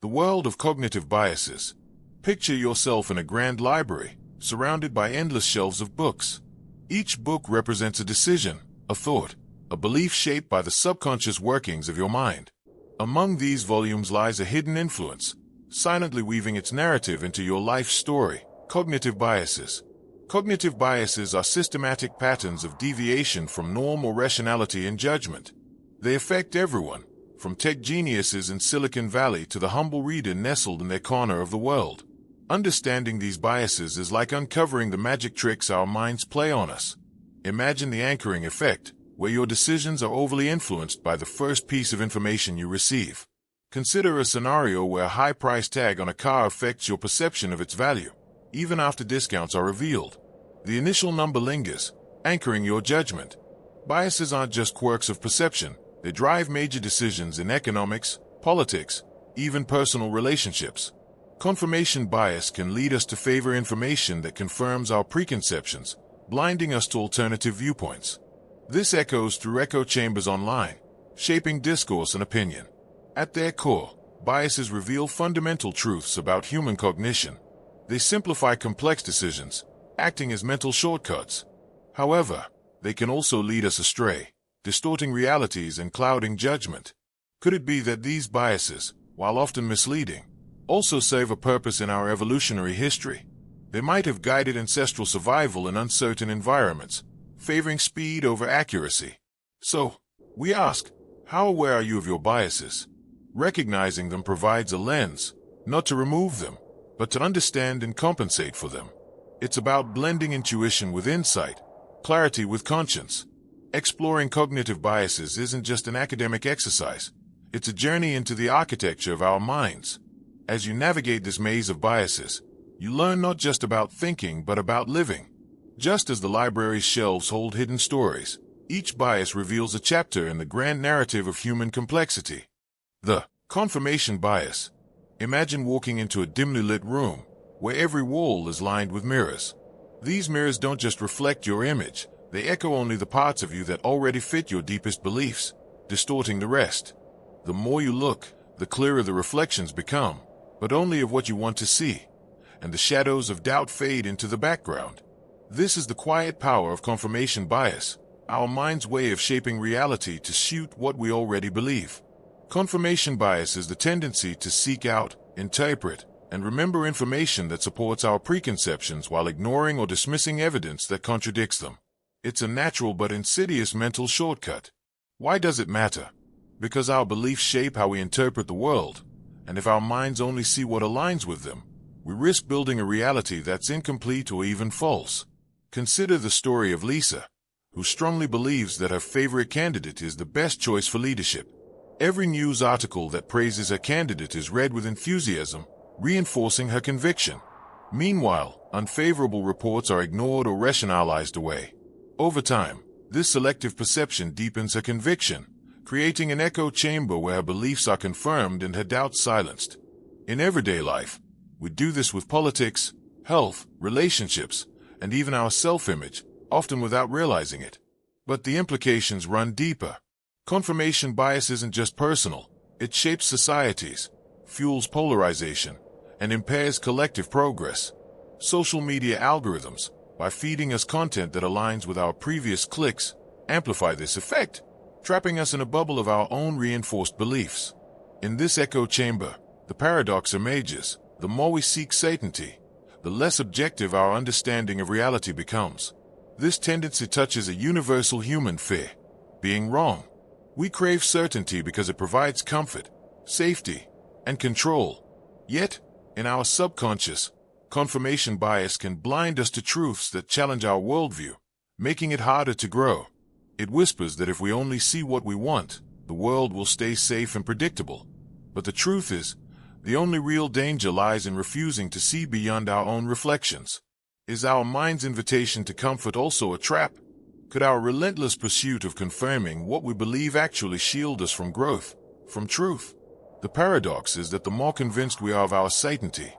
The world of cognitive biases. Picture yourself in a grand library, surrounded by endless shelves of books. Each book represents a decision, a thought, a belief shaped by the subconscious workings of your mind. Among these volumes lies a hidden influence, silently weaving its narrative into your life story. Cognitive biases. Cognitive biases are systematic patterns of deviation from norm or rationality in judgment. They affect everyone, from tech geniuses in Silicon Valley to the humble reader nestled in their corner of the world. Understanding these biases is like uncovering the magic tricks our minds play on us. Imagine the anchoring effect, where your decisions are overly influenced by the first piece of information you receive. Consider a scenario where a high price tag on a car affects your perception of its value, even after discounts are revealed. The initial number lingers, anchoring your judgment. Biases aren't just quirks of perception, they drive major decisions in economics, politics, even personal relationships. Confirmation bias can lead us to favor information that confirms our preconceptions, blinding us to alternative viewpoints. This echoes through echo chambers online, shaping discourse and opinion. At their core, biases reveal fundamental truths about human cognition. They simplify complex decisions, acting as mental shortcuts. However, they can also lead us astray, distorting realities and clouding judgment. Could it be that these biases, while often misleading, also serve a purpose in our evolutionary history? They might have guided ancestral survival in uncertain environments, favoring speed over accuracy. So, we ask, how aware are you of your biases? Recognizing them provides a lens, not to remove them, but to understand and compensate for them. It's about blending intuition with insight, clarity with conscience. Exploring cognitive biases isn't just an academic exercise. It's a journey into the architecture of our minds. As you navigate this maze of biases, you learn not just about thinking but about living. Just as the library's shelves hold hidden stories, each bias reveals a chapter in the grand narrative of human complexity. The confirmation bias. Imagine walking into a dimly lit room, where every wall is lined with mirrors. These mirrors don't just reflect your image, they echo only the parts of you that already fit your deepest beliefs, distorting the rest. The more you look, the clearer the reflections become, but only of what you want to see, and the shadows of doubt fade into the background. This is the quiet power of confirmation bias, our mind's way of shaping reality to suit what we already believe. Confirmation bias is the tendency to seek out, interpret, and remember information that supports our preconceptions while ignoring or dismissing evidence that contradicts them. It's a natural but insidious mental shortcut. Why does it matter? Because our beliefs shape how we interpret the world, and if our minds only see what aligns with them, we risk building a reality that's incomplete or even false. Consider the story of Lisa, who strongly believes that her favorite candidate is the best choice for leadership. Every news article that praises her candidate is read with enthusiasm, reinforcing her conviction. Meanwhile, unfavorable reports are ignored or rationalized away. Over time, this selective perception deepens her conviction, creating an echo chamber where her beliefs are confirmed and her doubts silenced. In everyday life, we do this with politics, health, relationships, and even our self-image, often without realizing it. But the implications run deeper. Confirmation bias isn't just personal, it shapes societies, fuels polarization, and impairs collective progress. Social media algorithms, by feeding us content that aligns with our previous clicks, amplify this effect, trapping us in a bubble of our own reinforced beliefs. In this echo chamber, the paradox emerges. The more we seek certainty, the less objective our understanding of reality becomes. This tendency touches a universal human fear, being wrong. We crave certainty because it provides comfort, safety, and control. Yet, in our subconscious, confirmation bias can blind us to truths that challenge our worldview, making it harder to grow. It whispers that if we only see what we want, the world will stay safe and predictable. But the truth is, the only real danger lies in refusing to see beyond our own reflections. Is our mind's invitation to comfort also a trap? Could our relentless pursuit of confirming what we believe actually shield us from growth, from truth? The paradox is that the more convinced we are of our certainty,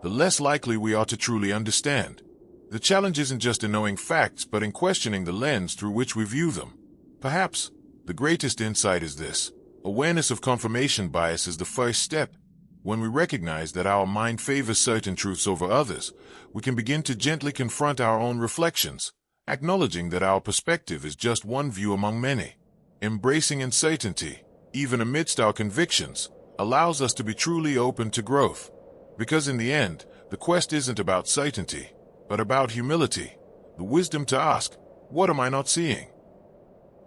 the less likely we are to truly understand. The challenge isn't just in knowing facts, but in questioning the lens through which we view them. Perhaps the greatest insight is this: awareness of confirmation bias is the first step. When we recognize that our mind favors certain truths over others, we can begin to gently confront our own reflections, acknowledging that our perspective is just one view among many. Embracing uncertainty, even amidst our convictions, allows us to be truly open to growth. Because in the end, the quest isn't about certainty, but about humility, the wisdom to ask, what am I not seeing?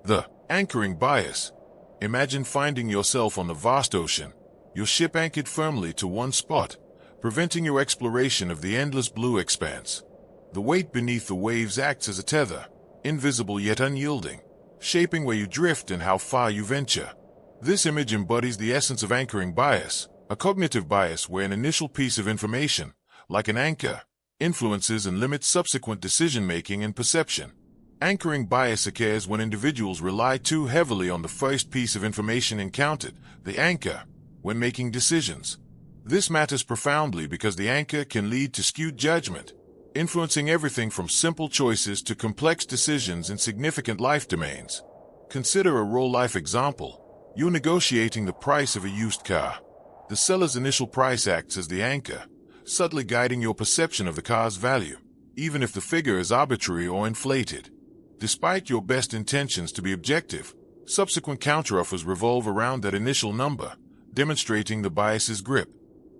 The anchoring bias. Imagine finding yourself on the vast ocean, your ship anchored firmly to one spot, preventing your exploration of the endless blue expanse. The weight beneath the waves acts as a tether, invisible yet unyielding, shaping where you drift and how far you venture. This image embodies the essence of anchoring bias, a cognitive bias where an initial piece of information, like an anchor, influences and limits subsequent decision-making and perception. Anchoring bias occurs when individuals rely too heavily on the first piece of information encountered, the anchor, when making decisions. This matters profoundly because the anchor can lead to skewed judgment, influencing everything from simple choices to complex decisions in significant life domains. Consider a real-life example. You're negotiating the price of a used car. The seller's initial price acts as the anchor, subtly guiding your perception of the car's value, even if the figure is arbitrary or inflated. Despite your best intentions to be objective, subsequent counteroffers revolve around that initial number, demonstrating the bias's grip.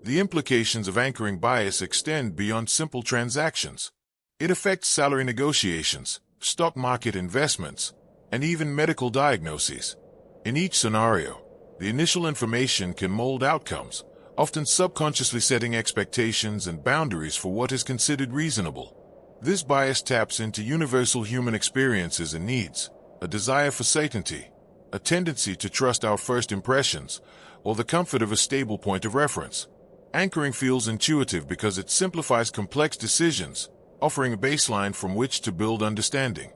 The implications of anchoring bias extend beyond simple transactions. It affects salary negotiations, stock market investments, and even medical diagnoses. In each scenario, the initial information can mold outcomes, often subconsciously setting expectations and boundaries for what is considered reasonable. This bias taps into universal human experiences and needs, a desire for certainty, a tendency to trust our first impressions, or the comfort of a stable point of reference. Anchoring feels intuitive because it simplifies complex decisions, offering a baseline from which to build understanding.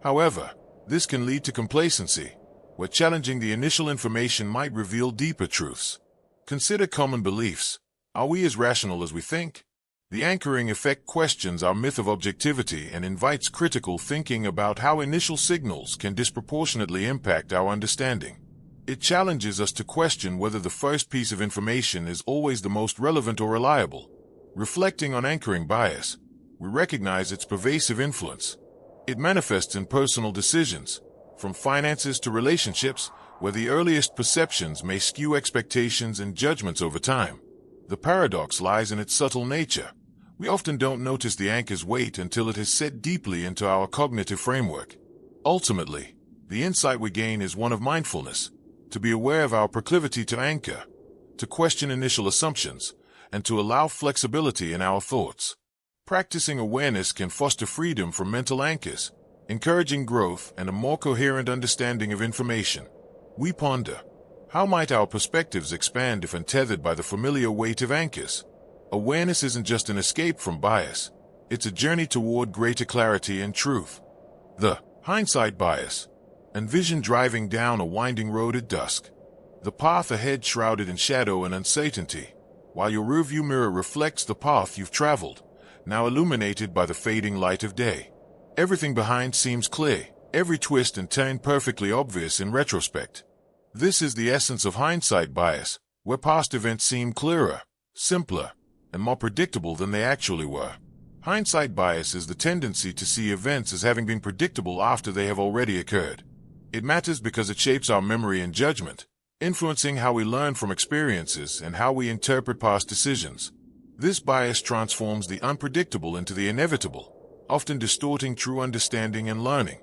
However, this can lead to complacency, where challenging the initial information might reveal deeper truths. Consider common beliefs. Are we as rational as we think? The anchoring effect questions our myth of objectivity and invites critical thinking about how initial signals can disproportionately impact our understanding. It challenges us to question whether the first piece of information is always the most relevant or reliable. Reflecting on anchoring bias, we recognize its pervasive influence. It manifests in personal decisions, from finances to relationships, where the earliest perceptions may skew expectations and judgments over time. The paradox lies in its subtle nature. We often don't notice the anchor's weight until it has set deeply into our cognitive framework. Ultimately, the insight we gain is one of mindfulness, to be aware of our proclivity to anchor, to question initial assumptions, and to allow flexibility in our thoughts. Practicing awareness can foster freedom from mental anchors, encouraging growth and a more coherent understanding of information. We ponder, how might our perspectives expand if untethered by the familiar weight of anchors? Awareness isn't just an escape from bias, it's a journey toward greater clarity and truth. The hindsight bias. Envision driving down a winding road at dusk. The path ahead shrouded in shadow and uncertainty, while your rearview mirror reflects the path you've traveled, now illuminated by the fading light of day. Everything behind seems clear, every twist and turn perfectly obvious in retrospect. This is the essence of hindsight bias, where past events seem clearer, simpler, and more predictable than they actually were. Hindsight bias is the tendency to see events as having been predictable after they have already occurred. It matters because it shapes our memory and judgment, influencing how we learn from experiences and how we interpret past decisions. This bias transforms the unpredictable into the inevitable, often distorting true understanding and learning.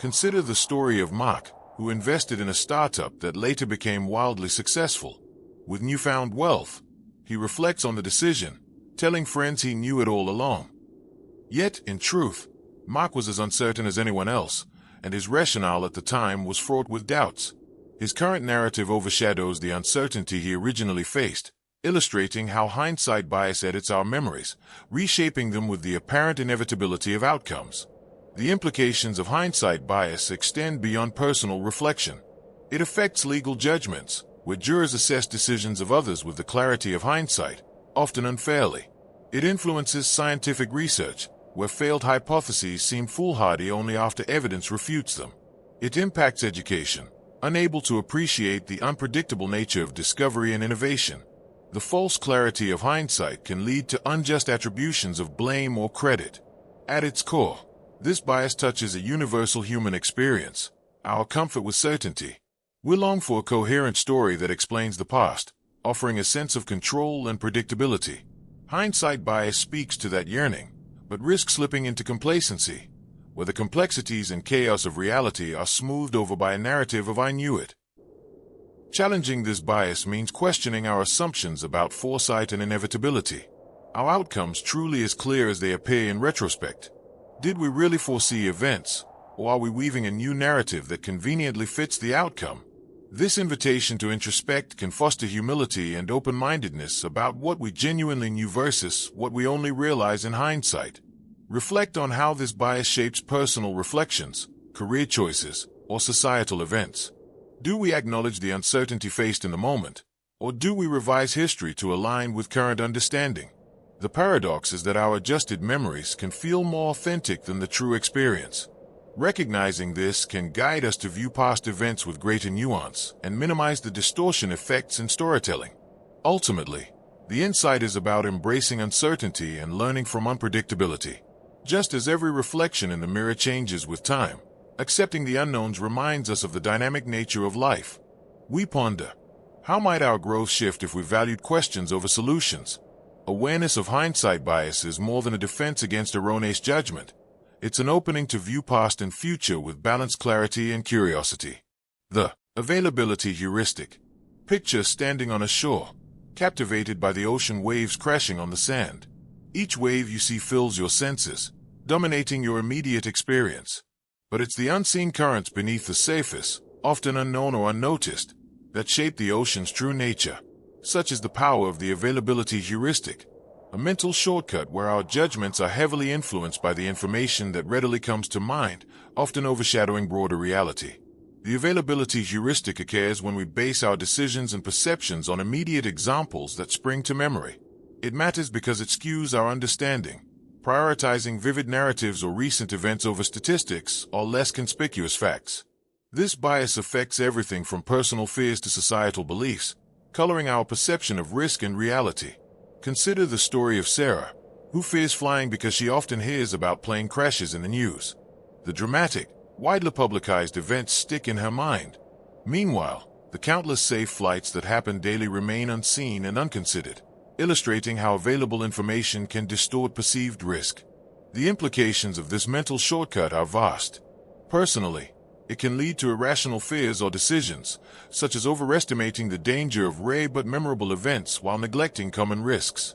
Consider the story of Mark, who invested in a startup that later became wildly successful. With newfound wealth, he reflects on the decision, telling friends he knew it all along. Yet, in truth, Mark was as uncertain as anyone else, and his rationale at the time was fraught with doubts. His current narrative overshadows the uncertainty he originally faced, illustrating how hindsight bias edits our memories, reshaping them with the apparent inevitability of outcomes. The implications of hindsight bias extend beyond personal reflection. It affects legal judgments, where jurors assess decisions of others with the clarity of hindsight, often unfairly. It influences scientific research, where failed hypotheses seem foolhardy only after evidence refutes them. It impacts education, unable to appreciate the unpredictable nature of discovery and innovation. The false clarity of hindsight can lead to unjust attributions of blame or credit. At its core, this bias touches a universal human experience, our comfort with certainty. We long for a coherent story that explains the past, offering a sense of control and predictability. Hindsight bias speaks to that yearning, but risks slipping into complacency, where the complexities and chaos of reality are smoothed over by a narrative of "I knew it." Challenging this bias means questioning our assumptions about foresight and inevitability. Are outcomes truly as clear as they appear in retrospect? Did we really foresee events, or are we weaving a new narrative that conveniently fits the outcome? This invitation to introspect can foster humility and open-mindedness about what we genuinely knew versus what we only realize in hindsight. Reflect on how this bias shapes personal reflections, career choices, or societal events. Do we acknowledge the uncertainty faced in the moment, or do we revise history to align with current understanding? The paradox is that our adjusted memories can feel more authentic than the true experience. Recognizing this can guide us to view past events with greater nuance and minimize the distortion effects in storytelling. Ultimately, the insight is about embracing uncertainty and learning from unpredictability. Just as every reflection in the mirror changes with time, accepting the unknowns reminds us of the dynamic nature of life. We ponder, how might our growth shift if we valued questions over solutions? Awareness of hindsight bias is more than a defense against erroneous judgment. It's an opening to view past and future with balanced clarity and curiosity. The availability heuristic. Picture standing on a shore, captivated by the ocean waves crashing on the sand. Each wave you see fills your senses, dominating your immediate experience. But it's the unseen currents beneath the surface, often unknown or unnoticed, that shape the ocean's true nature. Such is the power of the availability heuristic, a mental shortcut where our judgments are heavily influenced by the information that readily comes to mind, often overshadowing broader reality. The availability heuristic occurs when we base our decisions and perceptions on immediate examples that spring to memory. It matters because it skews our understanding, prioritizing vivid narratives or recent events over statistics or less conspicuous facts. This bias affects everything from personal fears to societal beliefs, coloring our perception of risk and reality. Consider the story of Sarah, who fears flying because she often hears about plane crashes in the news. The dramatic, widely publicized events stick in her mind. Meanwhile, the countless safe flights that happen daily remain unseen and unconsidered, illustrating how available information can distort perceived risk. The implications of this mental shortcut are vast. Personally, it can lead to irrational fears or decisions, such as overestimating the danger of rare but memorable events while neglecting common risks.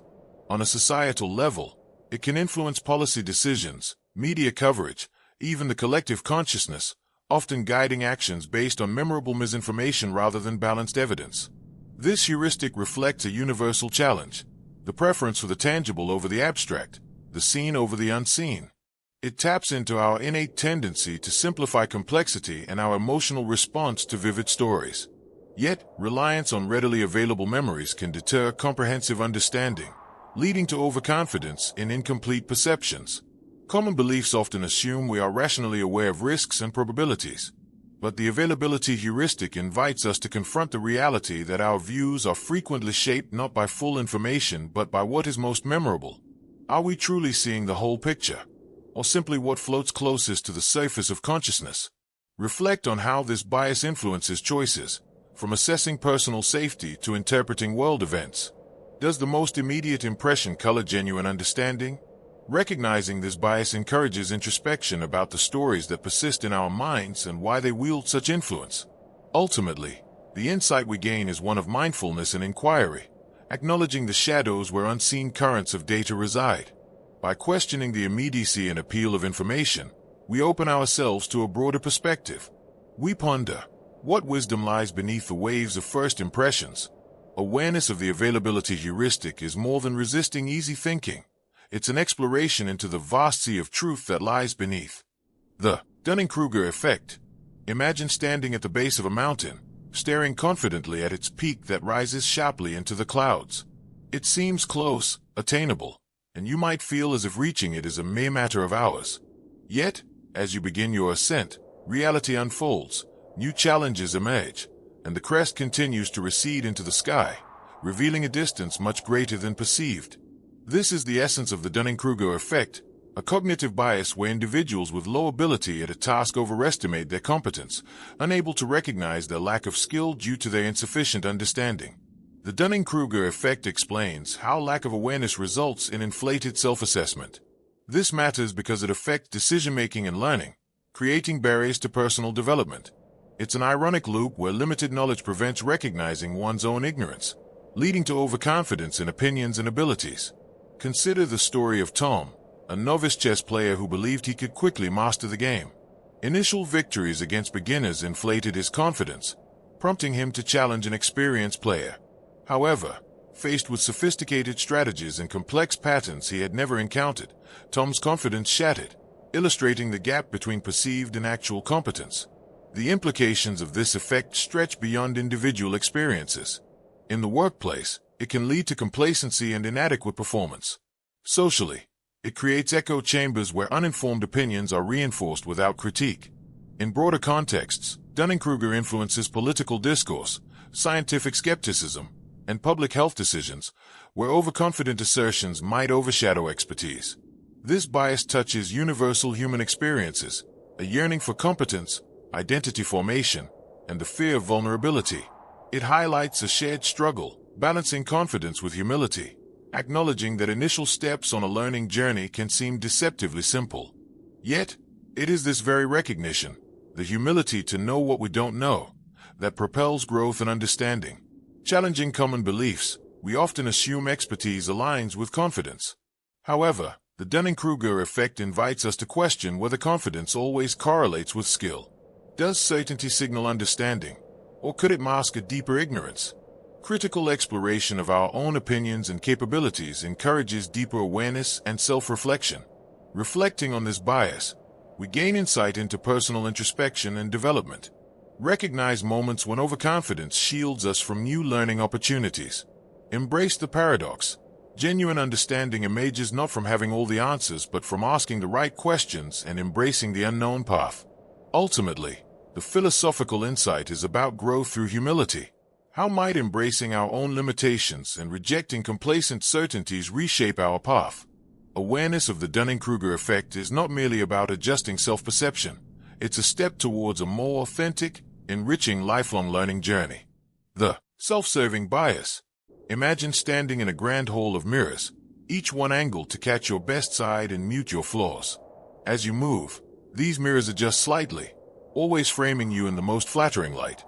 On a societal level, it can influence policy decisions, media coverage, even the collective consciousness, often guiding actions based on memorable misinformation rather than balanced evidence. This heuristic reflects a universal challenge, the preference for the tangible over the abstract, the seen over the unseen. It taps into our innate tendency to simplify complexity and our emotional response to vivid stories. Yet, reliance on readily available memories can deter comprehensive understanding, leading to overconfidence in incomplete perceptions. Common beliefs often assume we are rationally aware of risks and probabilities. But the availability heuristic invites us to confront the reality that our views are frequently shaped not by full information but by what is most memorable. Are we truly seeing the whole picture, or simply what floats closest to the surface of consciousness? Reflect on how this bias influences choices, from assessing personal safety to interpreting world events. Does the most immediate impression color genuine understanding? Recognizing this bias encourages introspection about the stories that persist in our minds and why they wield such influence. Ultimately, the insight we gain is one of mindfulness and inquiry, acknowledging the shadows where unseen currents of data reside. By questioning the immediacy and appeal of information, we open ourselves to a broader perspective. We ponder, what wisdom lies beneath the waves of first impressions? Awareness of the availability heuristic is more than resisting easy thinking. It's an exploration into the vast sea of truth that lies beneath. The Dunning-Kruger effect. Imagine standing at the base of a mountain, staring confidently at its peak that rises sharply into the clouds. It seems close, attainable, and you might feel as if reaching it is a mere matter of hours. Yet, as you begin your ascent, reality unfolds, new challenges emerge, and the crest continues to recede into the sky, revealing a distance much greater than perceived. This is the essence of the Dunning-Kruger effect, a cognitive bias where individuals with low ability at a task overestimate their competence, unable to recognize their lack of skill due to their insufficient understanding. The Dunning-Kruger effect explains how lack of awareness results in inflated self-assessment. This matters because it affects decision-making and learning, creating barriers to personal development. It's an ironic loop where limited knowledge prevents recognizing one's own ignorance, leading to overconfidence in opinions and abilities. Consider the story of Tom, a novice chess player who believed he could quickly master the game. Initial victories against beginners inflated his confidence, prompting him to challenge an experienced player. However, faced with sophisticated strategies and complex patterns he had never encountered, Tom's confidence shattered, illustrating the gap between perceived and actual competence. The implications of this effect stretch beyond individual experiences. In the workplace, it can lead to complacency and inadequate performance. Socially, it creates echo chambers where uninformed opinions are reinforced without critique. In broader contexts, Dunning-Kruger influences political discourse, scientific skepticism, and public health decisions, where overconfident assertions might overshadow expertise. This bias touches universal human experiences, a yearning for competence, identity formation, and the fear of vulnerability. It highlights a shared struggle, balancing confidence with humility, acknowledging that initial steps on a learning journey can seem deceptively simple. Yet, it is this very recognition, the humility to know what we don't know, that propels growth and understanding. Challenging common beliefs, we often assume expertise aligns with confidence. However, the Dunning-Kruger effect invites us to question whether confidence always correlates with skill. Does certainty signal understanding, or could it mask a deeper ignorance? Critical exploration of our own opinions and capabilities encourages deeper awareness and self-reflection. Reflecting on this bias, we gain insight into personal introspection and development. Recognize moments when overconfidence shields us from new learning opportunities. Embrace the paradox. Genuine understanding emerges not from having all the answers but from asking the right questions and embracing the unknown path. Ultimately, the philosophical insight is about growth through humility. How might embracing our own limitations and rejecting complacent certainties reshape our path? Awareness of the Dunning-Kruger effect is not merely about adjusting self-perception. It's a step towards a more authentic, enriching lifelong learning journey. The self-serving bias. Imagine standing in a grand hall of mirrors, each one angled to catch your best side and mute your flaws. As you move, these mirrors adjust slightly, always framing you in the most flattering light.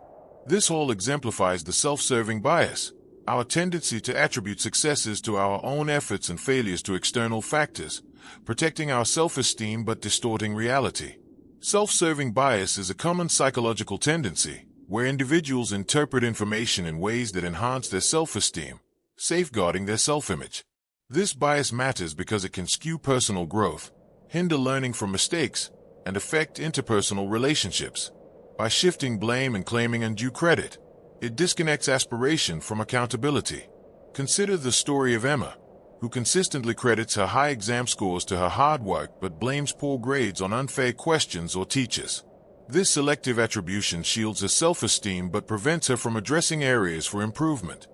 This hall exemplifies the self-serving bias, our tendency to attribute successes to our own efforts and failures to external factors, protecting our self-esteem but distorting reality. Self-serving bias is a common psychological tendency, where individuals interpret information in ways that enhance their self-esteem, safeguarding their self-image. This bias matters because it can skew personal growth, hinder learning from mistakes, and affect interpersonal relationships. By shifting blame and claiming undue credit, it disconnects aspiration from accountability. Consider the story of Emma, who consistently credits her high exam scores to her hard work but blames poor grades on unfair questions or teachers. This selective attribution shields her self-esteem but prevents her from addressing areas for improvement.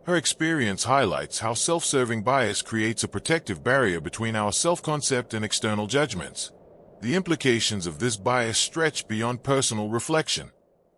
Her experience highlights how self-serving bias creates a protective barrier between our self-concept and external judgments. The implications of this bias stretch beyond personal reflection.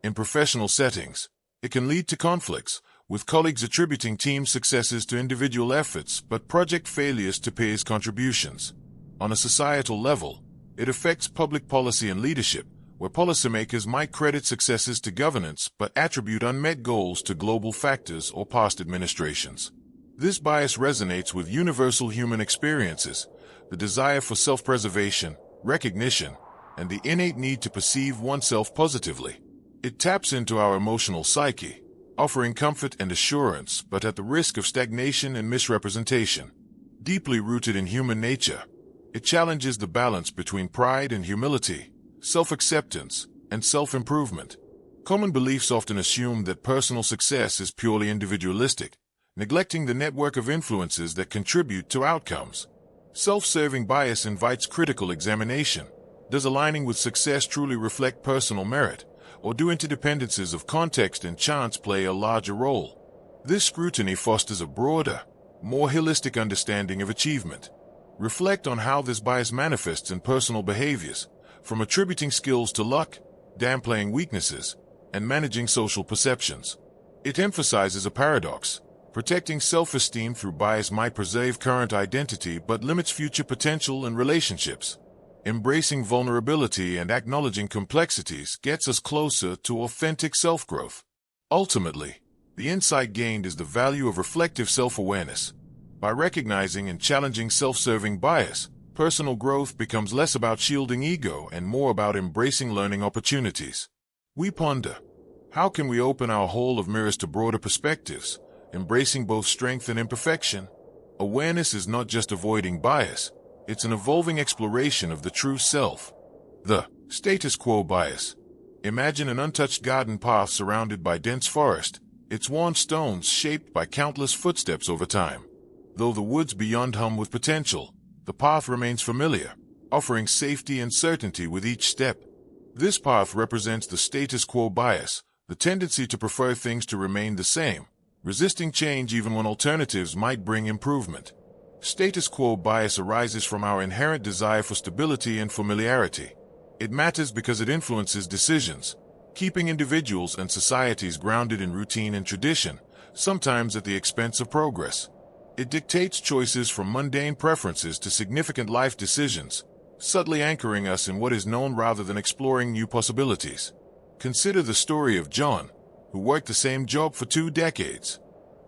In professional settings, it can lead to conflicts, with colleagues attributing team successes to individual efforts but project failures to peers' contributions. On a societal level, it affects public policy and leadership, where policymakers might credit successes to governance but attribute unmet goals to global factors or past administrations. This bias resonates with universal human experiences, the desire for self-preservation, recognition, and the innate need to perceive oneself positively. It taps into our emotional psyche, offering comfort and assurance but at the risk of stagnation and misrepresentation. Deeply rooted in human nature, it challenges the balance between pride and humility, self-acceptance, and self-improvement. Common beliefs often assume that personal success is purely individualistic, neglecting the network of influences that contribute to outcomes. Self-serving bias invites critical examination. Does aligning with success truly reflect personal merit, or do interdependencies of context and chance play a larger role? This scrutiny fosters a broader, more holistic understanding of achievement. Reflect on how this bias manifests in personal behaviors, from attributing skills to luck, downplaying weaknesses, and managing social perceptions. It emphasizes a paradox. Protecting self-esteem through bias might preserve current identity but limits future potential in relationships. Embracing vulnerability and acknowledging complexities gets us closer to authentic self-growth. Ultimately, the insight gained is the value of reflective self-awareness. By recognizing and challenging self-serving bias, personal growth becomes less about shielding ego and more about embracing learning opportunities. We ponder, how can we open our hall of mirrors to broader perspectives, embracing both strength and imperfection? Awareness is not just avoiding bias, it's an evolving exploration of the true self. The status quo bias. Imagine an untouched garden path surrounded by dense forest, its worn stones shaped by countless footsteps over time. Though the woods beyond hum with potential, the path remains familiar, offering safety and certainty with each step. This path represents the status quo bias, the tendency to prefer things to remain the same, resisting change even when alternatives might bring improvement. Status quo bias arises from our inherent desire for stability and familiarity. It matters because it influences decisions, keeping individuals and societies grounded in routine and tradition, sometimes at the expense of progress. It dictates choices from mundane preferences to significant life decisions, subtly anchoring us in what is known rather than exploring new possibilities. Consider the story of John, who worked the same job for 2 decades.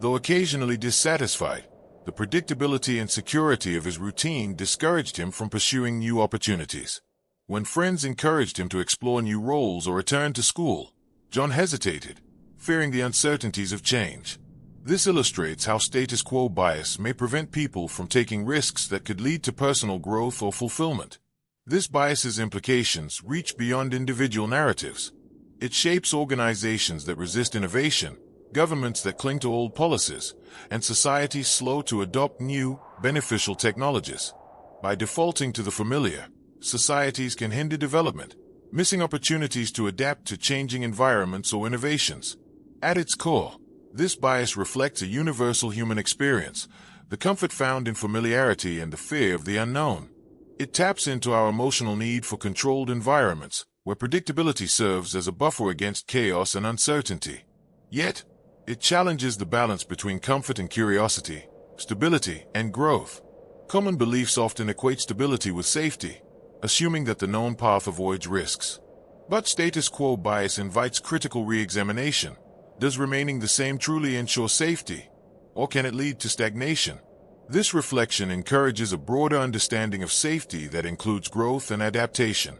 Though occasionally dissatisfied, the predictability and security of his routine discouraged him from pursuing new opportunities. When friends encouraged him to explore new roles or return to school, John hesitated, fearing the uncertainties of change. This illustrates how status quo bias may prevent people from taking risks that could lead to personal growth or fulfillment. This bias's implications reach beyond individual narratives. It shapes organizations that resist innovation, governments that cling to old policies, and societies slow to adopt new, beneficial technologies. By defaulting to the familiar, societies can hinder development, missing opportunities to adapt to changing environments or innovations. At its core, this bias reflects a universal human experience, the comfort found in familiarity and the fear of the unknown. It taps into our emotional need for controlled environments, where predictability serves as a buffer against chaos and uncertainty. Yet, it challenges the balance between comfort and curiosity, stability and growth. Common beliefs often equate stability with safety, assuming that the known path avoids risks. But status quo bias invites critical re-examination. Does remaining the same truly ensure safety, or can it lead to stagnation? This reflection encourages a broader understanding of safety that includes growth and adaptation.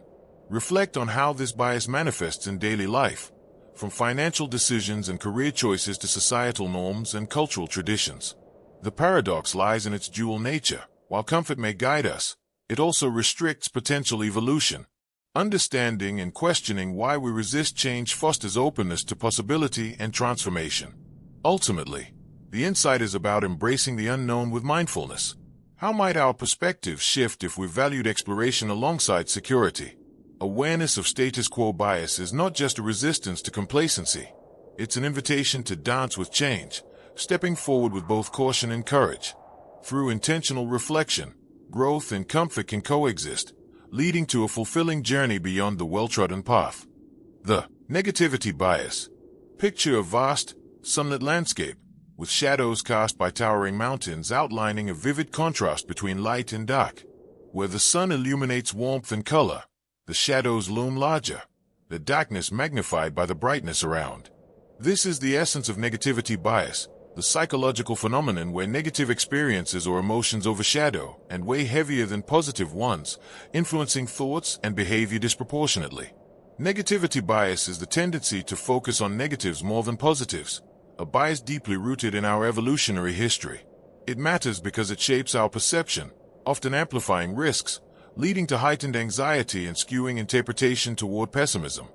Reflect on how this bias manifests in daily life, from financial decisions and career choices to societal norms and cultural traditions. The paradox lies in its dual nature. While comfort may guide us, it also restricts potential evolution. Understanding and questioning why we resist change fosters openness to possibility and transformation. Ultimately, the insight is about embracing the unknown with mindfulness. How might our perspective shift if we valued exploration alongside security? Awareness of status quo bias is not just a resistance to complacency. It's an invitation to dance with change, stepping forward with both caution and courage. Through intentional reflection, growth and comfort can coexist, leading to a fulfilling journey beyond the well-trodden path. The negativity bias. Picture a vast, sunlit landscape, with shadows cast by towering mountains outlining a vivid contrast between light and dark. Where the sun illuminates warmth and color, the shadows loom larger, the darkness magnified by the brightness around. This is the essence of negativity bias, the psychological phenomenon where negative experiences or emotions overshadow and weigh heavier than positive ones, influencing thoughts and behavior disproportionately. Negativity bias is the tendency to focus on negatives more than positives, a bias deeply rooted in our evolutionary history. It matters because it shapes our perception, often amplifying risks, leading to heightened anxiety and skewing interpretation toward pessimism.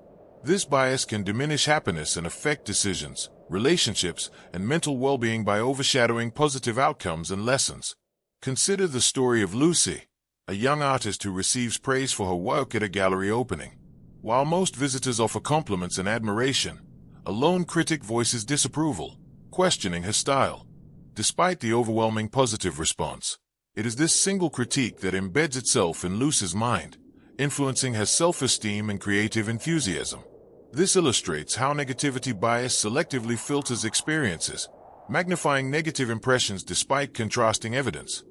This bias can diminish happiness and affect decisions, relationships, and mental well-being by overshadowing positive outcomes and lessons. Consider the story of Lucy, a young artist who receives praise for her work at a gallery opening. While most visitors offer compliments and admiration, a lone critic voices disapproval, questioning his style. Despite the overwhelming positive response, it is this single critique that embeds itself in Luce's mind, influencing his self-esteem and creative enthusiasm. This illustrates how negativity bias selectively filters experiences, magnifying negative impressions despite contrasting evidence.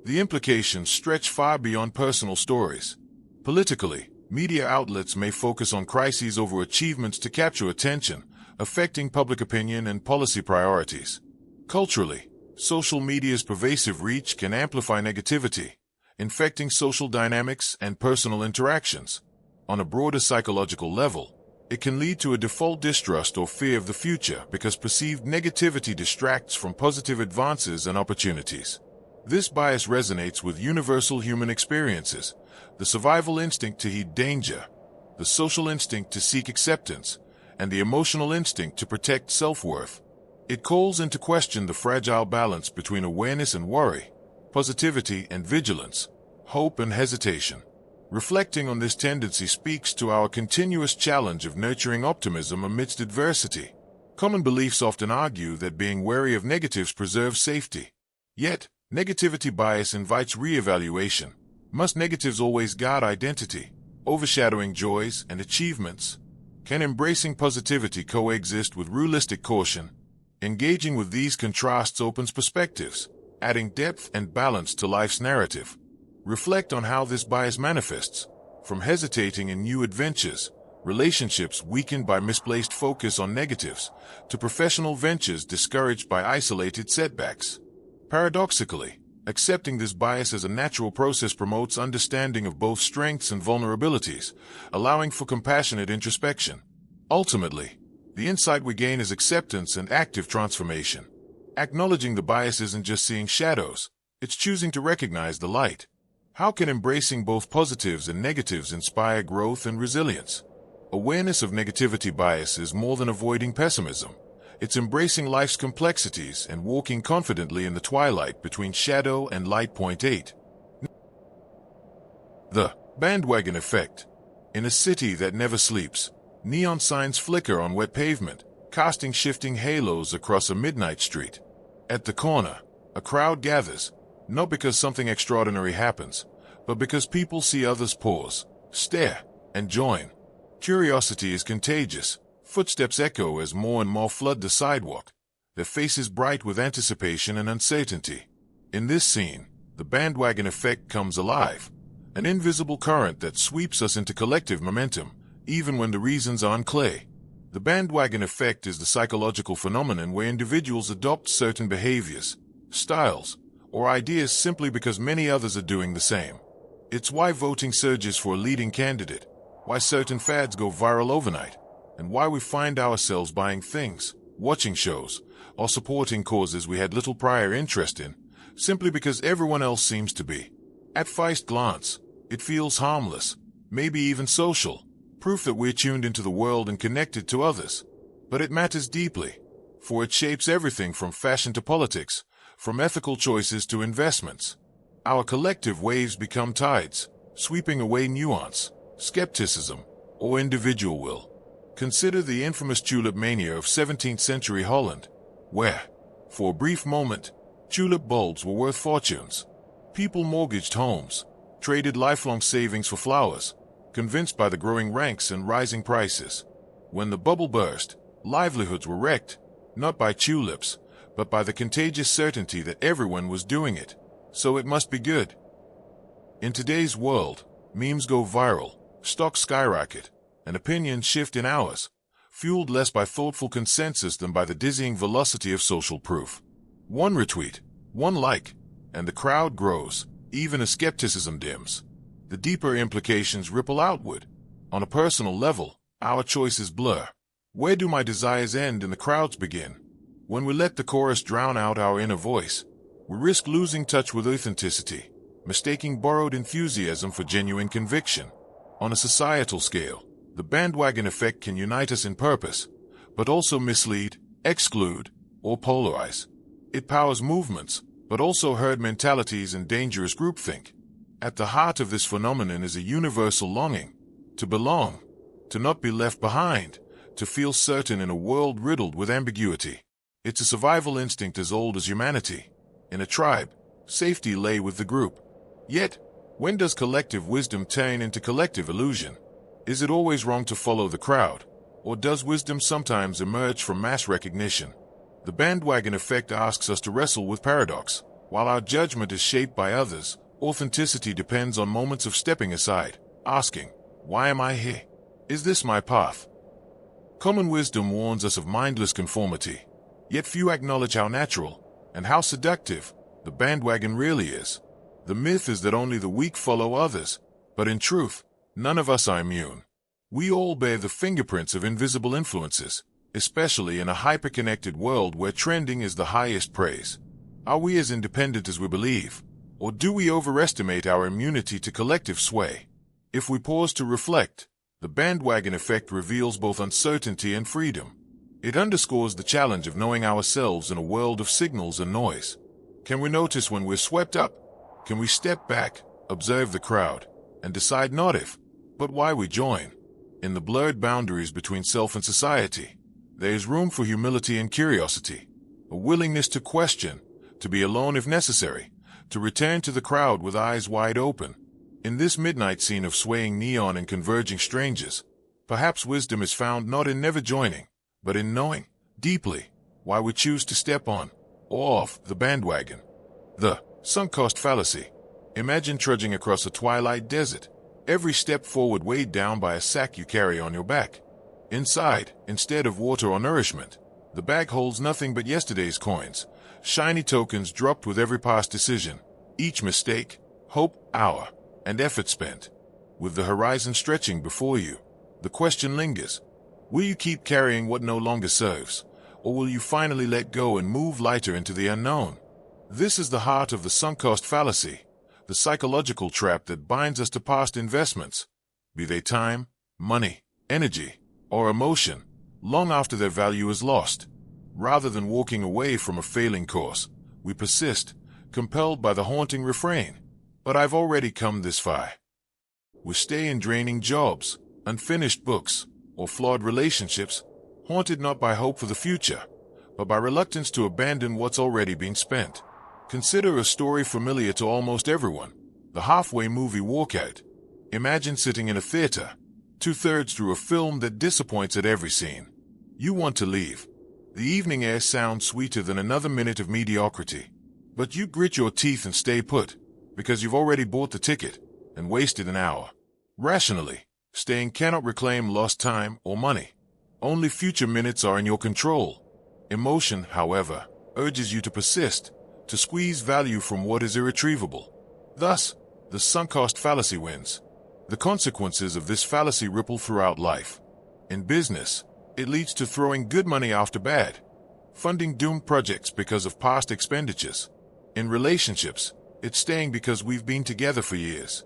The implications stretch far beyond personal stories. Politically, media outlets may focus on crises over achievements to capture attention, affecting public opinion and policy priorities. Culturally, social media's pervasive reach can amplify negativity, infecting social dynamics and personal interactions. On a broader psychological level, it can lead to a default distrust or fear of the future because perceived negativity distracts from positive advances and opportunities. This bias resonates with universal human experiences: the survival instinct to heed danger, the social instinct to seek acceptance, and the emotional instinct to protect self-worth. It calls into question the fragile balance between awareness and worry, positivity and vigilance, hope and hesitation. Reflecting on this tendency speaks to our continuous challenge of nurturing optimism amidst adversity. Common beliefs often argue that being wary of negatives preserves safety. Yet, negativity bias invites re-evaluation. Must negatives always guard identity, overshadowing joys and achievements? Can embracing positivity coexist with realistic caution? Engaging with these contrasts opens perspectives, adding depth and balance to life's narrative. Reflect on how this bias manifests, from hesitating in new adventures, relationships weakened by misplaced focus on negatives, to professional ventures discouraged by isolated setbacks. Paradoxically, accepting this bias as a natural process promotes understanding of both strengths and vulnerabilities, allowing for compassionate introspection. Ultimately, the insight we gain is acceptance and active transformation. Acknowledging the bias isn't just seeing shadows, it's choosing to recognize the light. How can embracing both positives and negatives inspire growth and resilience? Awareness of negativity bias is more than avoiding pessimism. It's embracing life's complexities and walking confidently in the twilight between shadow and light. Point 8. The bandwagon effect. In a city that never sleeps, neon signs flicker on wet pavement, casting shifting halos across a midnight street. At the corner, a crowd gathers, not because something extraordinary happens, but because people see others pause, stare, and join. Curiosity is contagious. Footsteps echo as more and more flood the sidewalk, their faces bright with anticipation and uncertainty. In this scene, the bandwagon effect comes alive, an invisible current that sweeps us into collective momentum, even when the reasons are unclear. The bandwagon effect is the psychological phenomenon where individuals adopt certain behaviors, styles, or ideas simply because many others are doing the same. It's why voting surges for a leading candidate, why certain fads go viral overnight, and why we find ourselves buying things, watching shows, or supporting causes we had little prior interest in, simply because everyone else seems to be. At first glance, it feels harmless, maybe even social, proof that we're tuned into the world and connected to others. But it matters deeply, for it shapes everything from fashion to politics, from ethical choices to investments. Our collective waves become tides, sweeping away nuance, skepticism, or individual will. Consider the infamous tulip mania of 17th century Holland, where, for a brief moment, tulip bulbs were worth fortunes. People mortgaged homes, traded lifelong savings for flowers, convinced by the growing ranks and rising prices. When the bubble burst, livelihoods were wrecked, not by tulips, but by the contagious certainty that everyone was doing it, so it must be good. In today's world, memes go viral, stocks skyrocket, and opinions shift in hours, fueled less by thoughtful consensus than by the dizzying velocity of social proof. One retweet, one like, and the crowd grows, even as skepticism dims. The deeper implications ripple outward. On a personal level, our choices blur. Where do my desires end and the crowd's begin? When we let the chorus drown out our inner voice, we risk losing touch with authenticity, mistaking borrowed enthusiasm for genuine conviction. On a societal scale, the bandwagon effect can unite us in purpose, but also mislead, exclude, or polarize. It powers movements, but also herd mentalities and dangerous groupthink. At the heart of this phenomenon is a universal longing to belong, to not be left behind, to feel certain in a world riddled with ambiguity. It's a survival instinct as old as humanity. In a tribe, safety lay with the group. Yet, when does collective wisdom turn into collective illusion? Is it always wrong to follow the crowd? Or does wisdom sometimes emerge from mass recognition? The bandwagon effect asks us to wrestle with paradox. While our judgment is shaped by others, authenticity depends on moments of stepping aside, asking, why am I here? Is this my path? Common wisdom warns us of mindless conformity, yet few acknowledge how natural and how seductive the bandwagon really is. The myth is that only the weak follow others, but in truth, none of us are immune. We all bear the fingerprints of invisible influences, especially in a hyper-connected world where trending is the highest praise. Are we as independent as we believe, or do we overestimate our immunity to collective sway? If we pause to reflect, the bandwagon effect reveals both uncertainty and freedom. It underscores the challenge of knowing ourselves in a world of signals and noise. Can we notice when we're swept up? Can we step back, observe the crowd, and decide not if, but why we join? In the blurred boundaries between self and society, there is room for humility and curiosity, a willingness to question, to be alone if necessary, to return to the crowd with eyes wide open. In this midnight scene of swaying neon and converging strangers, perhaps wisdom is found not in never joining, but in knowing, deeply, why we choose to step on, or off, the bandwagon. The sunk cost fallacy. Imagine trudging across a twilight desert, every step forward weighed down by a sack you carry on your back. Inside, instead of water or nourishment, the bag holds nothing but yesterday's coins, shiny tokens dropped with every past decision, each mistake, hope, hour, and effort spent. With the horizon stretching before you, the question lingers: will you keep carrying what no longer serves, or will you finally let go and move lighter into the unknown? This is the heart of the sunk cost fallacy, the psychological trap that binds us to past investments, be they time, money, energy, or emotion, long after their value is lost. Rather than walking away from a failing course, we persist, compelled by the haunting refrain, "But I've already come this far." We stay in draining jobs, unfinished books, or flawed relationships, haunted not by hope for the future, but by reluctance to abandon what's already been spent. Consider a story familiar to almost everyone, the halfway movie walkout. Imagine sitting in a theater, two-thirds through a film that disappoints at every scene. You want to leave. The evening air sounds sweeter than another minute of mediocrity. But you grit your teeth and stay put, because you've already bought the ticket and wasted an hour. Rationally, staying cannot reclaim lost time or money. Only future minutes are in your control. Emotion, however, urges you to persist, to squeeze value from what is irretrievable. Thus, the sunk cost fallacy wins. The consequences of this fallacy ripple throughout life. In business, it leads to throwing good money after bad, funding doomed projects because of past expenditures. In relationships, it's staying because we've been together for years.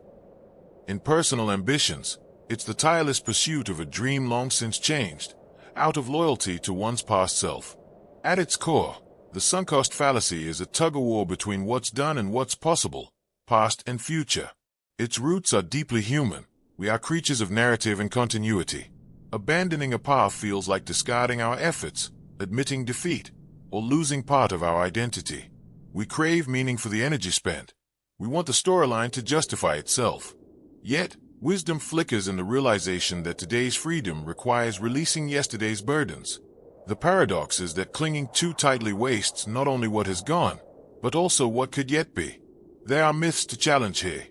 In personal ambitions, it's the tireless pursuit of a dream long since changed, out of loyalty to one's past self. At its core, the sunk cost fallacy is a tug-of-war between what's done and what's possible, past and future. Its roots are deeply human. We are creatures of narrative and continuity. Abandoning a path feels like discarding our efforts, admitting defeat, or losing part of our identity. We crave meaning for the energy spent. We want the storyline to justify itself. Yet, wisdom flickers in the realization that today's freedom requires releasing yesterday's burdens. The paradox is that clinging too tightly wastes not only what has gone, but also what could yet be. There are myths to challenge here.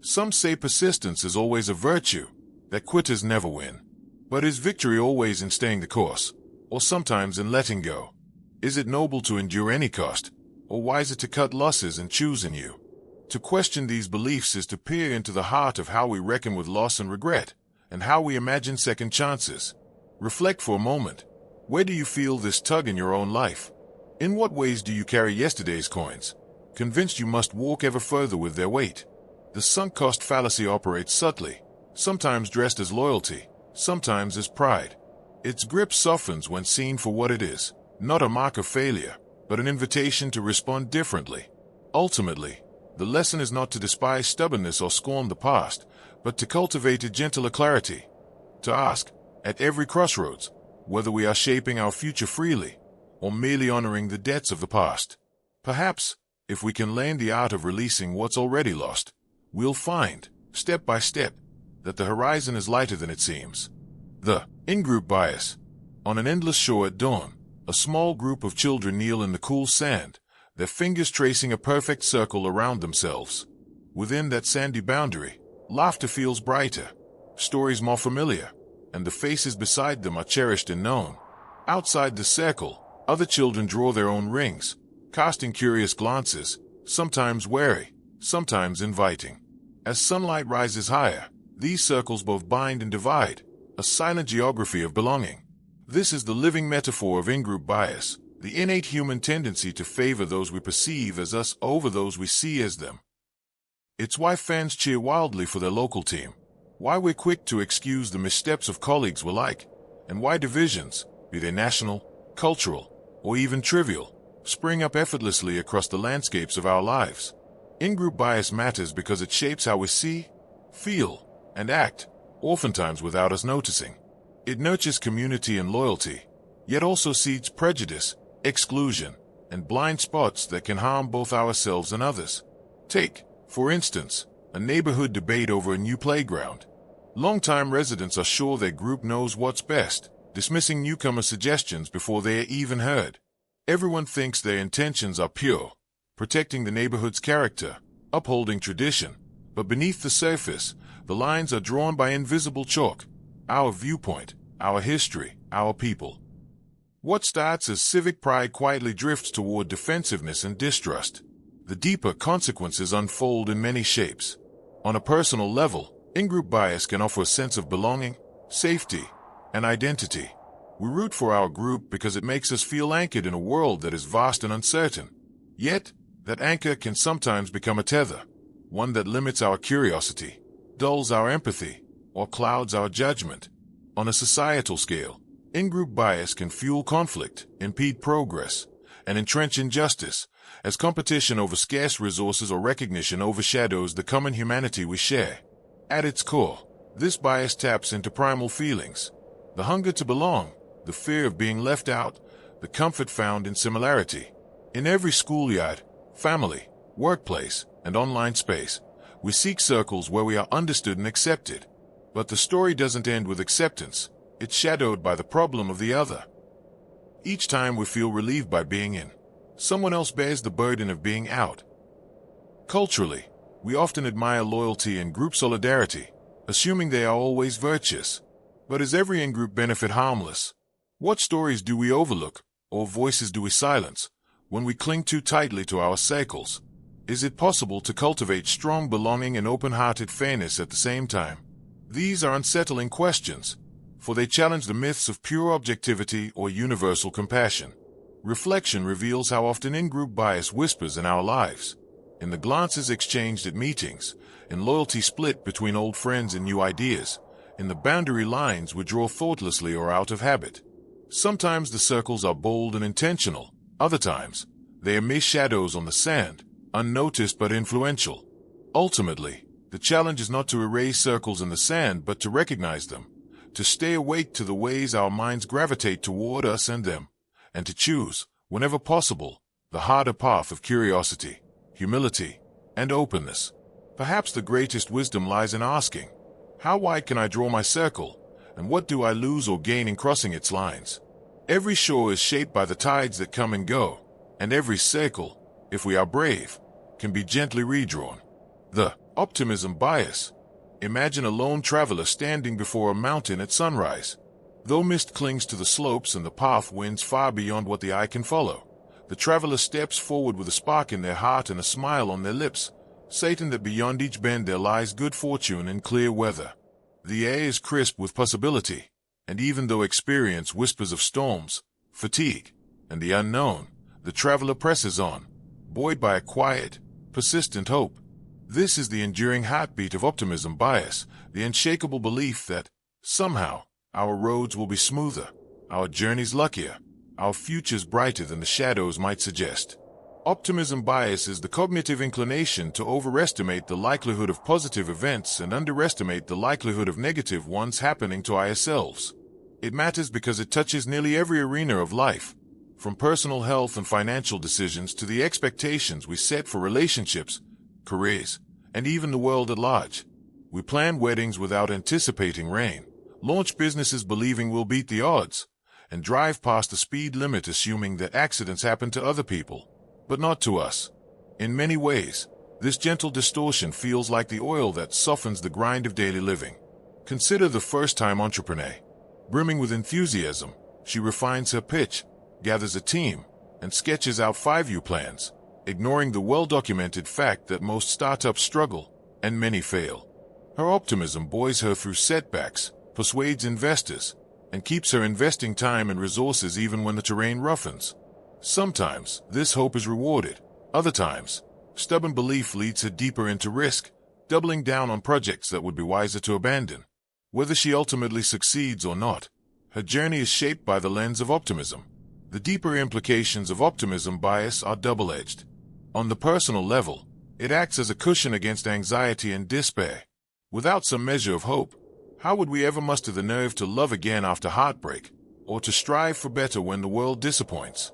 Some say persistence is always a virtue, that quitters never win. But is victory always in staying the course, or sometimes in letting go? Is it noble to endure any cost, or wiser to cut losses and choose anew? To question these beliefs is to peer into the heart of how we reckon with loss and regret, and how we imagine second chances. Reflect for a moment. Where do you feel this tug in your own life? In what ways do you carry yesterday's coins, convinced you must walk ever further with their weight? The sunk cost fallacy operates subtly, sometimes dressed as loyalty, sometimes as pride. Its grip softens when seen for what it is, not a mark of failure, but an invitation to respond differently. Ultimately, the lesson is not to despise stubbornness or scorn the past, but to cultivate a gentler clarity. To ask, at every crossroads, whether we are shaping our future freely, or merely honoring the debts of the past. Perhaps, if we can learn the art of releasing what's already lost, we'll find, step by step, that the horizon is lighter than it seems. The in-group bias. On an endless shore at dawn, a small group of children kneel in the cool sand, their fingers tracing a perfect circle around themselves. Within that sandy boundary, laughter feels brighter, stories more familiar, and the faces beside them are cherished and known. Outside the circle, other children draw their own rings, casting curious glances, sometimes wary, sometimes inviting. As sunlight rises higher, these circles both bind and divide, a silent geography of belonging. This is the living metaphor of in-group bias, the innate human tendency to favor those we perceive as us over those we see as them. It's why fans cheer wildly for their local team, why we're quick to excuse the missteps of colleagues we like, and why divisions, be they national, cultural, or even trivial, spring up effortlessly across the landscapes of our lives. In-group bias matters because it shapes how we see, feel, and act, oftentimes without us noticing. It nurtures community and loyalty, yet also seeds prejudice, exclusion, and blind spots that can harm both ourselves and others. Take, for instance, a neighborhood debate over a new playground. Longtime residents are sure their group knows what's best, dismissing newcomer suggestions before they are even heard. Everyone thinks their intentions are pure, protecting the neighborhood's character, upholding tradition, but beneath the surface, the lines are drawn by invisible chalk, our viewpoint, our history, our people. What starts as civic pride quietly drifts toward defensiveness and distrust. The deeper consequences unfold in many shapes. On a personal level, in-group bias can offer a sense of belonging, safety, and identity. We root for our group because it makes us feel anchored in a world that is vast and uncertain. Yet, that anchor can sometimes become a tether, one that limits our curiosity, dulls our empathy, or clouds our judgment. On a societal scale, in-group bias can fuel conflict, impede progress, and entrench injustice, as competition over scarce resources or recognition overshadows the common humanity we share. At its core, this bias taps into primal feelings: the hunger to belong, the fear of being left out, the comfort found in similarity. In every schoolyard, family, workplace, and online space, we seek circles where we are understood and accepted. But the story doesn't end with acceptance. It's shadowed by the problem of the other. Each time we feel relieved by being in, someone else bears the burden of being out. Culturally, we often admire loyalty and group solidarity, assuming they are always virtuous. But is every in-group benefit harmless? What stories do we overlook, or voices do we silence, when we cling too tightly to our circles? Is it possible to cultivate strong belonging and open-hearted fairness at the same time? These are unsettling questions, for they challenge the myths of pure objectivity or universal compassion. Reflection reveals how often in-group bias whispers in our lives, in the glances exchanged at meetings, in loyalty split between old friends and new ideas, in the boundary lines we draw thoughtlessly or out of habit. Sometimes the circles are bold and intentional, other times they are mere shadows on the sand, unnoticed but influential. Ultimately, the challenge is not to erase circles in the sand but to recognize them, to stay awake to the ways our minds gravitate toward us and them, and to choose, whenever possible, the harder path of curiosity, humility, and openness. Perhaps the greatest wisdom lies in asking, how wide can I draw my circle, and what do I lose or gain in crossing its lines? Every shore is shaped by the tides that come and go, and every circle, if we are brave, can be gently redrawn. The optimism bias. Imagine a lone traveler standing before a mountain at sunrise. Though mist clings to the slopes and the path winds far beyond what the eye can follow, the traveler steps forward with a spark in their heart and a smile on their lips, certain that beyond each bend there lies good fortune and clear weather. The air is crisp with possibility, and even though experience whispers of storms, fatigue, and the unknown, the traveler presses on, buoyed by a quiet, persistent hope. This is the enduring heartbeat of optimism bias, the unshakable belief that, somehow, our roads will be smoother, our journeys luckier, our futures brighter than the shadows might suggest. Optimism bias is the cognitive inclination to overestimate the likelihood of positive events and underestimate the likelihood of negative ones happening to ourselves. It matters because it touches nearly every arena of life, From personal health and financial decisions to the expectations we set for relationships, careers, and even the world at large. We plan weddings without anticipating rain, launch businesses believing we'll beat the odds, and drive past the speed limit assuming that accidents happen to other people, but not to us. In many ways, this gentle distortion feels like the oil that softens the grind of daily living. Consider the first-time entrepreneur. Brimming with enthusiasm, she refines her pitch, gathers a team, and sketches out 5-year plans, ignoring the well-documented fact that most startups struggle, and many fail. Her optimism buoys her through setbacks, persuades investors, and keeps her investing time and resources even when the terrain roughens. Sometimes, this hope is rewarded. Other times, stubborn belief leads her deeper into risk, doubling down on projects that would be wiser to abandon. Whether she ultimately succeeds or not, her journey is shaped by the lens of optimism. The deeper implications of optimism bias are double-edged. On the personal level, it acts as a cushion against anxiety and despair. Without some measure of hope, how would we ever muster the nerve to love again after heartbreak, or to strive for better when the world disappoints?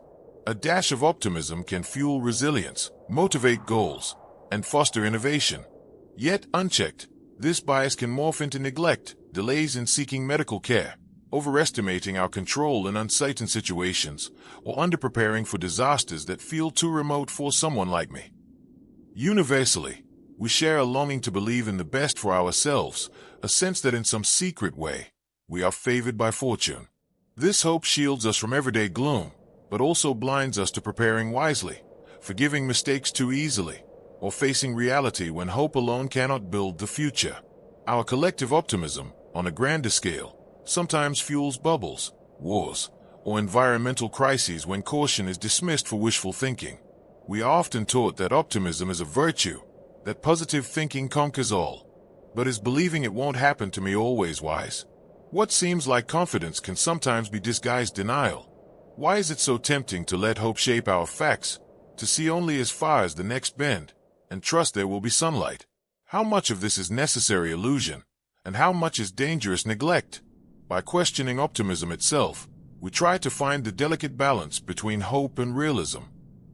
A dash of optimism can fuel resilience, motivate goals, and foster innovation. Yet, unchecked, this bias can morph into neglect, delays in seeking medical care, overestimating our control in uncertain situations, or underpreparing for disasters that feel too remote for someone like me. Universally, we share a longing to believe in the best for ourselves, a sense that in some secret way, we are favored by fortune. This hope shields us from everyday gloom, but also blinds us to preparing wisely, forgiving mistakes too easily, or facing reality when hope alone cannot build the future. Our collective optimism, on a grander scale, sometimes fuels bubbles, wars, or environmental crises when caution is dismissed for wishful thinking. We are often taught that optimism is a virtue, that positive thinking conquers all. But is believing it won't happen to me always wise? What seems like confidence can sometimes be disguised denial. Why is it so tempting to let hope shape our facts, to see only as far as the next bend, and trust there will be sunlight? How much of this is necessary illusion, and how much is dangerous neglect? By questioning optimism itself, we try to find the delicate balance between hope and realism.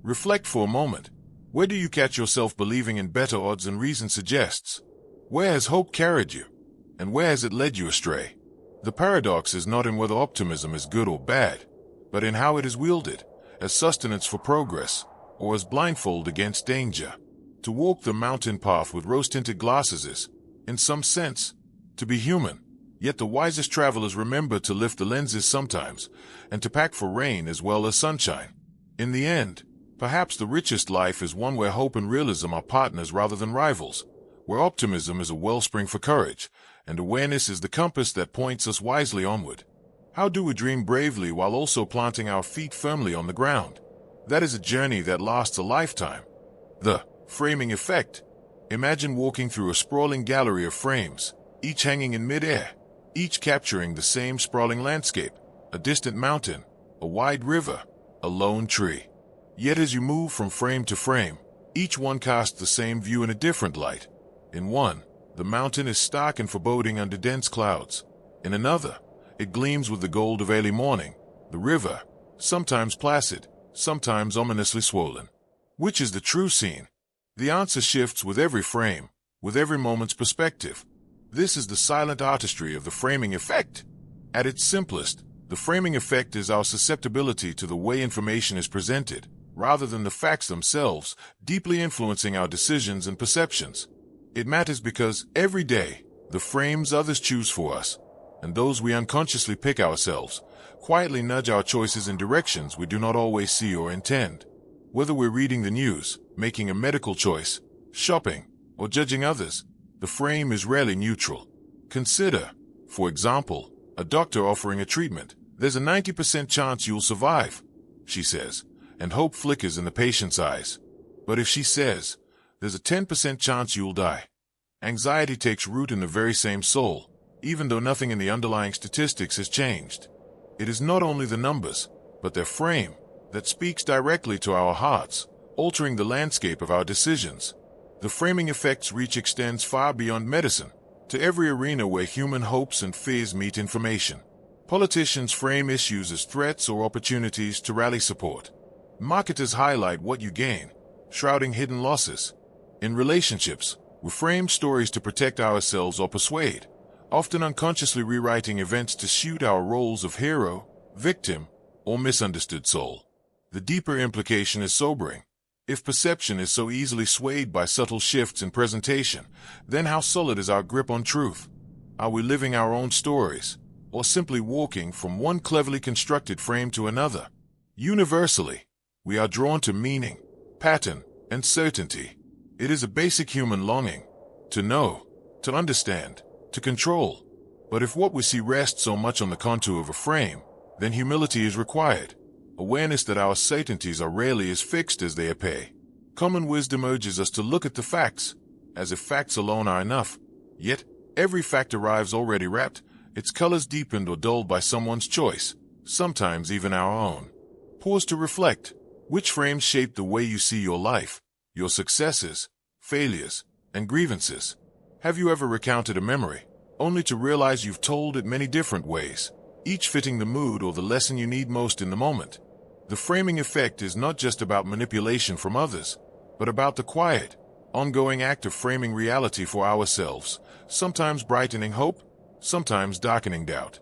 Reflect for a moment. Where do you catch yourself believing in better odds than reason suggests? Where has hope carried you, and where has it led you astray? The paradox is not in whether optimism is good or bad, but in how it is wielded, as sustenance for progress, or as blindfold against danger. To walk the mountain path with rose-tinted glasses is, in some sense, to be human. Yet the wisest travelers remember to lift the lenses sometimes, and to pack for rain as well as sunshine. In the end, perhaps the richest life is one where hope and realism are partners rather than rivals, where optimism is a wellspring for courage, and awareness is the compass that points us wisely onward. How do we dream bravely while also planting our feet firmly on the ground? That is a journey that lasts a lifetime. The framing effect. Imagine walking through a sprawling gallery of frames, each hanging in mid-air, each capturing the same sprawling landscape, a distant mountain, a wide river, a lone tree. Yet as you move from frame to frame, each one casts the same view in a different light. In one, the mountain is stark and foreboding under dense clouds. In another, it gleams with the gold of early morning. The river, sometimes placid, sometimes ominously swollen. Which is the true scene? The answer shifts with every frame, with every moment's perspective. This is the silent artistry of the framing effect. At its simplest, the framing effect is our susceptibility to the way information is presented, rather than the facts themselves, deeply influencing our decisions and perceptions. It matters because, every day, the frames others choose for us, and those we unconsciously pick ourselves, quietly nudge our choices in directions we do not always see or intend. Whether we're reading the news, making a medical choice, shopping, or judging others, the frame is rarely neutral. Consider, for example, a doctor offering a treatment. There's a 90% chance you'll survive, she says, and hope flickers in the patient's eyes. But if she says, there's a 10% chance you'll die, anxiety takes root in the very same soul, even though nothing in the underlying statistics has changed. It is not only the numbers, but their frame, that speaks directly to our hearts, altering the landscape of our decisions. The framing effect's reach extends far beyond medicine, to every arena where human hopes and fears meet information. Politicians frame issues as threats or opportunities to rally support. Marketers highlight what you gain, shrouding hidden losses. In relationships, we frame stories to protect ourselves or persuade, often unconsciously rewriting events to suit our roles of hero, victim, or misunderstood soul. The deeper implication is sobering. If perception is so easily swayed by subtle shifts in presentation, then how solid is our grip on truth? Are we living our own stories, or simply walking from one cleverly constructed frame to another? Universally, we are drawn to meaning, pattern, and certainty. It is a basic human longing to know, to understand, to control. But if what we see rests so much on the contour of a frame, then humility is required. Awareness that our certainties are rarely as fixed as they appear. Common wisdom urges us to look at the facts, as if facts alone are enough. Yet, every fact arrives already wrapped, its colors deepened or dulled by someone's choice, sometimes even our own. Pause to reflect. Which frames shape the way you see your life, your successes, failures, and grievances? Have you ever recounted a memory, only to realize you've told it many different ways, each fitting the mood or the lesson you need most in the moment? The framing effect is not just about manipulation from others, but about the quiet, ongoing act of framing reality for ourselves, sometimes brightening hope, sometimes darkening doubt.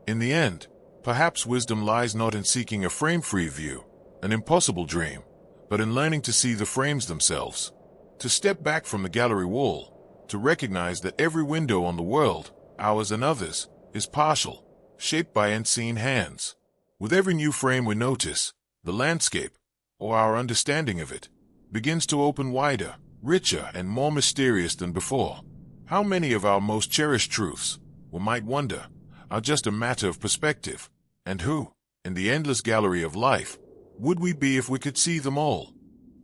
In the end, perhaps wisdom lies not in seeking a frame-free view, an impossible dream, but in learning to see the frames themselves, to step back from the gallery wall, to recognize that every window on the world, ours and others, is partial, shaped by unseen hands. With every new frame we notice, the landscape, or our understanding of it, begins to open wider, richer, and more mysterious than before. How many of our most cherished truths, we might wonder, are just a matter of perspective, and who, in the endless gallery of life, would we be if we could see them all?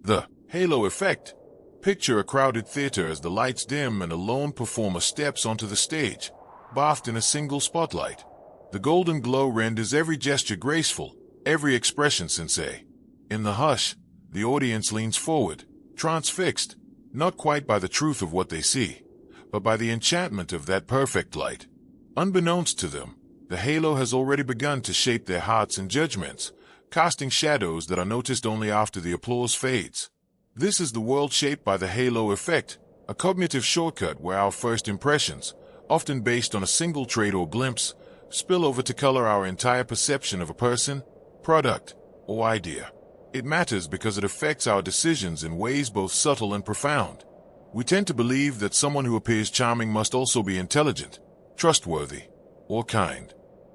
The halo effect. Picture a crowded theater as the lights dim and a lone performer steps onto the stage, bathed in a single spotlight. The golden glow renders every gesture graceful, every expression sincere. In the hush, the audience leans forward, transfixed, not quite by the truth of what they see, but by the enchantment of that perfect light. Unbeknownst to them, the halo has already begun to shape their hearts and judgments, casting shadows that are noticed only after the applause fades. This is the world shaped by the halo effect, a cognitive shortcut where our first impressions, often based on a single trait or glimpse, spill over to color our entire perception of a person, product, or idea. It matters because it affects our decisions in ways both subtle and profound. We tend to believe that someone who appears charming must also be intelligent, trustworthy, or kind.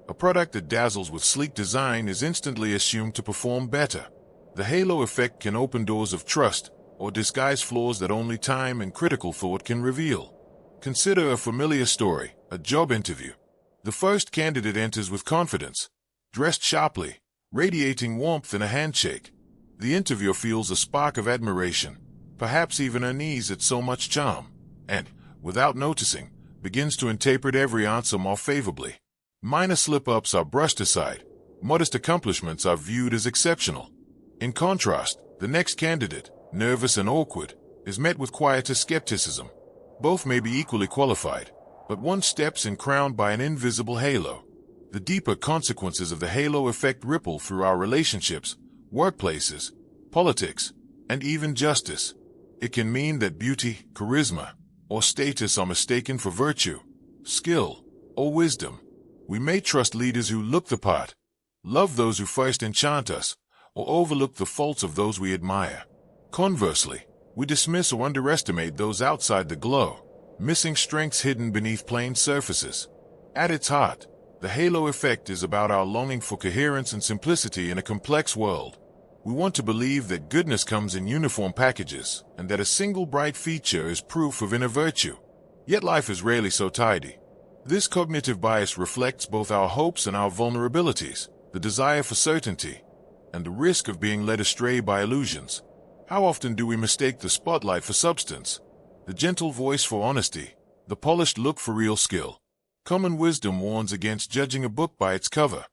A product that dazzles with sleek design is instantly assumed to perform better. The halo effect can open doors of trust, or disguise flaws that only time and critical thought can reveal. Consider a familiar story, a job interview. The first candidate enters with confidence, dressed sharply, radiating warmth in a handshake. The interviewer feels a spark of admiration, perhaps even unease at so much charm, and, without noticing, begins to interpret every answer more favorably. Minor slip-ups are brushed aside, modest accomplishments are viewed as exceptional. In contrast, the next candidate, nervous and awkward, is met with quieter skepticism. Both may be equally qualified, but one steps in crowned by an invisible halo. The deeper consequences of the halo effect ripple through our relationships, workplaces, politics, and even justice. It can mean that beauty, charisma, or status are mistaken for virtue, skill, or wisdom. We may trust leaders who look the part, love those who first enchant us, or overlook the faults of those we admire. Conversely, we dismiss or underestimate those outside the glow, missing strengths hidden beneath plain surfaces. At its heart, the halo effect is about our longing for coherence and simplicity in a complex world. We want to believe that goodness comes in uniform packages, and that a single bright feature is proof of inner virtue. Yet life is rarely so tidy. This cognitive bias reflects both our hopes and our vulnerabilities, the desire for certainty, and the risk of being led astray by illusions. How often do we mistake the spotlight for substance, the gentle voice for honesty, the polished look for real skill? Common wisdom warns against judging a book by its cover.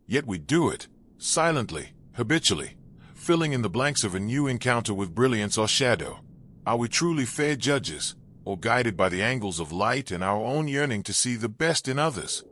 Yet we do it, silently, habitually, filling in the blanks of a new encounter with brilliance or shadow. Are we truly fair judges, or guided by the angles of light and our own yearning to see the best in others?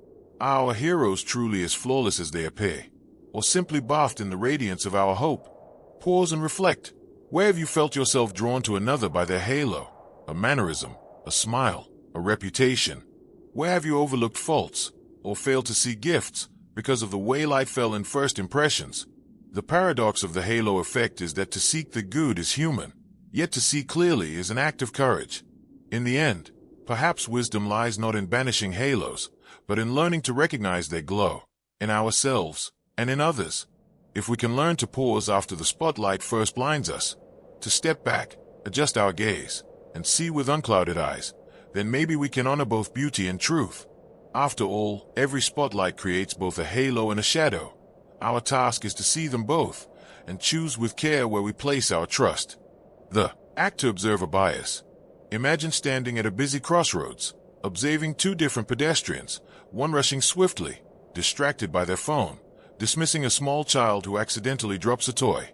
Are our heroes truly as flawless as they appear, or simply bathed in the radiance of our hope? Pause and reflect. Where have you felt yourself drawn to another by their halo, a mannerism, a smile, a reputation? Where have you overlooked faults, or failed to see gifts, because of the way light fell in first impressions? The paradox of the halo effect is that to seek the good is human, yet to see clearly is an act of courage. In the end, perhaps wisdom lies not in banishing halos, but in learning to recognize their glow, in ourselves and in others. If we can learn to pause after the spotlight first blinds us, to step back, adjust our gaze, and see with unclouded eyes, then maybe we can honor both beauty and truth. After all, every spotlight creates both a halo and a shadow. Our task is to see them both, and choose with care where we place our trust. The actor-observer bias. Imagine standing at a busy crossroads, observing two different pedestrians, one rushing swiftly, distracted by their phone, dismissing a small child who accidentally drops a toy,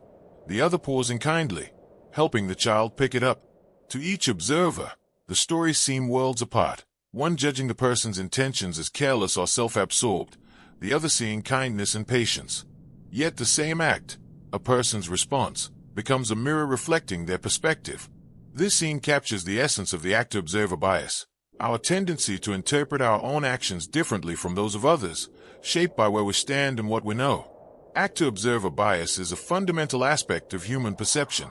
the other pausing kindly, helping the child pick it up. To each observer, the stories seem worlds apart, one judging the person's intentions as careless or self-absorbed, the other seeing kindness and patience. Yet the same act, a person's response, becomes a mirror reflecting their perspective. This scene captures the essence of the actor-observer bias, our tendency to interpret our own actions differently from those of others, shaped by where we stand and what we know. Actor-observer bias is a fundamental aspect of human perception.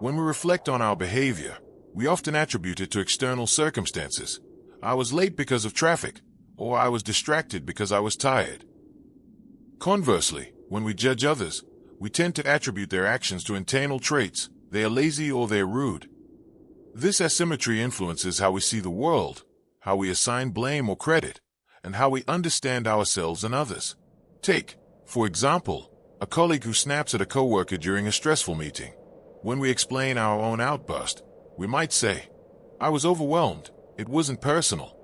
When we reflect on our behavior, we often attribute it to external circumstances. I was late because of traffic, or I was distracted because I was tired. Conversely, when we judge others, we tend to attribute their actions to internal traits. They are lazy or they are rude. This asymmetry influences how we see the world, how we assign blame or credit, and how we understand ourselves and others. Take, for example, a colleague who snaps at a coworker during a stressful meeting. When we explain our own outburst, we might say, "I was overwhelmed, it wasn't personal."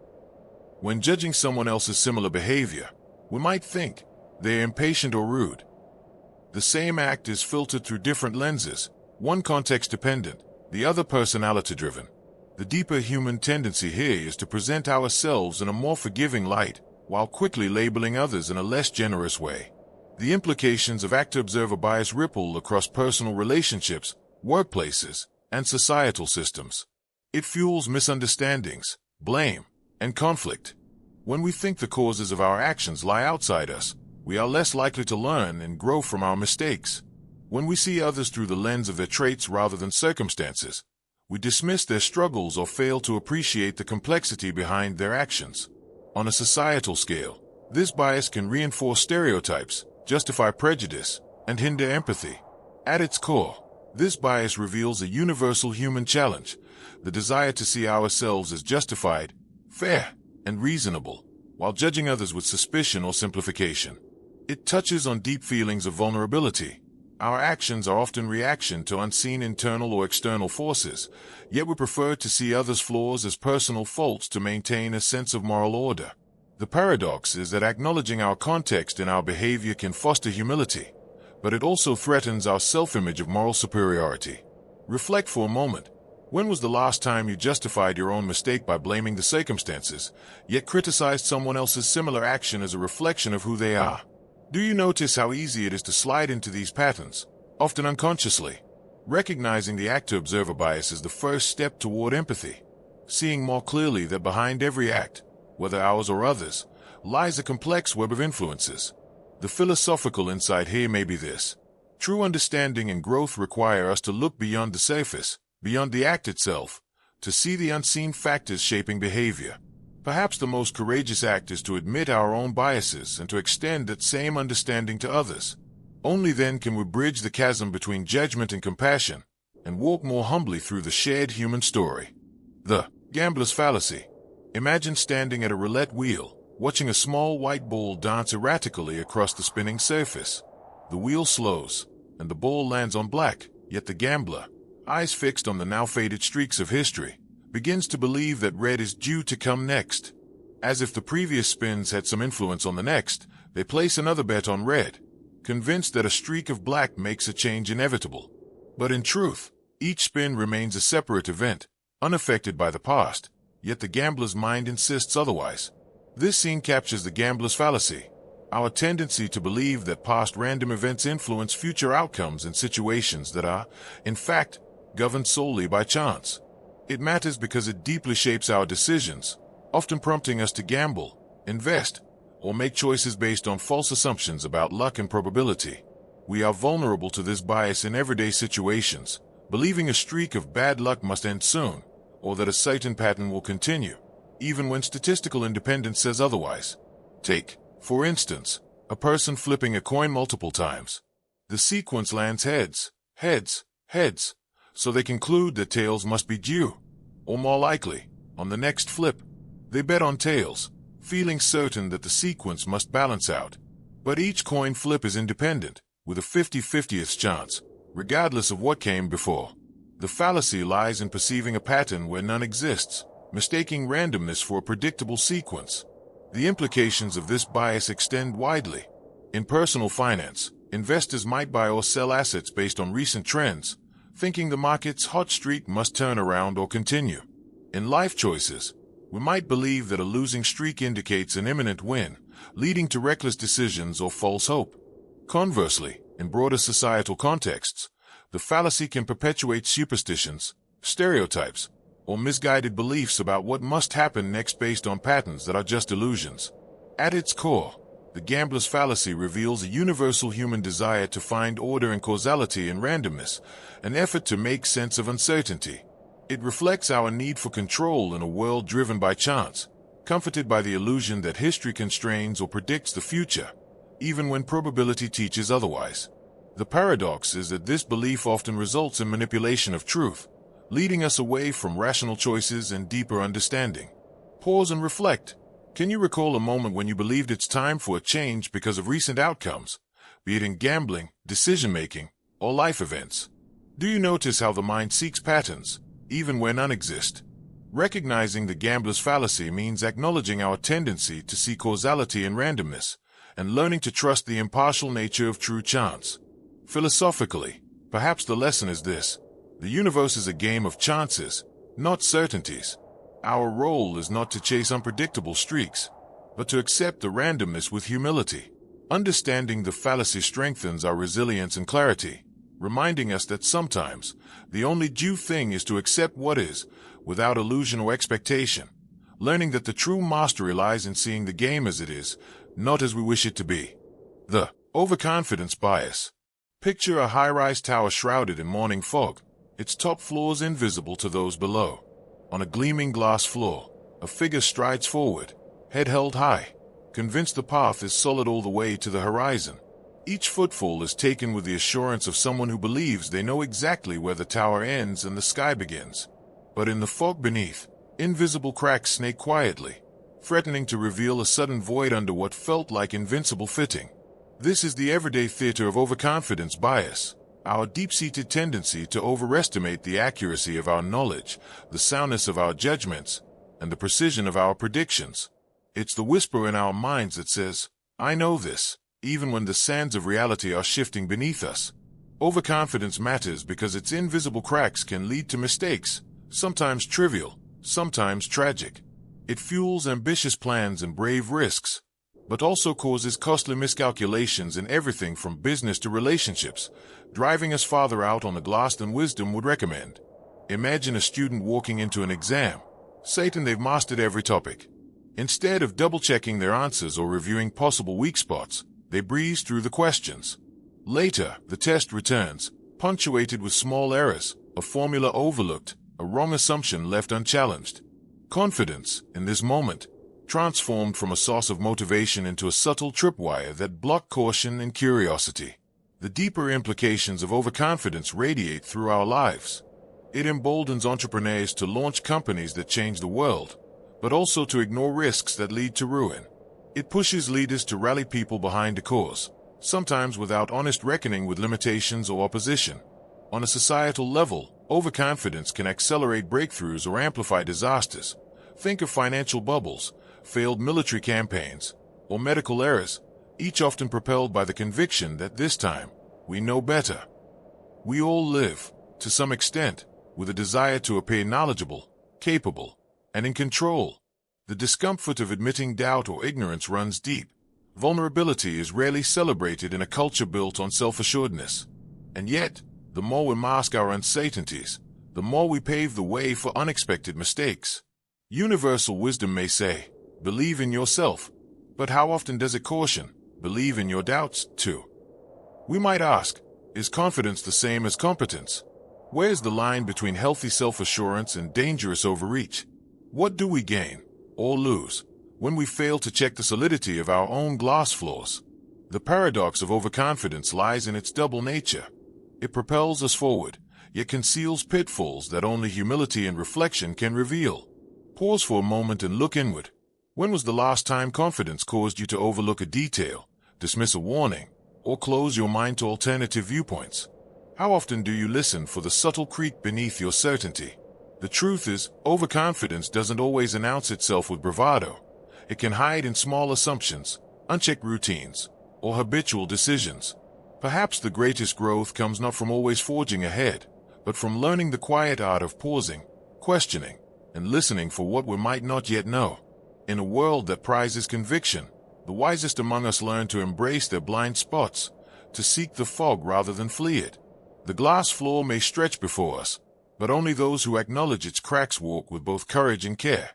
When judging someone else's similar behavior, we might think, "They're impatient or rude." The same act is filtered through different lenses, one context-dependent, the other personality-driven. The deeper human tendency here is to present ourselves in a more forgiving light, while quickly labeling others in a less generous way. The implications of actor-observer bias ripple across personal relationships, workplaces, and societal systems. It fuels misunderstandings, blame, and conflict. When we think the causes of our actions lie outside us, we are less likely to learn and grow from our mistakes. When we see others through the lens of their traits rather than circumstances, we dismiss their struggles or fail to appreciate the complexity behind their actions. On a societal scale, this bias can reinforce stereotypes, justify prejudice, and hinder empathy. At its core, this bias reveals a universal human challenge, the desire to see ourselves as justified, fair, and reasonable, while judging others with suspicion or simplification. It touches on deep feelings of vulnerability. Our actions are often reaction to unseen internal or external forces, yet we prefer to see others' flaws as personal faults to maintain a sense of moral order. The paradox is that acknowledging our context in our behavior can foster humility, but it also threatens our self-image of moral superiority. Reflect for a moment. When was the last time you justified your own mistake by blaming the circumstances, yet criticized someone else's similar action as a reflection of who they are? Do you notice how easy it is to slide into these patterns, often unconsciously? Recognizing the actor-observer bias is the first step toward empathy, seeing more clearly that behind every act, whether ours or others, lies a complex web of influences. The philosophical insight here may be this: true understanding and growth require us to look beyond the surface, beyond the act itself, to see the unseen factors shaping behavior. Perhaps the most courageous act is to admit our own biases and to extend that same understanding to others. Only then can we bridge the chasm between judgment and compassion, and walk more humbly through the shared human story. The gambler's fallacy. Imagine standing at a roulette wheel, watching a small white ball dance erratically across the spinning surface. The wheel slows, and the ball lands on black, yet the gambler, eyes fixed on the now faded streaks of history, begins to believe that red is due to come next. As if the previous spins had some influence on the next, they place another bet on red, convinced that a streak of black makes a change inevitable. But in truth, each spin remains a separate event, unaffected by the past, yet the gambler's mind insists otherwise. This scene captures the gambler's fallacy, our tendency to believe that past random events influence future outcomes in situations that are, in fact, governed solely by chance. It matters because it deeply shapes our decisions, often prompting us to gamble, invest, or make choices based on false assumptions about luck and probability. We are vulnerable to this bias in everyday situations, believing a streak of bad luck must end soon, or that a certain pattern will continue, even when statistical independence says otherwise. Take, for instance, a person flipping a coin multiple times. The sequence lands heads, heads, heads, so they conclude that tails must be due, or more likely, on the next flip. They bet on tails, feeling certain that the sequence must balance out. But each coin flip is independent, with a 50-50th chance, regardless of what came before. The fallacy lies in perceiving a pattern where none exists, mistaking randomness for a predictable sequence. The implications of this bias extend widely. In personal finance, investors might buy or sell assets based on recent trends, thinking the market's hot streak must turn around or continue. In life choices, we might believe that a losing streak indicates an imminent win, leading to reckless decisions or false hope. Conversely, in broader societal contexts, the fallacy can perpetuate superstitions, stereotypes, or misguided beliefs about what must happen next based on patterns that are just illusions. At its core, the gambler's fallacy reveals a universal human desire to find order and causality in randomness, an effort to make sense of uncertainty. It reflects our need for control in a world driven by chance, comforted by the illusion that history constrains or predicts the future, even when probability teaches otherwise. The paradox is that this belief often results in manipulation of truth, leading us away from rational choices and deeper understanding. Pause and reflect. Can you recall a moment when you believed it's time for a change because of recent outcomes, be it in gambling, decision-making, or life events? Do you notice how the mind seeks patterns, even where none exist? Recognizing the gambler's fallacy means acknowledging our tendency to see causality in randomness, and learning to trust the impartial nature of true chance. Philosophically, perhaps the lesson is this: the universe is a game of chances, not certainties. Our role is not to chase unpredictable streaks, but to accept the randomness with humility. Understanding the fallacy strengthens our resilience and clarity, reminding us that sometimes the only due thing is to accept what is, without illusion or expectation, learning that the true mastery lies in seeing the game as it is, not as we wish it to be. The overconfidence bias. Picture a high-rise tower shrouded in morning fog, its top floors invisible to those below. On a gleaming glass floor, a figure strides forward, head held high, convinced the path is solid all the way to the horizon. Each footfall is taken with the assurance of someone who believes they know exactly where the tower ends and the sky begins. But in the fog beneath, invisible cracks snake quietly, threatening to reveal a sudden void under what felt like invincible footing. This is the everyday theater of overconfidence bias, our deep-seated tendency to overestimate the accuracy of our knowledge, the soundness of our judgments, and the precision of our predictions. It's the whisper in our minds that says, "I know this," even when the sands of reality are shifting beneath us. Overconfidence matters because its invisible cracks can lead to mistakes, sometimes trivial, sometimes tragic. It fuels ambitious plans and brave risks, but also causes costly miscalculations in everything from business to relationships, driving us farther out on the glass than wisdom would recommend. Imagine a student walking into an exam, certain they've mastered every topic. Instead of double-checking their answers or reviewing possible weak spots, they breeze through the questions. Later, the test returns, punctuated with small errors, a formula overlooked, a wrong assumption left unchallenged. Confidence, in this moment, transformed from a source of motivation into a subtle tripwire that blocked caution and curiosity. The deeper implications of overconfidence radiate through our lives. It emboldens entrepreneurs to launch companies that change the world, but also to ignore risks that lead to ruin. It pushes leaders to rally people behind a cause, sometimes without honest reckoning with limitations or opposition. On a societal level, overconfidence can accelerate breakthroughs or amplify disasters. Think of financial bubbles, failed military campaigns, or medical errors, each often propelled by the conviction that this time, we know better. We all live, to some extent, with a desire to appear knowledgeable, capable, and in control. The discomfort of admitting doubt or ignorance runs deep. Vulnerability is rarely celebrated in a culture built on self-assuredness. And yet, the more we mask our uncertainties, the more we pave the way for unexpected mistakes. Universal wisdom may say, believe in yourself, but how often does it caution, believe in your doubts, too? We might ask, is confidence the same as competence? Where's the line between healthy self-assurance and dangerous overreach? What do we gain, or lose, when we fail to check the solidity of our own glass floors? The paradox of overconfidence lies in its double nature. It propels us forward, yet conceals pitfalls that only humility and reflection can reveal. Pause for a moment and look inward. When was the last time confidence caused you to overlook a detail, dismiss a warning, or close your mind to alternative viewpoints? How often do you listen for the subtle creak beneath your certainty? The truth is, overconfidence doesn't always announce itself with bravado. It can hide in small assumptions, unchecked routines, or habitual decisions. Perhaps the greatest growth comes not from always forging ahead, but from learning the quiet art of pausing, questioning, and listening for what we might not yet know. In a world that prizes conviction, the wisest among us learn to embrace their blind spots, to seek the fog rather than flee it. The glass floor may stretch before us, but only those who acknowledge its cracks walk with both courage and care,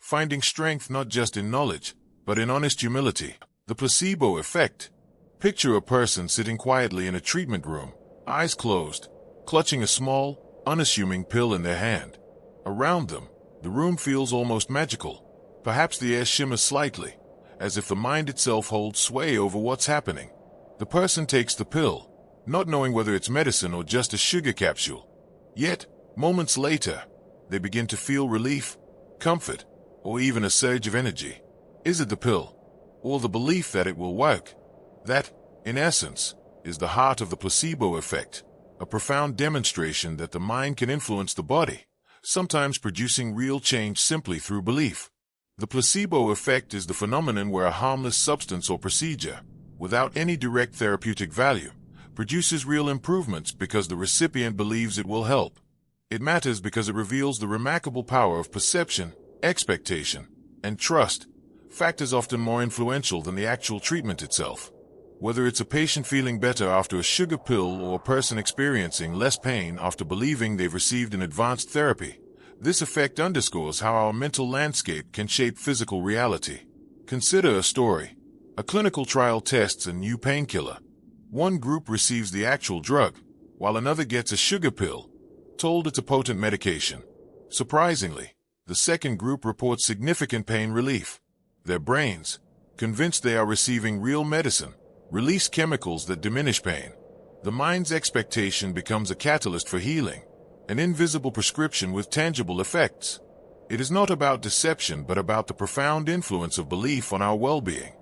finding strength not just in knowledge, but in honest humility. The placebo effect. Picture a person sitting quietly in a treatment room, eyes closed, clutching a small, unassuming pill in their hand. Around them, the room feels almost magical. Perhaps the air shimmers slightly, as if the mind itself holds sway over what's happening. The person takes the pill, not knowing whether it's medicine or just a sugar capsule. Yet, moments later, they begin to feel relief, comfort, or even a surge of energy. Is it the pill, or the belief that it will work? That, in essence, is the heart of the placebo effect, a profound demonstration that the mind can influence the body, sometimes producing real change simply through belief. The placebo effect is the phenomenon where a harmless substance or procedure, without any direct therapeutic value, produces real improvements because the recipient believes it will help. It matters because it reveals the remarkable power of perception, expectation, and trust, factors often more influential than the actual treatment itself. Whether it's a patient feeling better after a sugar pill or a person experiencing less pain after believing they've received an advanced therapy, this effect underscores how our mental landscape can shape physical reality. Consider a story. A clinical trial tests a new painkiller. One group receives the actual drug, while another gets a sugar pill, told it's a potent medication. Surprisingly, the second group reports significant pain relief. Their brains, convinced they are receiving real medicine, release chemicals that diminish pain. The mind's expectation becomes a catalyst for healing, an invisible prescription with tangible effects. It is not about deception but about the profound influence of belief on our well-being.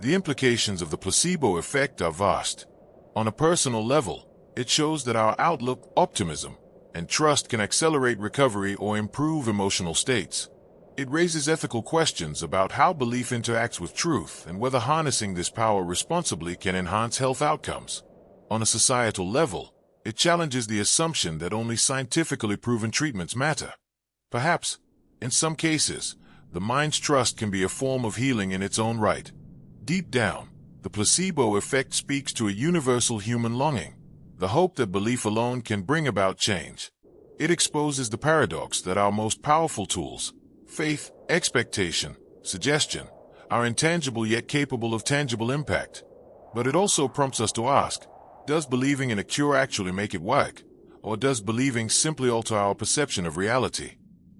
The implications of the placebo effect are vast. On a personal level, it shows that our outlook, optimism, and trust can accelerate recovery or improve emotional states. It raises ethical questions about how belief interacts with truth and whether harnessing this power responsibly can enhance health outcomes. On a societal level, it challenges the assumption that only scientifically proven treatments matter. Perhaps, in some cases, the mind's trust can be a form of healing in its own right. Deep down, the placebo effect speaks to a universal human longing, the hope that belief alone can bring about change. It exposes the paradox that our most powerful tools, faith, expectation, suggestion, are intangible yet capable of tangible impact. But it also prompts us to ask, does believing in a cure actually make it work? Or does believing simply alter our perception of reality?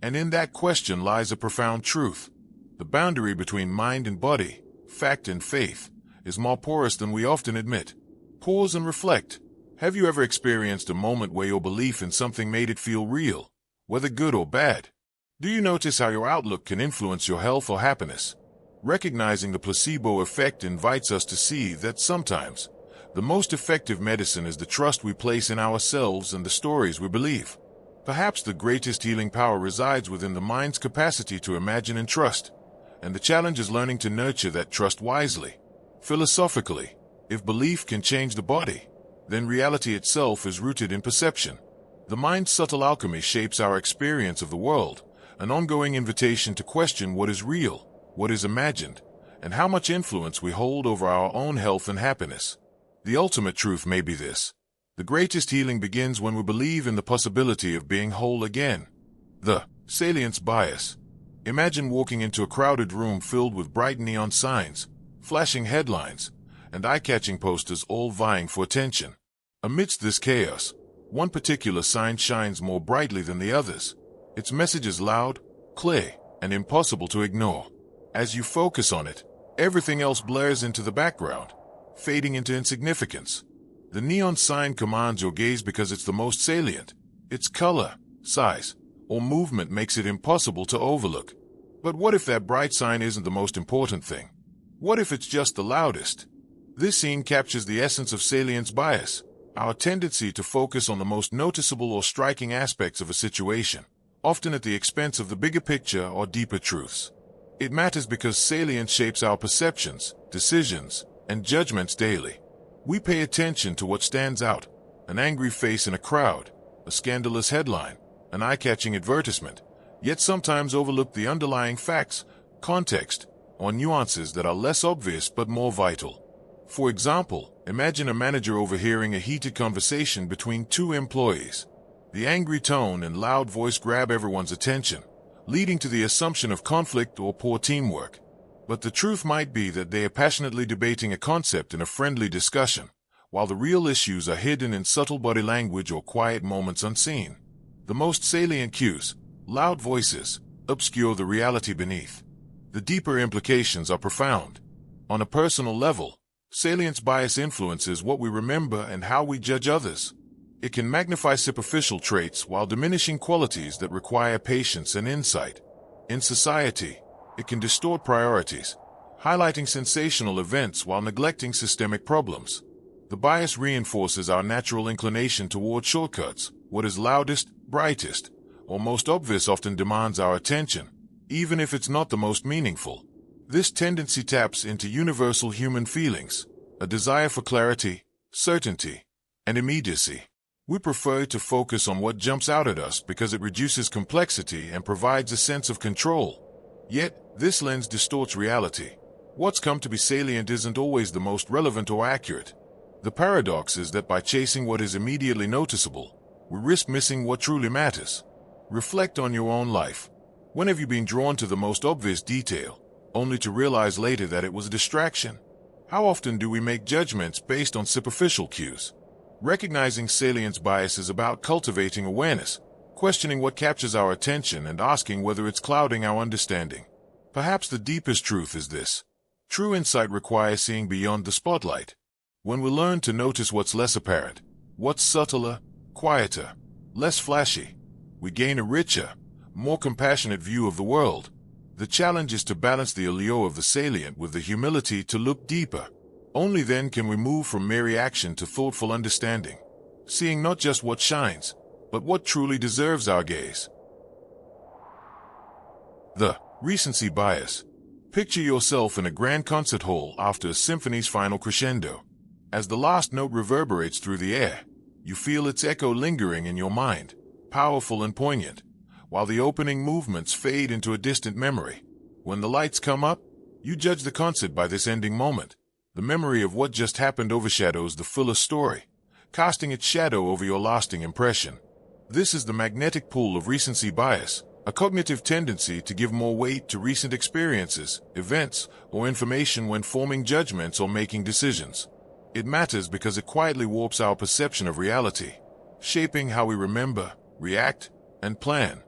And in that question lies a profound truth. The boundary between mind and body, fact and faith, is more porous than we often admit. Pause and reflect. Have you ever experienced a moment where your belief in something made it feel real, whether good or bad? Do you notice how your outlook can influence your health or happiness? Recognizing the placebo effect invites us to see that sometimes, the most effective medicine is the trust we place in ourselves and the stories we believe. Perhaps the greatest healing power resides within the mind's capacity to imagine and trust, and the challenge is learning to nurture that trust wisely. Philosophically, if belief can change the body, then reality itself is rooted in perception. The mind's subtle alchemy shapes our experience of the world, an ongoing invitation to question what is real, what is imagined, and how much influence we hold over our own health and happiness. The ultimate truth may be this: the greatest healing begins when we believe in the possibility of being whole again. The salience bias. Imagine walking into a crowded room filled with bright neon signs, flashing headlines, and eye-catching posters all vying for attention. Amidst this chaos, one particular sign shines more brightly than the others. Its message is loud, clear, and impossible to ignore. As you focus on it, everything else blurs into the background, fading into insignificance. The neon sign commands your gaze because it's the most salient. Its color, size, or movement makes it impossible to overlook. But what if that bright sign isn't the most important thing? What if it's just the loudest? This scene captures the essence of salience bias, our tendency to focus on the most noticeable or striking aspects of a situation, often at the expense of the bigger picture or deeper truths. It matters because salience shapes our perceptions, decisions, and judgments daily. We pay attention to what stands out: an angry face in a crowd, a scandalous headline, an eye-catching advertisement, yet sometimes overlook the underlying facts, context, or nuances that are less obvious but more vital. For example, imagine a manager overhearing a heated conversation between two employees. The angry tone and loud voice grab everyone's attention, leading to the assumption of conflict or poor teamwork. But the truth might be that they are passionately debating a concept in a friendly discussion, while the real issues are hidden in subtle body language or quiet moments unseen. The most salient cues, loud voices, obscure the reality beneath. The deeper implications are profound. On a personal level, salience bias influences what we remember and how we judge others. It can magnify superficial traits while diminishing qualities that require patience and insight. In society, it can distort priorities, highlighting sensational events while neglecting systemic problems. The bias reinforces our natural inclination toward shortcuts. What is loudest, brightest, or most obvious often demands our attention, even if it's not the most meaningful. This tendency taps into universal human feelings, a desire for clarity, certainty, and immediacy. We prefer to focus on what jumps out at us because it reduces complexity and provides a sense of control. Yet, this lens distorts reality. What's come to be salient isn't always the most relevant or accurate. The paradox is that by chasing what is immediately noticeable, we risk missing what truly matters. Reflect on your own life. When have you been drawn to the most obvious detail, only to realize later that it was a distraction? How often do we make judgments based on superficial cues? Recognizing salience bias is about cultivating awareness, questioning what captures our attention and asking whether it's clouding our understanding. Perhaps the deepest truth is this: true insight requires seeing beyond the spotlight. When we learn to notice what's less apparent, what's subtler, quieter, less flashy, we gain a richer, more compassionate view of the world. The challenge is to balance the allure of the salient with the humility to look deeper. Only then can we move from mere reaction to thoughtful understanding, seeing not just what shines, but what truly deserves our gaze. The recency bias. Picture yourself in a grand concert hall after a symphony's final crescendo. As the last note reverberates through the air, you feel its echo lingering in your mind, powerful and poignant, while the opening movements fade into a distant memory. When the lights come up, you judge the concert by this ending moment. The memory of what just happened overshadows the fuller story, casting its shadow over your lasting impression. This is the magnetic pull of recency bias, a cognitive tendency to give more weight to recent experiences, events, or information when forming judgments or making decisions. It matters because it quietly warps our perception of reality, shaping how we remember, react, and plan.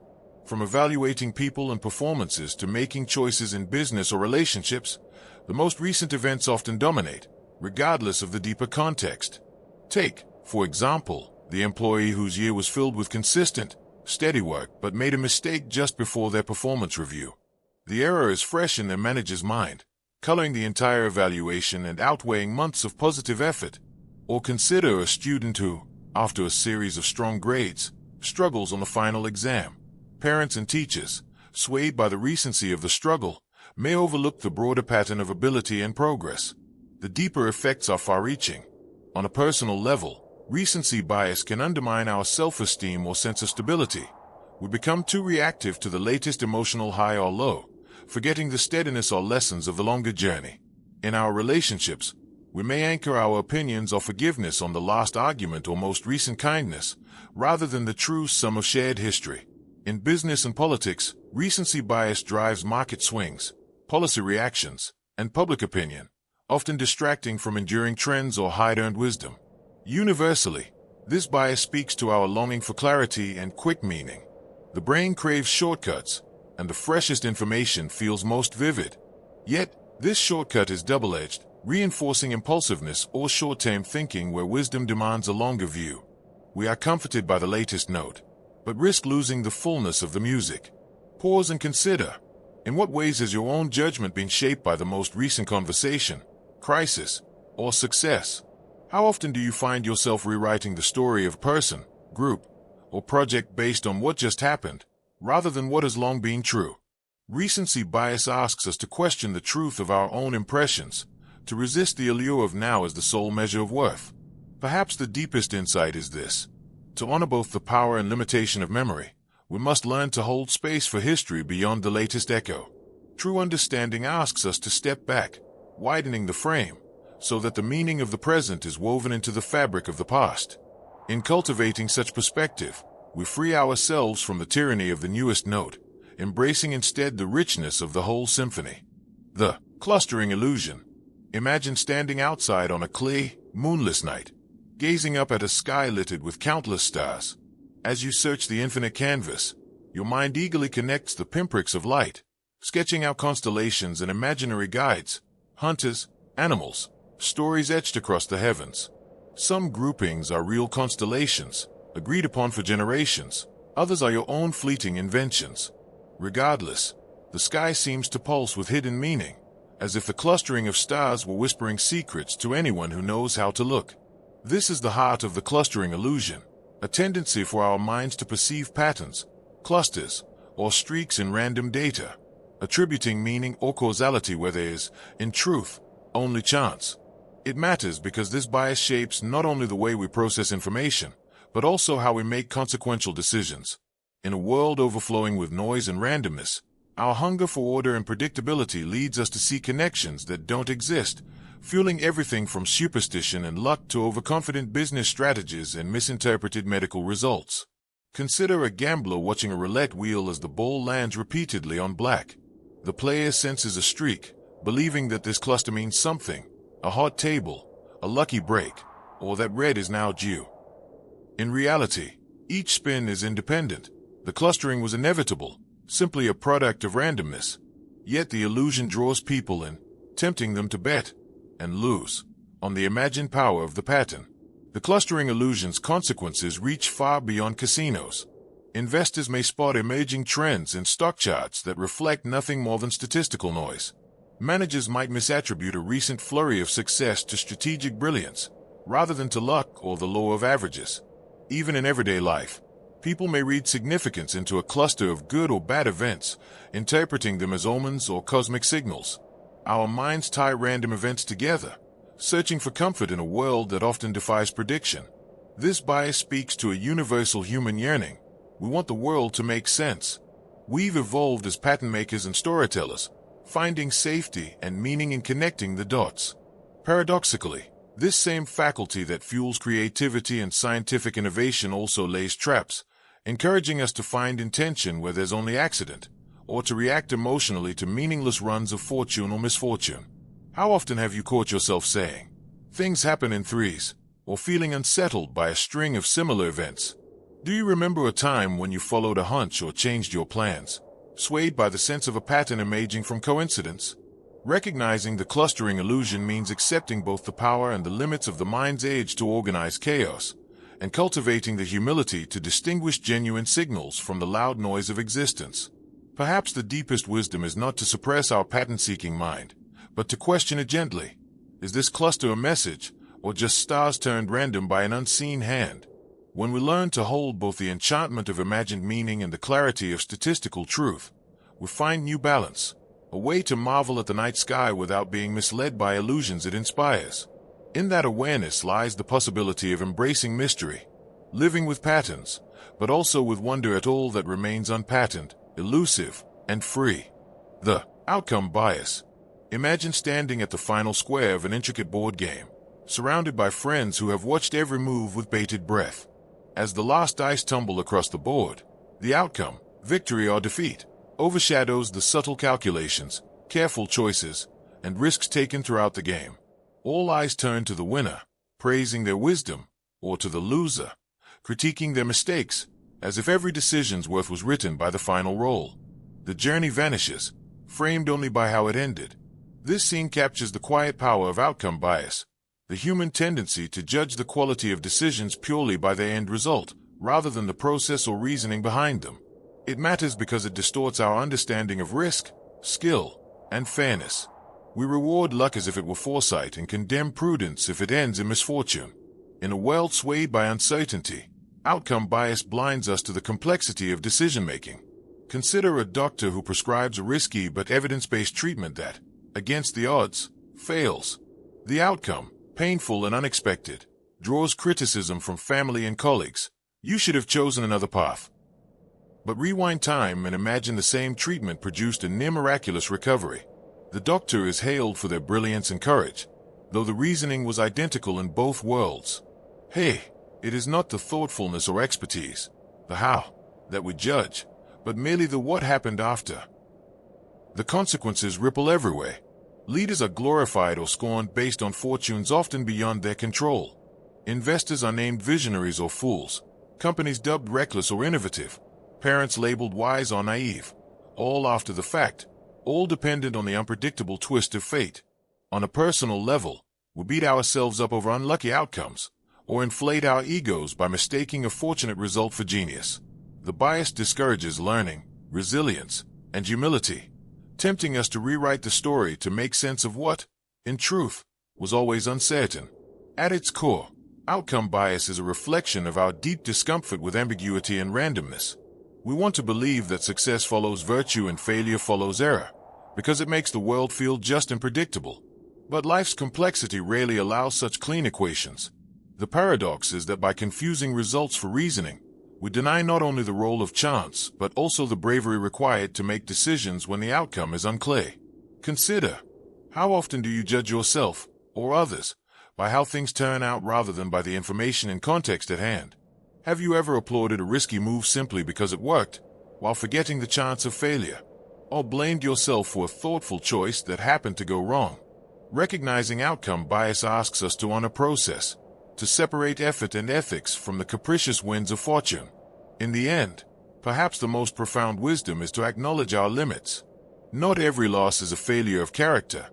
From evaluating people and performances to making choices in business or relationships, the most recent events often dominate, regardless of the deeper context. Take, for example, the employee whose year was filled with consistent, steady work but made a mistake just before their performance review. The error is fresh in their manager's mind, coloring the entire evaluation and outweighing months of positive effort. Or consider a student who, after a series of strong grades, struggles on the final exam. Parents and teachers, swayed by the recency of the struggle, may overlook the broader pattern of ability and progress. The deeper effects are far-reaching. On a personal level, recency bias can undermine our self-esteem or sense of stability. We become too reactive to the latest emotional high or low, forgetting the steadiness or lessons of the longer journey. In our relationships, we may anchor our opinions or forgiveness on the last argument or most recent kindness, rather than the true sum of shared history. In business and politics, recency bias drives market swings, policy reactions, and public opinion, often distracting from enduring trends or hard-earned wisdom. Universally, this bias speaks to our longing for clarity and quick meaning. The brain craves shortcuts, and the freshest information feels most vivid. Yet, this shortcut is double-edged, reinforcing impulsiveness or short-term thinking where wisdom demands a longer view. We are comforted by the latest note, but risk losing the fullness of the music. Pause and consider. In what ways has your own judgment been shaped by the most recent conversation, crisis, or success? How often do you find yourself rewriting the story of a person, group, or project based on what just happened, rather than what has long been true? Recency bias asks us to question the truth of our own impressions, to resist the allure of now as the sole measure of worth. Perhaps the deepest insight is this: to honor both the power and limitation of memory, we must learn to hold space for history beyond the latest echo. True understanding asks us to step back, widening the frame, so that the meaning of the present is woven into the fabric of the past. In cultivating such perspective, we free ourselves from the tyranny of the newest note, embracing instead the richness of the whole symphony. The clustering illusion. Imagine standing outside on a clear, moonless night, gazing up at a sky littered with countless stars. As you search the infinite canvas, your mind eagerly connects the pinpricks of light, sketching out constellations and imaginary guides, hunters, animals, stories etched across the heavens. Some groupings are real constellations, agreed upon for generations. Others are your own fleeting inventions. Regardless, the sky seems to pulse with hidden meaning, as if the clustering of stars were whispering secrets to anyone who knows how to look. This is the heart of the clustering illusion, a tendency for our minds to perceive patterns, clusters, or streaks in random data, attributing meaning or causality where there is, in truth, only chance. It matters because this bias shapes not only the way we process information, but also how we make consequential decisions. In a world overflowing with noise and randomness, our hunger for order and predictability leads us to see connections that don't exist, fueling everything from superstition and luck to overconfident business strategies and misinterpreted medical results. Consider a gambler watching a roulette wheel as the ball lands repeatedly on black. The player senses a streak, believing that this cluster means something, a hot table, a lucky break, or that red is now due. In reality, each spin is independent. The clustering was inevitable, simply a product of randomness. Yet the illusion draws people in, tempting them to bet and lose on the imagined power of the pattern. The clustering illusion's consequences reach far beyond casinos. Investors may spot emerging trends in stock charts that reflect nothing more than statistical noise. Managers might misattribute a recent flurry of success to strategic brilliance, rather than to luck or the law of averages. Even in everyday life, people may read significance into a cluster of good or bad events, interpreting them as omens or cosmic signals. Our minds tie random events together, searching for comfort in a world that often defies prediction. This bias speaks to a universal human yearning. We want the world to make sense. We've evolved as pattern makers and storytellers, finding safety and meaning in connecting the dots. Paradoxically, this same faculty that fuels creativity and scientific innovation also lays traps, encouraging us to find intention where there's only accident, or to react emotionally to meaningless runs of fortune or misfortune. How often have you caught yourself saying, "Things happen in threes," or feeling unsettled by a string of similar events? Do you remember a time when you followed a hunch or changed your plans, swayed by the sense of a pattern emerging from coincidence? Recognizing the clustering illusion means accepting both the power and the limits of the mind's age to organize chaos, and cultivating the humility to distinguish genuine signals from the loud noise of existence. Perhaps the deepest wisdom is not to suppress our pattern-seeking mind, but to question it gently. Is this cluster a message, or just stars turned random by an unseen hand? When we learn to hold both the enchantment of imagined meaning and the clarity of statistical truth, we find new balance, a way to marvel at the night sky without being misled by illusions it inspires. In that awareness lies the possibility of embracing mystery, living with patterns, but also with wonder at all that remains unpatterned, elusive, and free. The outcome bias. Imagine standing at the final square of an intricate board game, surrounded by friends who have watched every move with bated breath. As the last dice tumble across the board, the outcome, victory or defeat, overshadows the subtle calculations, careful choices, and risks taken throughout the game. All eyes turn to the winner, praising their wisdom, or to the loser, critiquing their mistakes, as if every decision's worth was written by the final roll. The journey vanishes, framed only by how it ended. This scene captures the quiet power of outcome bias, the human tendency to judge the quality of decisions purely by their end result, rather than the process or reasoning behind them. It matters because it distorts our understanding of risk, skill, and fairness. We reward luck as if it were foresight and condemn prudence if it ends in misfortune. In a world swayed by uncertainty, outcome bias blinds us to the complexity of decision-making. Consider a doctor who prescribes a risky but evidence-based treatment that, against the odds, fails. The outcome, painful and unexpected, draws criticism from family and colleagues. You should have chosen another path. But rewind time and imagine the same treatment produced a near miraculous recovery. The doctor is hailed for their brilliance and courage, though the reasoning was identical in both worlds. Hey, it is not the thoughtfulness or expertise, the how, that we judge, but merely the what happened after. The consequences ripple everywhere. Leaders are glorified or scorned based on fortunes often beyond their control. Investors are named visionaries or fools, companies dubbed reckless or innovative, parents labeled wise or naive, all after the fact, all dependent on the unpredictable twist of fate. On a personal level, we beat ourselves up over unlucky outcomes, or inflate our egos by mistaking a fortunate result for genius. The bias discourages learning, resilience, and humility, tempting us to rewrite the story to make sense of what, in truth, was always uncertain. At its core, outcome bias is a reflection of our deep discomfort with ambiguity and randomness. We want to believe that success follows virtue and failure follows error, because it makes the world feel just and predictable. But life's complexity rarely allows such clean equations. The paradox is that by confusing results for reasoning, we deny not only the role of chance, but also the bravery required to make decisions when the outcome is unclear. Consider, how often do you judge yourself, or others, by how things turn out rather than by the information and context at hand? Have you ever applauded a risky move simply because it worked, while forgetting the chance of failure? Or blamed yourself for a thoughtful choice that happened to go wrong? Recognizing outcome bias asks us to honor process, to separate effort and ethics from the capricious winds of fortune. In the end, perhaps the most profound wisdom is to acknowledge our limits. Not every loss is a failure of character,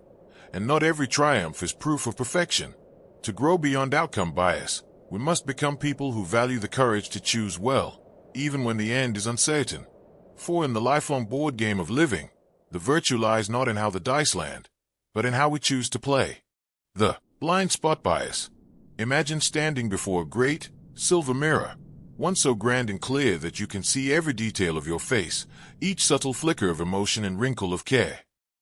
and not every triumph is proof of perfection. To grow beyond outcome bias, we must become people who value the courage to choose well, even when the end is uncertain. For in the lifelong board game of living, the virtue lies not in how the dice land, but in how we choose to play. The blind spot bias. Imagine standing before a great, silver mirror, one so grand and clear that you can see every detail of your face, each subtle flicker of emotion and wrinkle of care.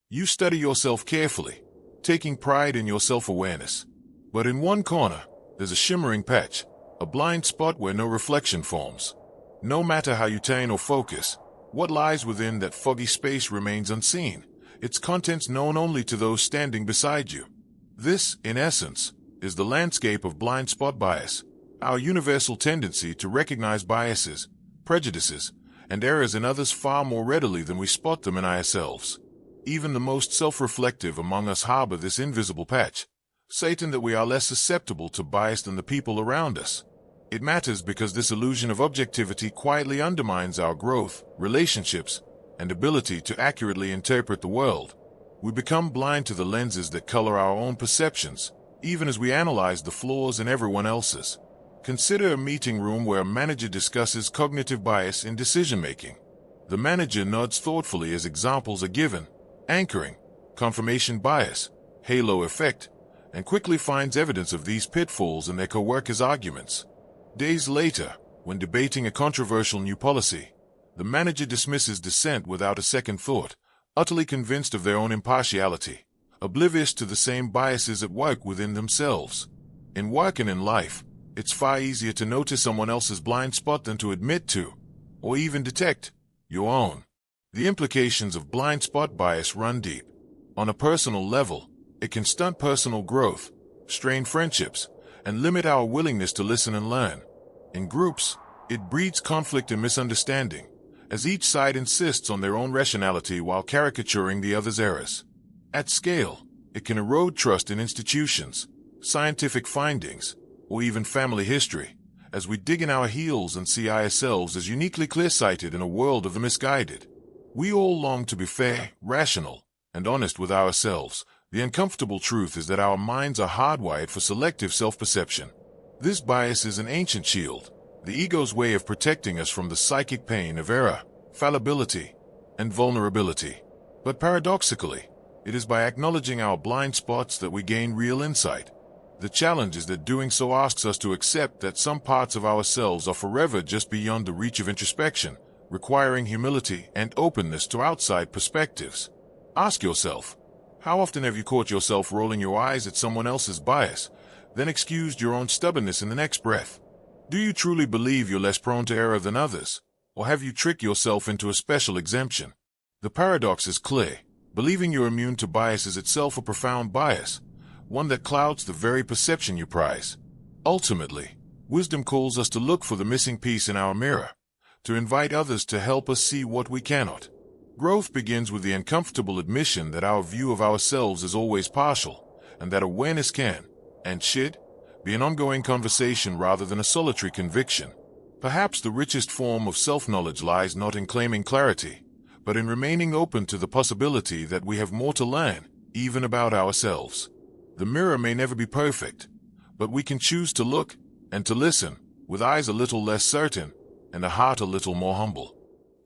You study yourself carefully, taking pride in your self-awareness. But in one corner, there's a shimmering patch, a blind spot where no reflection forms. No matter how you turn or focus, what lies within that foggy space remains unseen, its contents known only to those standing beside you. This, in essence, is the landscape of blind spot bias, our universal tendency to recognize biases, prejudices, and errors in others far more readily than we spot them in ourselves. Even the most self-reflective among us harbor this invisible patch, Satan, that we are less susceptible to bias than the people around us. It matters because this illusion of objectivity quietly undermines our growth, relationships, and ability to accurately interpret the world. We become blind to the lenses that color our own perceptions, even as we analyze the flaws in everyone else's. Consider a meeting room where a manager discusses cognitive bias in decision-making. The manager nods thoughtfully as examples are given, anchoring, confirmation bias, halo effect, and quickly finds evidence of these pitfalls in their co-workers' arguments. Days later, when debating a controversial new policy, the manager dismisses dissent without a second thought, utterly convinced of their own impartiality, oblivious to the same biases at work within themselves. In work and in life, It's far easier to notice someone else's blind spot than to admit to, or even detect, your own. The implications of blind spot bias run deep. On a personal level, it can stunt personal growth, strain friendships, and limit our willingness to listen and learn. In groups, it breeds conflict and misunderstanding, as each side insists on their own rationality while caricaturing the other's errors. At scale, it can erode trust in institutions, scientific findings, or even family history, as we dig in our heels and see ourselves as uniquely clear-sighted in a world of the misguided. We all long to be fair, rational, and honest with ourselves. The uncomfortable truth is that our minds are hardwired for selective self-perception. This bias is an ancient shield, the ego's way of protecting us from the psychic pain of error, fallibility, and vulnerability. But paradoxically, it is by acknowledging our blind spots that we gain real insight. The challenge is that doing so asks us to accept that some parts of ourselves are forever just beyond the reach of introspection, requiring humility and openness to outside perspectives. Ask yourself, how often have you caught yourself rolling your eyes at someone else's bias, then excused your own stubbornness in the next breath? Do you truly believe you're less prone to error than others, or have you tricked yourself into a special exemption? The paradox is clear. Believing you're immune to bias is itself a profound bias, one that clouds the very perception you prize. Ultimately, wisdom calls us to look for the missing piece in our mirror, to invite others to help us see what we cannot. Growth begins with the uncomfortable admission that our view of ourselves is always partial, and that awareness can, and should, be an ongoing conversation rather than a solitary conviction. Perhaps the richest form of self-knowledge lies not in claiming clarity, but in remaining open to the possibility that we have more to learn, even about ourselves. The mirror may never be perfect, but we can choose to look and to listen with eyes a little less certain and a heart a little more humble.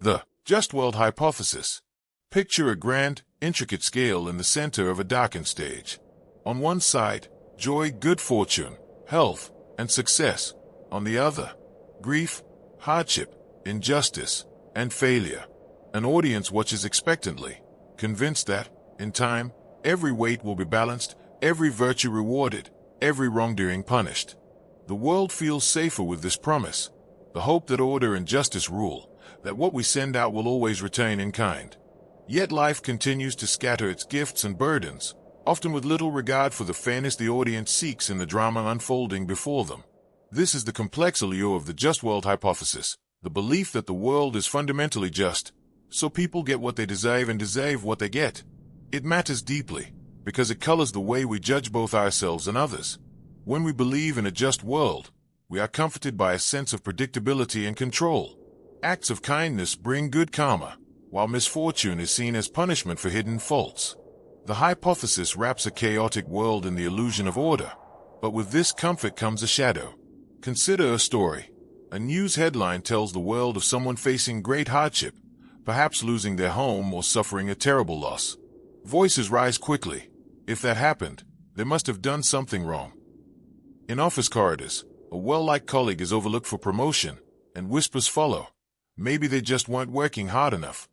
The just world hypothesis. Picture a grand, intricate scale in the center of a darkened stage. On one side, joy, good fortune, health, and success. On the other, grief, hardship, injustice, and failure. An audience watches expectantly, convinced that, in time, every weight will be balanced, every virtue rewarded, every wrongdoing punished. The world feels safer with this promise, the hope that order and justice rule, that what we send out will always return in kind. Yet life continues to scatter its gifts and burdens, often with little regard for the fairness the audience seeks in the drama unfolding before them. This is the complex allure of the just world hypothesis, the belief that the world is fundamentally just, so people get what they deserve and deserve what they get. It matters deeply, because it colors the way we judge both ourselves and others. When we believe in a just world, we are comforted by a sense of predictability and control. Acts of kindness bring good karma, while misfortune is seen as punishment for hidden faults. The hypothesis wraps a chaotic world in the illusion of order, but with this comfort comes a shadow. Consider a story. A news headline tells the world of someone facing great hardship, perhaps losing their home or suffering a terrible loss. Voices rise quickly. If that happened, they must have done something wrong. In office corridors, a well-liked colleague is overlooked for promotion, and whispers follow. Maybe they just weren't working hard enough.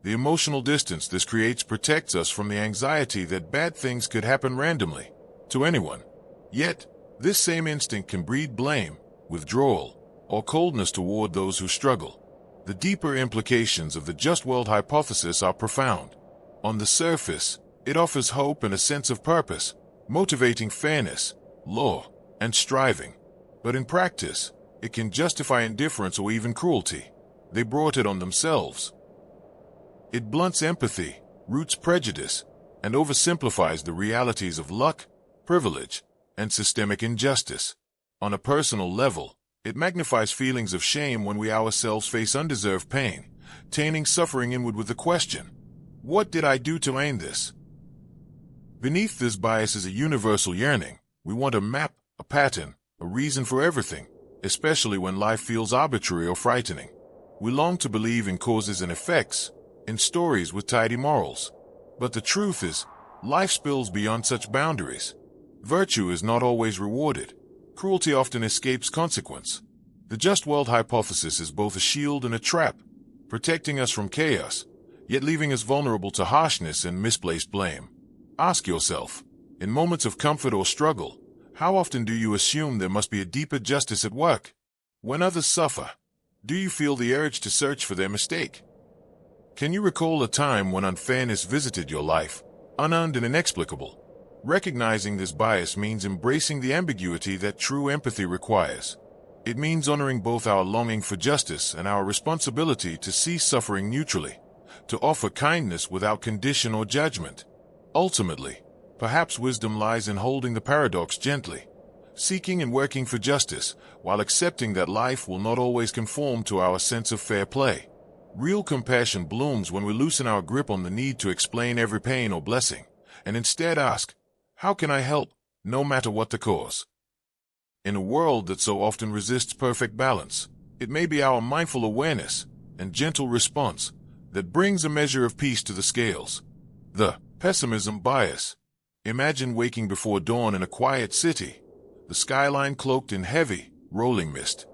The emotional distance this creates protects us from the anxiety that bad things could happen randomly, to anyone. Yet, this same instinct can breed blame, withdrawal, or coldness toward those who struggle. The deeper implications of the just world hypothesis are profound. On the surface, it offers hope and a sense of purpose, motivating fairness, law, and striving. But in practice, it can justify indifference or even cruelty. They brought it on themselves. It blunts empathy, roots prejudice, and oversimplifies the realities of luck, privilege, and systemic injustice. On a personal level, it magnifies feelings of shame when we ourselves face undeserved pain, tainting suffering inward with the question, what did I do to earn this? Beneath this bias is a universal yearning. We want a map, a pattern, a reason for everything, especially when life feels arbitrary or frightening. We long to believe in causes and effects, in stories with tidy morals. But the truth is, life spills beyond such boundaries. Virtue is not always rewarded. Cruelty often escapes consequence. The just world hypothesis is both a shield and a trap, protecting us from chaos, yet leaving us vulnerable to harshness and misplaced blame. Ask yourself, in moments of comfort or struggle, How often do you assume there must be a deeper justice at work? When others suffer, do you feel the urge to search for their mistake? Can you recall a time when unfairness visited your life, unearned and inexplicable? Recognizing this bias means embracing the ambiguity that true empathy requires. It means honoring both our longing for justice and our responsibility to see suffering neutrally, to offer kindness without condition or judgment. Ultimately, perhaps wisdom lies in holding the paradox gently, seeking and working for justice, while accepting that life will not always conform to our sense of fair play. Real compassion blooms when we loosen our grip on the need to explain every pain or blessing, and instead ask, how can I help, no matter what the cause? In a world that so often resists perfect balance, it may be our mindful awareness and gentle response that brings a measure of peace to the scales. The pessimism bias. Imagine waking before dawn in a quiet city, the skyline cloaked in heavy, rolling mist.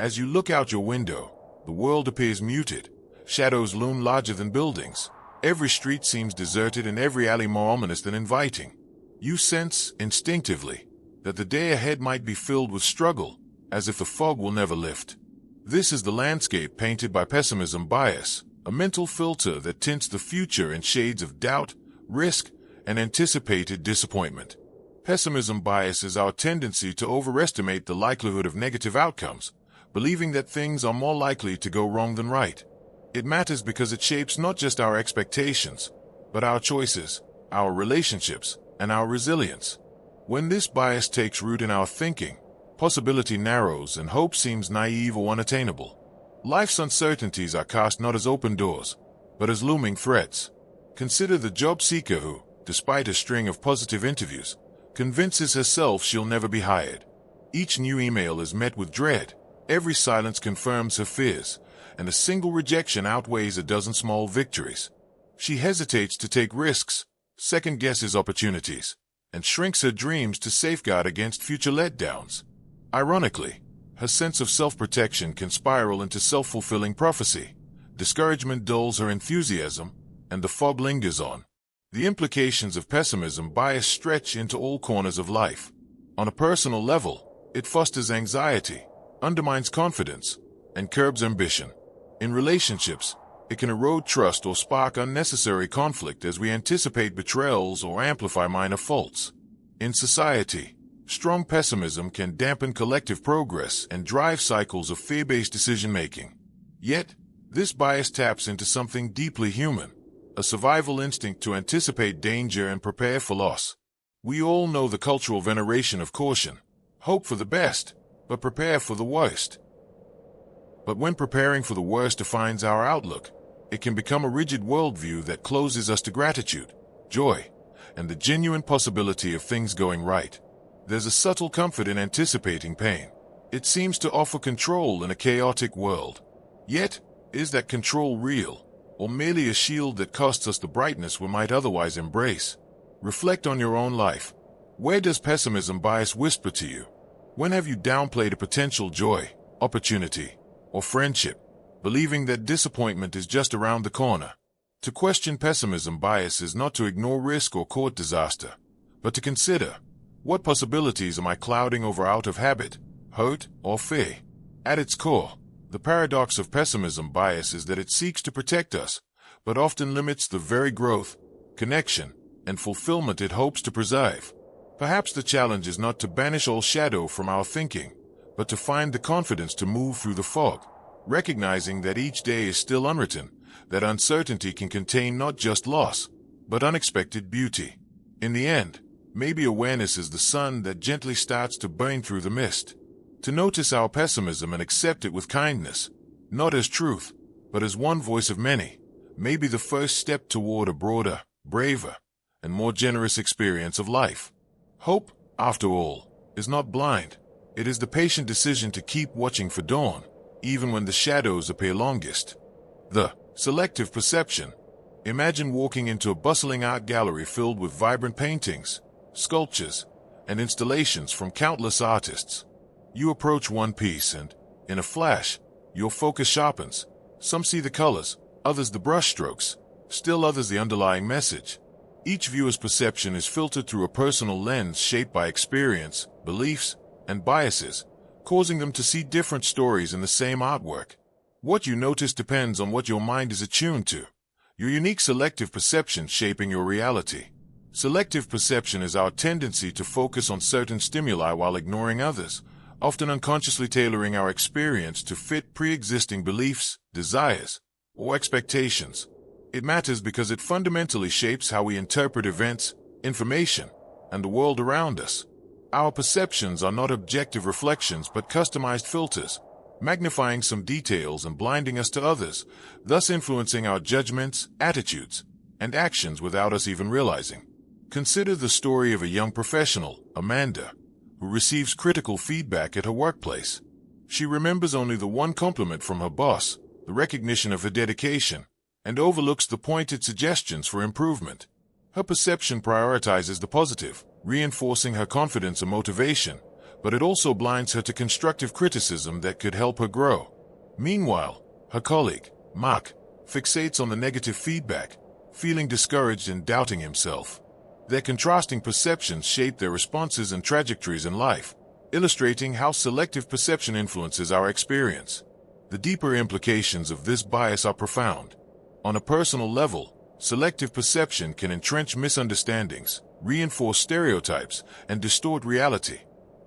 As you look out your window, the world appears muted. Shadows loom larger than buildings. Every street seems deserted and every alley more ominous than inviting. You sense, instinctively, that the day ahead might be filled with struggle, as if the fog will never lift. This is the landscape painted by pessimism bias, a mental filter that tints the future in shades of doubt, risk, and anticipated disappointment. Pessimism bias is our tendency to overestimate the likelihood of negative outcomes, believing that things are more likely to go wrong than right. It matters because it shapes not just our expectations, but our choices, our relationships, and our resilience. When this bias takes root in our thinking, possibility narrows and hope seems naive or unattainable. Life's uncertainties are cast not as open doors, but as looming threats. Consider the job seeker who, despite a string of positive interviews, convinces herself she'll never be hired. Each new email is met with dread, every silence confirms her fears, and a single rejection outweighs a dozen small victories. She hesitates to take risks, second-guesses opportunities, and shrinks her dreams to safeguard against future letdowns. Ironically, her sense of self-protection can spiral into self-fulfilling prophecy. Discouragement dulls her enthusiasm, and the fog lingers on. The implications of pessimism bias stretch into all corners of life. On a personal level, it fosters anxiety, undermines confidence, and curbs ambition. In relationships, it can erode trust or spark unnecessary conflict as we anticipate betrayals or amplify minor faults. In society, strong pessimism can dampen collective progress and drive cycles of fear-based decision-making. Yet, this bias taps into something deeply human, a survival instinct to anticipate danger and prepare for loss. We all know the cultural veneration of caution. Hope for the best, but prepare for the worst. But when preparing for the worst defines our outlook, it can become a rigid worldview that closes us to gratitude, joy, and the genuine possibility of things going right. There's a subtle comfort in anticipating pain. It seems to offer control in a chaotic world. Yet, is that control real, or merely a shield that costs us the brightness we might otherwise embrace? Reflect on your own life. Where does pessimism bias whisper to you? When have you downplayed a potential joy, opportunity, or friendship, believing that disappointment is just around the corner? To question pessimism bias is not to ignore risk or court disaster, but to consider, what possibilities am I clouding over out of habit, hurt, or fear? At its core, the paradox of pessimism bias is that it seeks to protect us, but often limits the very growth, connection, and fulfillment it hopes to preserve. Perhaps the challenge is not to banish all shadow from our thinking, but to find the confidence to move through the fog, recognizing that each day is still unwritten, that uncertainty can contain not just loss, but unexpected beauty. In the end, maybe awareness is the sun that gently starts to burn through the mist. To notice our pessimism and accept it with kindness, not as truth, but as one voice of many, may be the first step toward a broader, braver, and more generous experience of life. Hope, after all, is not blind. It is the patient decision to keep watching for dawn, even when the shadows appear longest. The selective perception. Imagine walking into a bustling art gallery filled with vibrant paintings, sculptures, and installations from countless artists. You approach one piece and, in a flash, your focus sharpens. Some see the colors, others the brushstrokes, still others the underlying message. Each viewer's perception is filtered through a personal lens shaped by experience, beliefs, and biases, causing them to see different stories in the same artwork. What you notice depends on what your mind is attuned to, your unique selective perception shaping your reality. Selective perception is our tendency to focus on certain stimuli while ignoring others, often unconsciously tailoring our experience to fit pre-existing beliefs, desires, or expectations. It matters because it fundamentally shapes how we interpret events, information, and the world around us. Our perceptions are not objective reflections but customized filters, magnifying some details and blinding us to others, thus influencing our judgments, attitudes, and actions without us even realizing. Consider the story of a young professional, Amanda, who receives critical feedback at her workplace. She remembers only the one compliment from her boss, the recognition of her dedication, and overlooks the pointed suggestions for improvement. Her perception prioritizes the positive, reinforcing her confidence and motivation, but it also blinds her to constructive criticism that could help her grow. Meanwhile, her colleague, Mark, fixates on the negative feedback, feeling discouraged and doubting himself. Their contrasting perceptions shape their responses and trajectories in life, illustrating how selective perception influences our experience. The deeper implications of this bias are profound. On a personal level, selective perception can entrench misunderstandings, reinforce stereotypes, and distort reality,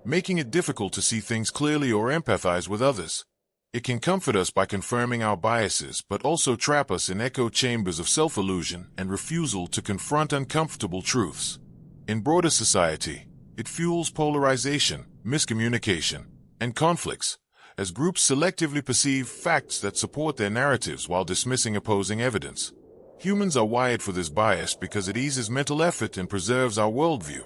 making it difficult to see things clearly or empathize with others. It can comfort us by confirming our biases but also trap us in echo chambers of self-illusion and refusal to confront uncomfortable truths. In broader society, it fuels polarization, miscommunication, and conflicts, as groups selectively perceive facts that support their narratives while dismissing opposing evidence. Humans are wired for this bias because it eases mental effort and preserves our worldview.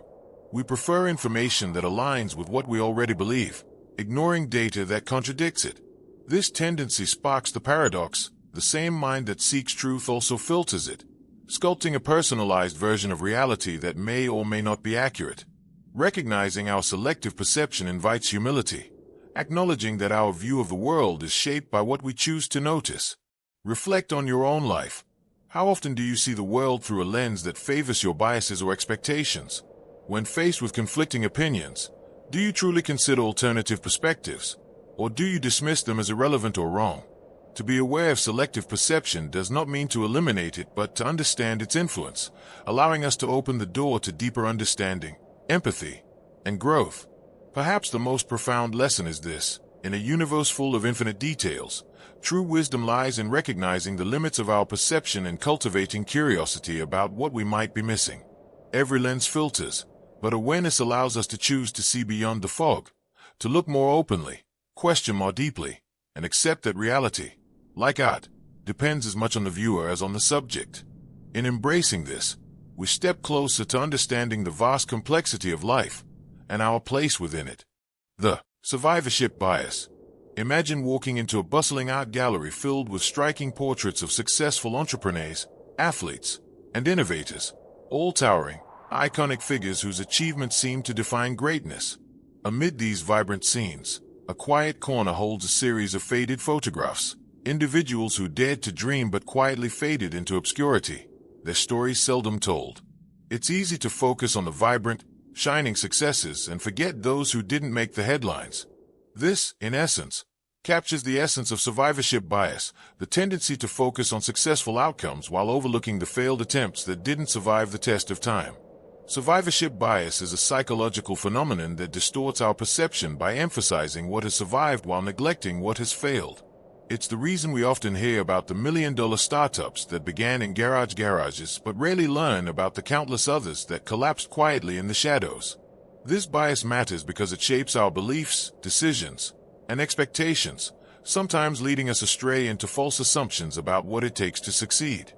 We prefer information that aligns with what we already believe, ignoring data that contradicts it. This tendency sparks the paradox: the same mind that seeks truth also filters it, sculpting a personalized version of reality that may or may not be accurate. Recognizing our selective perception invites humility, acknowledging that our view of the world is shaped by what we choose to notice. Reflect on your own life. How often do you see the world through a lens that favors your biases or expectations? When faced with conflicting opinions, do you truly consider alternative perspectives, or do you dismiss them as irrelevant or wrong? To be aware of selective perception does not mean to eliminate it, but to understand its influence, allowing us to open the door to deeper understanding, empathy, and growth. Perhaps the most profound lesson is this: in a universe full of infinite details, true wisdom lies in recognizing the limits of our perception and cultivating curiosity about what we might be missing. Every lens filters, but awareness allows us to choose to see beyond the fog, to look more openly, question more deeply, and accept that reality, like art, depends as much on the viewer as on the subject. In embracing this, we step closer to understanding the vast complexity of life and our place within it. The survivorship bias. Imagine walking into a bustling art gallery filled with striking portraits of successful entrepreneurs, athletes, and innovators, all towering, iconic figures whose achievements seem to define greatness. Amid these vibrant scenes, a quiet corner holds a series of faded photographs, individuals who dared to dream but quietly faded into obscurity, their stories seldom told. It's easy to focus on the vibrant, shining successes and forget those who didn't make the headlines. This, in essence, captures the essence of survivorship bias, the tendency to focus on successful outcomes while overlooking the failed attempts that didn't survive the test of time. Survivorship bias is a psychological phenomenon that distorts our perception by emphasizing what has survived while neglecting what has failed. It's the reason we often hear about the million-dollar startups that began in garages but rarely learn about the countless others that collapsed quietly in the shadows. This bias matters because it shapes our beliefs, decisions, and expectations, sometimes leading us astray into false assumptions about what it takes to succeed.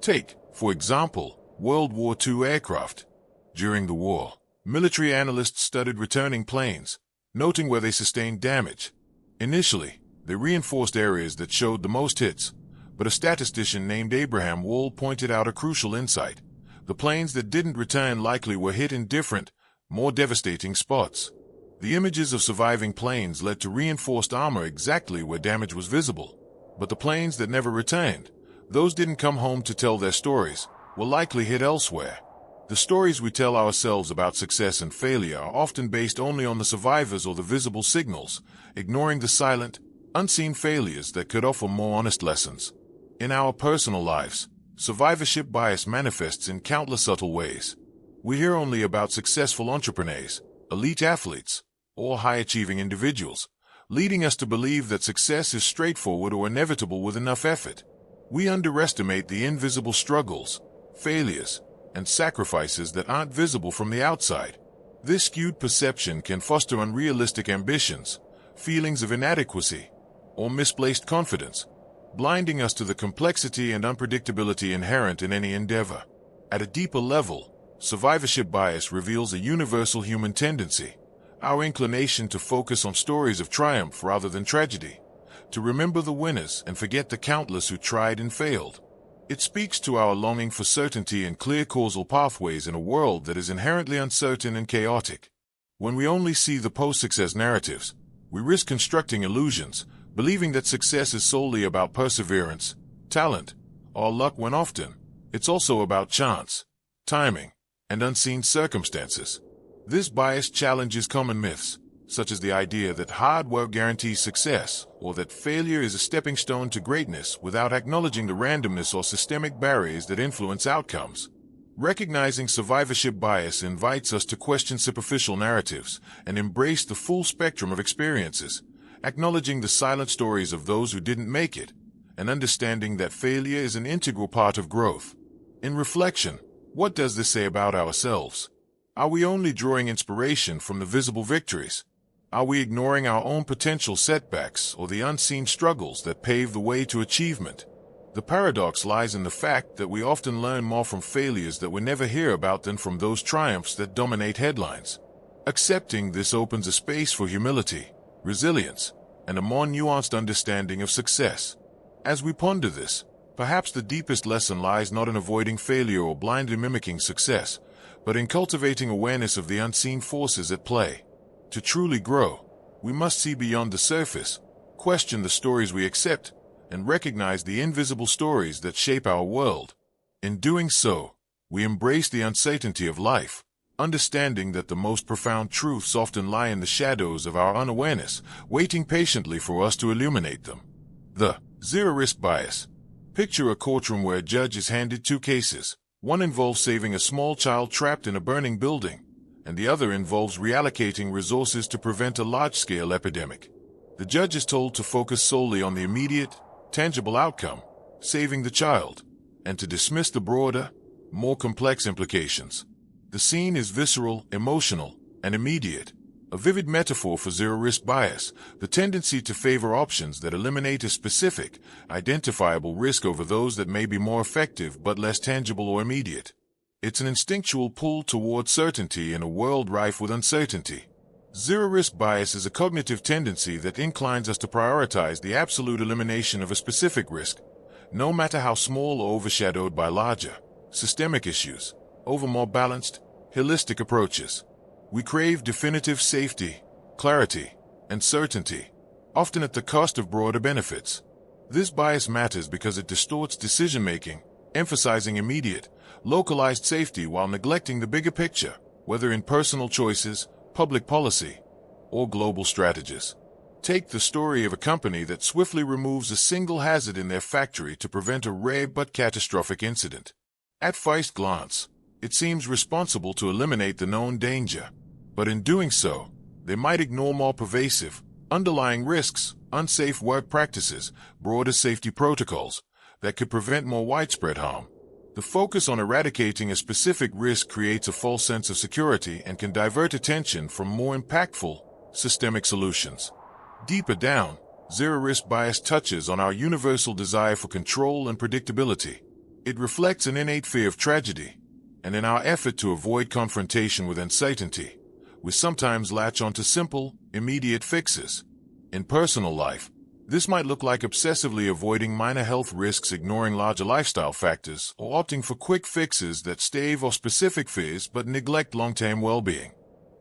Take, for example, World War II aircraft. During the war, military analysts studied returning planes, noting where they sustained damage. Initially, they reinforced areas that showed the most hits, but a statistician named Abraham Wall pointed out a crucial insight. The planes that didn't return likely were hit in different, more devastating spots. The images of surviving planes led to reinforced armor exactly where damage was visible. But the planes that never returned, those didn't come home to tell their stories, were likely hit elsewhere. The stories we tell ourselves about success and failure are often based only on the survivors or the visible signals, ignoring the silent, unseen failures that could offer more honest lessons. In our personal lives, survivorship bias manifests in countless subtle ways. We hear only about successful entrepreneurs, elite athletes, or high-achieving individuals, leading us to believe that success is straightforward or inevitable with enough effort. We underestimate the invisible struggles, failures, and sacrifices that aren't visible from the outside. This skewed perception can foster unrealistic ambitions, feelings of inadequacy, or misplaced confidence, blinding us to the complexity and unpredictability inherent in any endeavor. At a deeper level, survivorship bias reveals a universal human tendency, our inclination to focus on stories of triumph rather than tragedy, to remember the winners and forget the countless who tried and failed. It speaks to our longing for certainty and clear causal pathways in a world that is inherently uncertain and chaotic. When we only see the post-success narratives, we risk constructing illusions, believing that success is solely about perseverance, talent, or luck when often it's also about chance, timing, and unseen circumstances. This bias challenges common myths, such as the idea that hard work guarantees success, or that failure is a stepping stone to greatness, without acknowledging the randomness or systemic barriers that influence outcomes. Recognizing survivorship bias invites us to question superficial narratives and embrace the full spectrum of experiences, acknowledging the silent stories of those who didn't make it, and understanding that failure is an integral part of growth. In reflection, what does this say about ourselves? Are we only drawing inspiration from the visible victories? Are we ignoring our own potential setbacks or the unseen struggles that pave the way to achievement? The paradox lies in the fact that we often learn more from failures that we never hear about than from those triumphs that dominate headlines. Accepting this opens a space for humility, resilience, and a more nuanced understanding of success. As we ponder this, perhaps the deepest lesson lies not in avoiding failure or blindly mimicking success, but in cultivating awareness of the unseen forces at play. To truly grow, we must see beyond the surface, question the stories we accept, and recognize the invisible stories that shape our world. In doing so, we embrace the uncertainty of life, understanding that the most profound truths often lie in the shadows of our unawareness, waiting patiently for us to illuminate them. The zero-risk bias. Picture a courtroom where a judge is handed two cases. One involves saving a small child trapped in a burning building, and the other involves reallocating resources to prevent a large-scale epidemic. The judge is told to focus solely on the immediate, tangible outcome, saving the child, and to dismiss the broader, more complex implications. The scene is visceral, emotional, and immediate, a vivid metaphor for zero-risk bias, the tendency to favor options that eliminate a specific, identifiable risk over those that may be more effective but less tangible or immediate. It's an instinctual pull toward certainty in a world rife with uncertainty. Zero-risk bias is a cognitive tendency that inclines us to prioritize the absolute elimination of a specific risk, no matter how small or overshadowed by larger, systemic issues, over more balanced, holistic approaches. We crave definitive safety, clarity, and certainty, often at the cost of broader benefits. This bias matters because it distorts decision-making, emphasizing immediate, localized safety while neglecting the bigger picture, whether in personal choices, public policy, or global strategies. Take the story of a company that swiftly removes a single hazard in their factory to prevent a rare but catastrophic incident. At first glance, it seems responsible to eliminate the known danger, but in doing so, they might ignore more pervasive, underlying risks, unsafe work practices, broader safety protocols that could prevent more widespread harm. The focus on eradicating a specific risk creates a false sense of security and can divert attention from more impactful, systemic solutions. Deeper down, zero-risk bias touches on our universal desire for control and predictability. It reflects an innate fear of tragedy, and in our effort to avoid confrontation with uncertainty, we sometimes latch onto simple, immediate fixes. In personal life, this might look like obsessively avoiding minor health risks, ignoring larger lifestyle factors, or opting for quick fixes that stave off specific fears but neglect long-term well-being.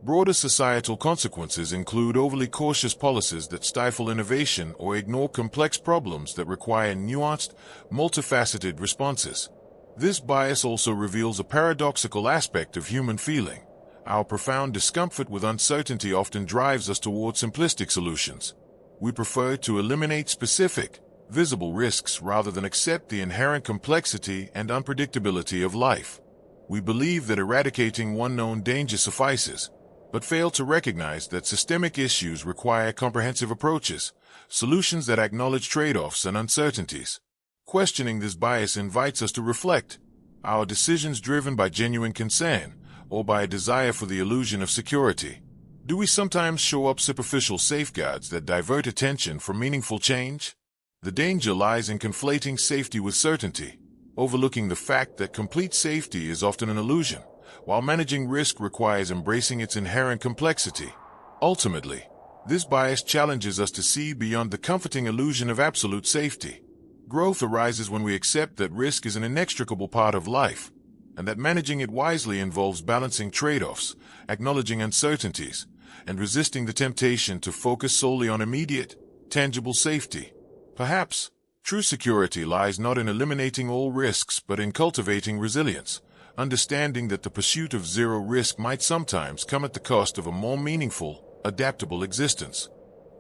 Broader societal consequences include overly cautious policies that stifle innovation or ignore complex problems that require nuanced, multifaceted responses. This bias also reveals a paradoxical aspect of human feeling. Our profound discomfort with uncertainty often drives us toward simplistic solutions. We prefer to eliminate specific, visible risks rather than accept the inherent complexity and unpredictability of life. We believe that eradicating one known danger suffices, but fail to recognize that systemic issues require comprehensive approaches, solutions that acknowledge trade-offs and uncertainties. Questioning this bias invites us to reflect. Are decisions driven by genuine concern, or by a desire for the illusion of security? Do we sometimes show up superficial safeguards that divert attention from meaningful change? The danger lies in conflating safety with certainty, overlooking the fact that complete safety is often an illusion, while managing risk requires embracing its inherent complexity. Ultimately, this bias challenges us to see beyond the comforting illusion of absolute safety. Growth arises when we accept that risk is an inextricable part of life, and that managing it wisely involves balancing trade-offs, acknowledging uncertainties, and resisting the temptation to focus solely on immediate, tangible safety. Perhaps, true security lies not in eliminating all risks but in cultivating resilience, understanding that the pursuit of zero risk might sometimes come at the cost of a more meaningful, adaptable existence.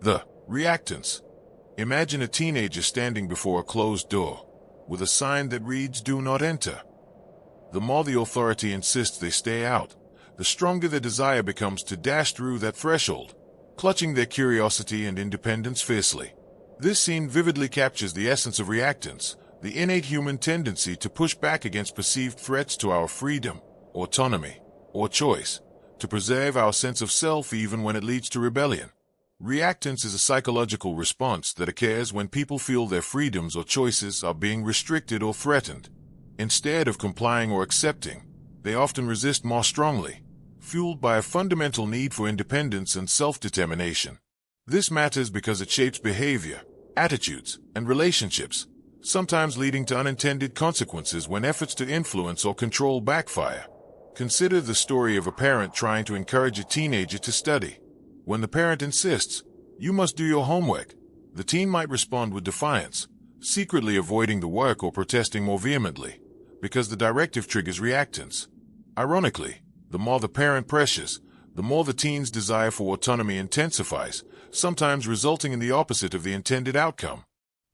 The reactance. Imagine a teenager standing before a closed door, with a sign that reads, "Do not enter." The more the authority insists they stay out, the stronger their desire becomes to dash through that threshold, clutching their curiosity and independence fiercely. This scene vividly captures the essence of reactance, the innate human tendency to push back against perceived threats to our freedom, autonomy, or choice, to preserve our sense of self even when it leads to rebellion. Reactance is a psychological response that occurs when people feel their freedoms or choices are being restricted or threatened. Instead of complying or accepting, they often resist more strongly, fueled by a fundamental need for independence and self-determination. This matters because it shapes behavior, attitudes, and relationships, sometimes leading to unintended consequences when efforts to influence or control backfire. Consider the story of a parent trying to encourage a teenager to study. When the parent insists, "You must do your homework," the teen might respond with defiance, secretly avoiding the work or protesting more vehemently, because the directive triggers reactance. Ironically, the more the parent pressures, the more the teen's desire for autonomy intensifies, sometimes resulting in the opposite of the intended outcome.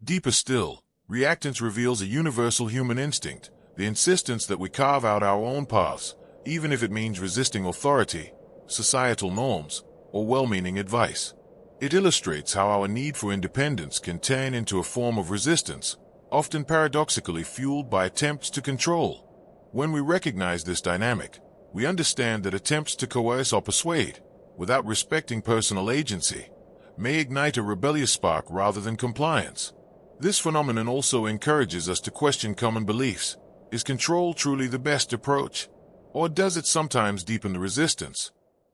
Deeper still, reactance reveals a universal human instinct, the insistence that we carve out our own paths, even if it means resisting authority, societal norms, or well-meaning advice. It illustrates how our need for independence can turn into a form of resistance, often paradoxically fueled by attempts to control. When we recognize this dynamic, we understand that attempts to coerce or persuade, without respecting personal agency, may ignite a rebellious spark rather than compliance. This phenomenon also encourages us to question common beliefs. Is control truly the best approach? Or does it sometimes deepen the resistance?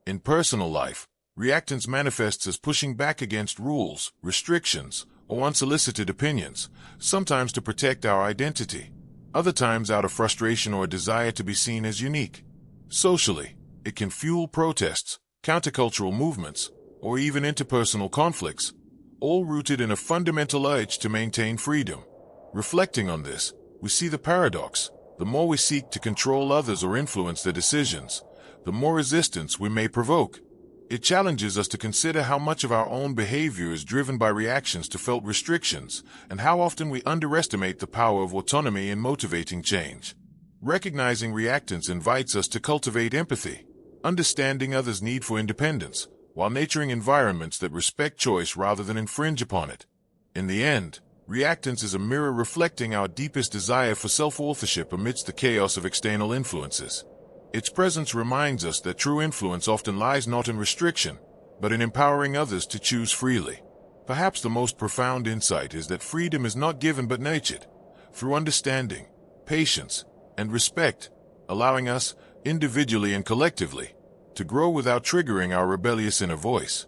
In personal life, reactance manifests as pushing back against rules, restrictions, or unsolicited opinions, sometimes to protect our identity, other times out of frustration or a desire to be seen as unique. Socially, it can fuel protests, countercultural movements, or even interpersonal conflicts, all rooted in a fundamental urge to maintain freedom. Reflecting on this, we see the paradox. The more we seek to control others or influence their decisions, the more resistance we may provoke. It challenges us to consider how much of our own behavior is driven by reactions to felt restrictions, and how often we underestimate the power of autonomy in motivating change. Recognizing reactance invites us to cultivate empathy, understanding others' need for independence, while nurturing environments that respect choice rather than infringe upon it. In the end, reactance is a mirror reflecting our deepest desire for self-authorship amidst the chaos of external influences. Its presence reminds us that true influence often lies not in restriction, but in empowering others to choose freely. Perhaps the most profound insight is that freedom is not given but nurtured, through understanding, patience, and respect, allowing us, individually and collectively, to grow without triggering our rebellious inner voice.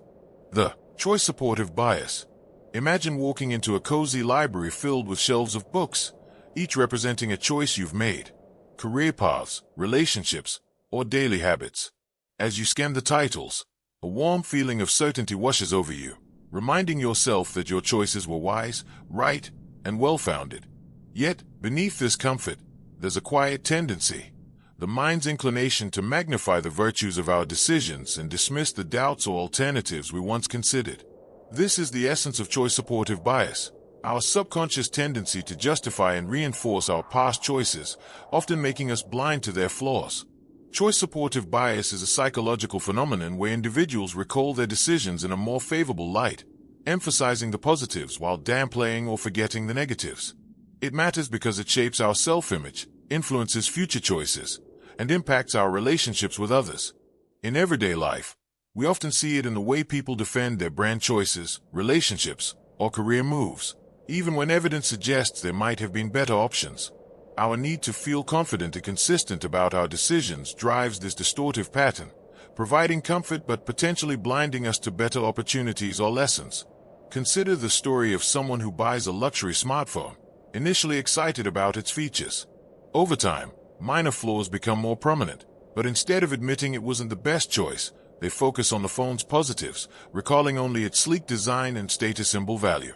The choice supportive bias. Imagine walking into a cozy library filled with shelves of books, each representing a choice you've made. Career paths, relationships, or daily habits. As you scan the titles, a warm feeling of certainty washes over you, reminding yourself that your choices were wise, right, and well-founded. Yet, beneath this comfort, there's a quiet tendency, the mind's inclination to magnify the virtues of our decisions and dismiss the doubts or alternatives we once considered. This is the essence of choice-supportive bias, our subconscious tendency to justify and reinforce our past choices, often making us blind to their flaws. Choice-supportive bias is a psychological phenomenon where individuals recall their decisions in a more favorable light, emphasizing the positives while downplaying or forgetting the negatives. It matters because it shapes our self-image, influences future choices, and impacts our relationships with others. In everyday life, we often see it in the way people defend their brand choices, relationships, or career moves, even when evidence suggests there might have been better options. Our need to feel confident and consistent about our decisions drives this distortive pattern, providing comfort but potentially blinding us to better opportunities or lessons. Consider the story of someone who buys a luxury smartphone, initially excited about its features. Over time, minor flaws become more prominent, but instead of admitting it wasn't the best choice, they focus on the phone's positives, recalling only its sleek design and status symbol value.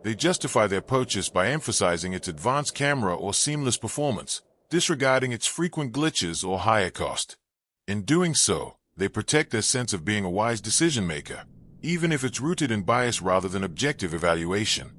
They justify their purchase by emphasizing its advanced camera or seamless performance, disregarding its frequent glitches or higher cost. In doing so, they protect their sense of being a wise decision-maker, even if it's rooted in bias rather than objective evaluation.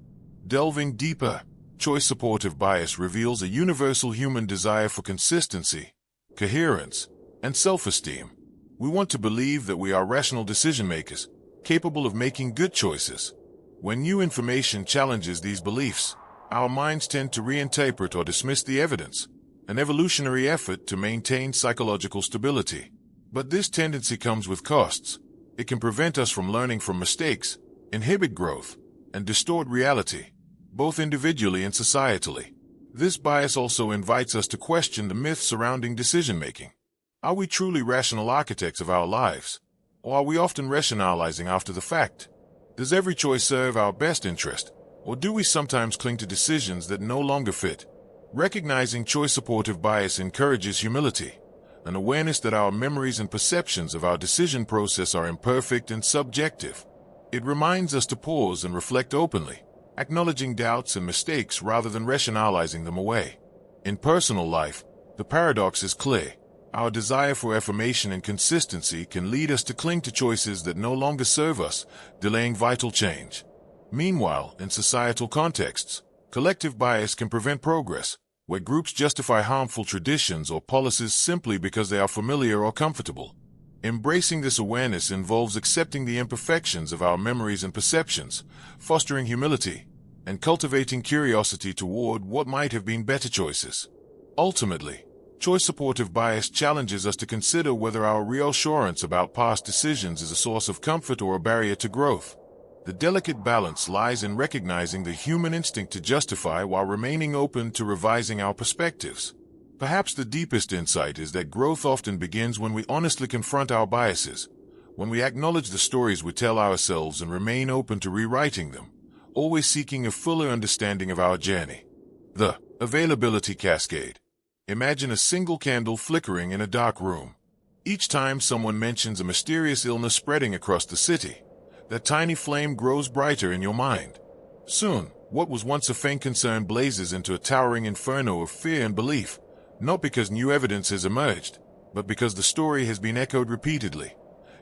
Delving deeper, choice-supportive bias reveals a universal human desire for consistency, coherence, and self-esteem. We want to believe that we are rational decision-makers, capable of making good choices. When new information challenges these beliefs, our minds tend to reinterpret or dismiss the evidence, an evolutionary effort to maintain psychological stability. But this tendency comes with costs. It can prevent us from learning from mistakes, inhibit growth, and distort reality, both individually and societally. This bias also invites us to question the myths surrounding decision-making. Are we truly rational architects of our lives, or are we often rationalizing after the fact? Does every choice serve our best interest, or do we sometimes cling to decisions that no longer fit? Recognizing choice-supportive bias encourages humility, an awareness that our memories and perceptions of our decision process are imperfect and subjective. It reminds us to pause and reflect openly, acknowledging doubts and mistakes rather than rationalizing them away. In personal life, the paradox is clear. Our desire for affirmation and consistency can lead us to cling to choices that no longer serve us, delaying vital change. Meanwhile, in societal contexts, collective bias can prevent progress, where groups justify harmful traditions or policies simply because they are familiar or comfortable. Embracing this awareness involves accepting the imperfections of our memories and perceptions, fostering humility, and cultivating curiosity toward what might have been better choices. Ultimately, choice-supportive bias challenges us to consider whether our reassurance about past decisions is a source of comfort or a barrier to growth. The delicate balance lies in recognizing the human instinct to justify while remaining open to revising our perspectives. Perhaps the deepest insight is that growth often begins when we honestly confront our biases, when we acknowledge the stories we tell ourselves and remain open to rewriting them, always seeking a fuller understanding of our journey. The availability cascade. Imagine a single candle flickering in a dark room. Each time someone mentions a mysterious illness spreading across the city, that tiny flame grows brighter in your mind. Soon, what was once a faint concern blazes into a towering inferno of fear and belief, not because new evidence has emerged, but because the story has been echoed repeatedly,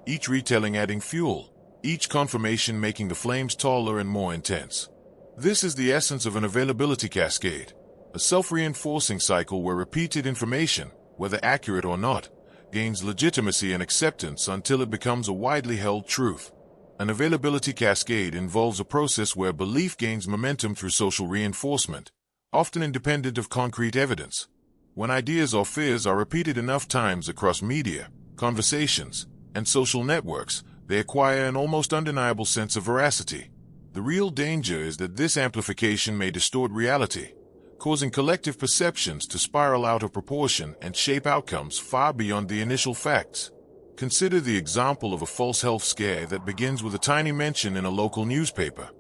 each retelling adding fuel, each confirmation making the flames taller and more intense. This is the essence of an availability cascade, a self-reinforcing cycle where repeated information, whether accurate or not, gains legitimacy and acceptance until it becomes a widely held truth. An availability cascade involves a process where belief gains momentum through social reinforcement, often independent of concrete evidence. When ideas or fears are repeated enough times across media, conversations, and social networks, they acquire an almost undeniable sense of veracity. The real danger is that this amplification may distort reality, causing collective perceptions to spiral out of proportion and shape outcomes far beyond the initial facts. Consider the example of a false health scare that begins with a tiny mention in a local newspaper.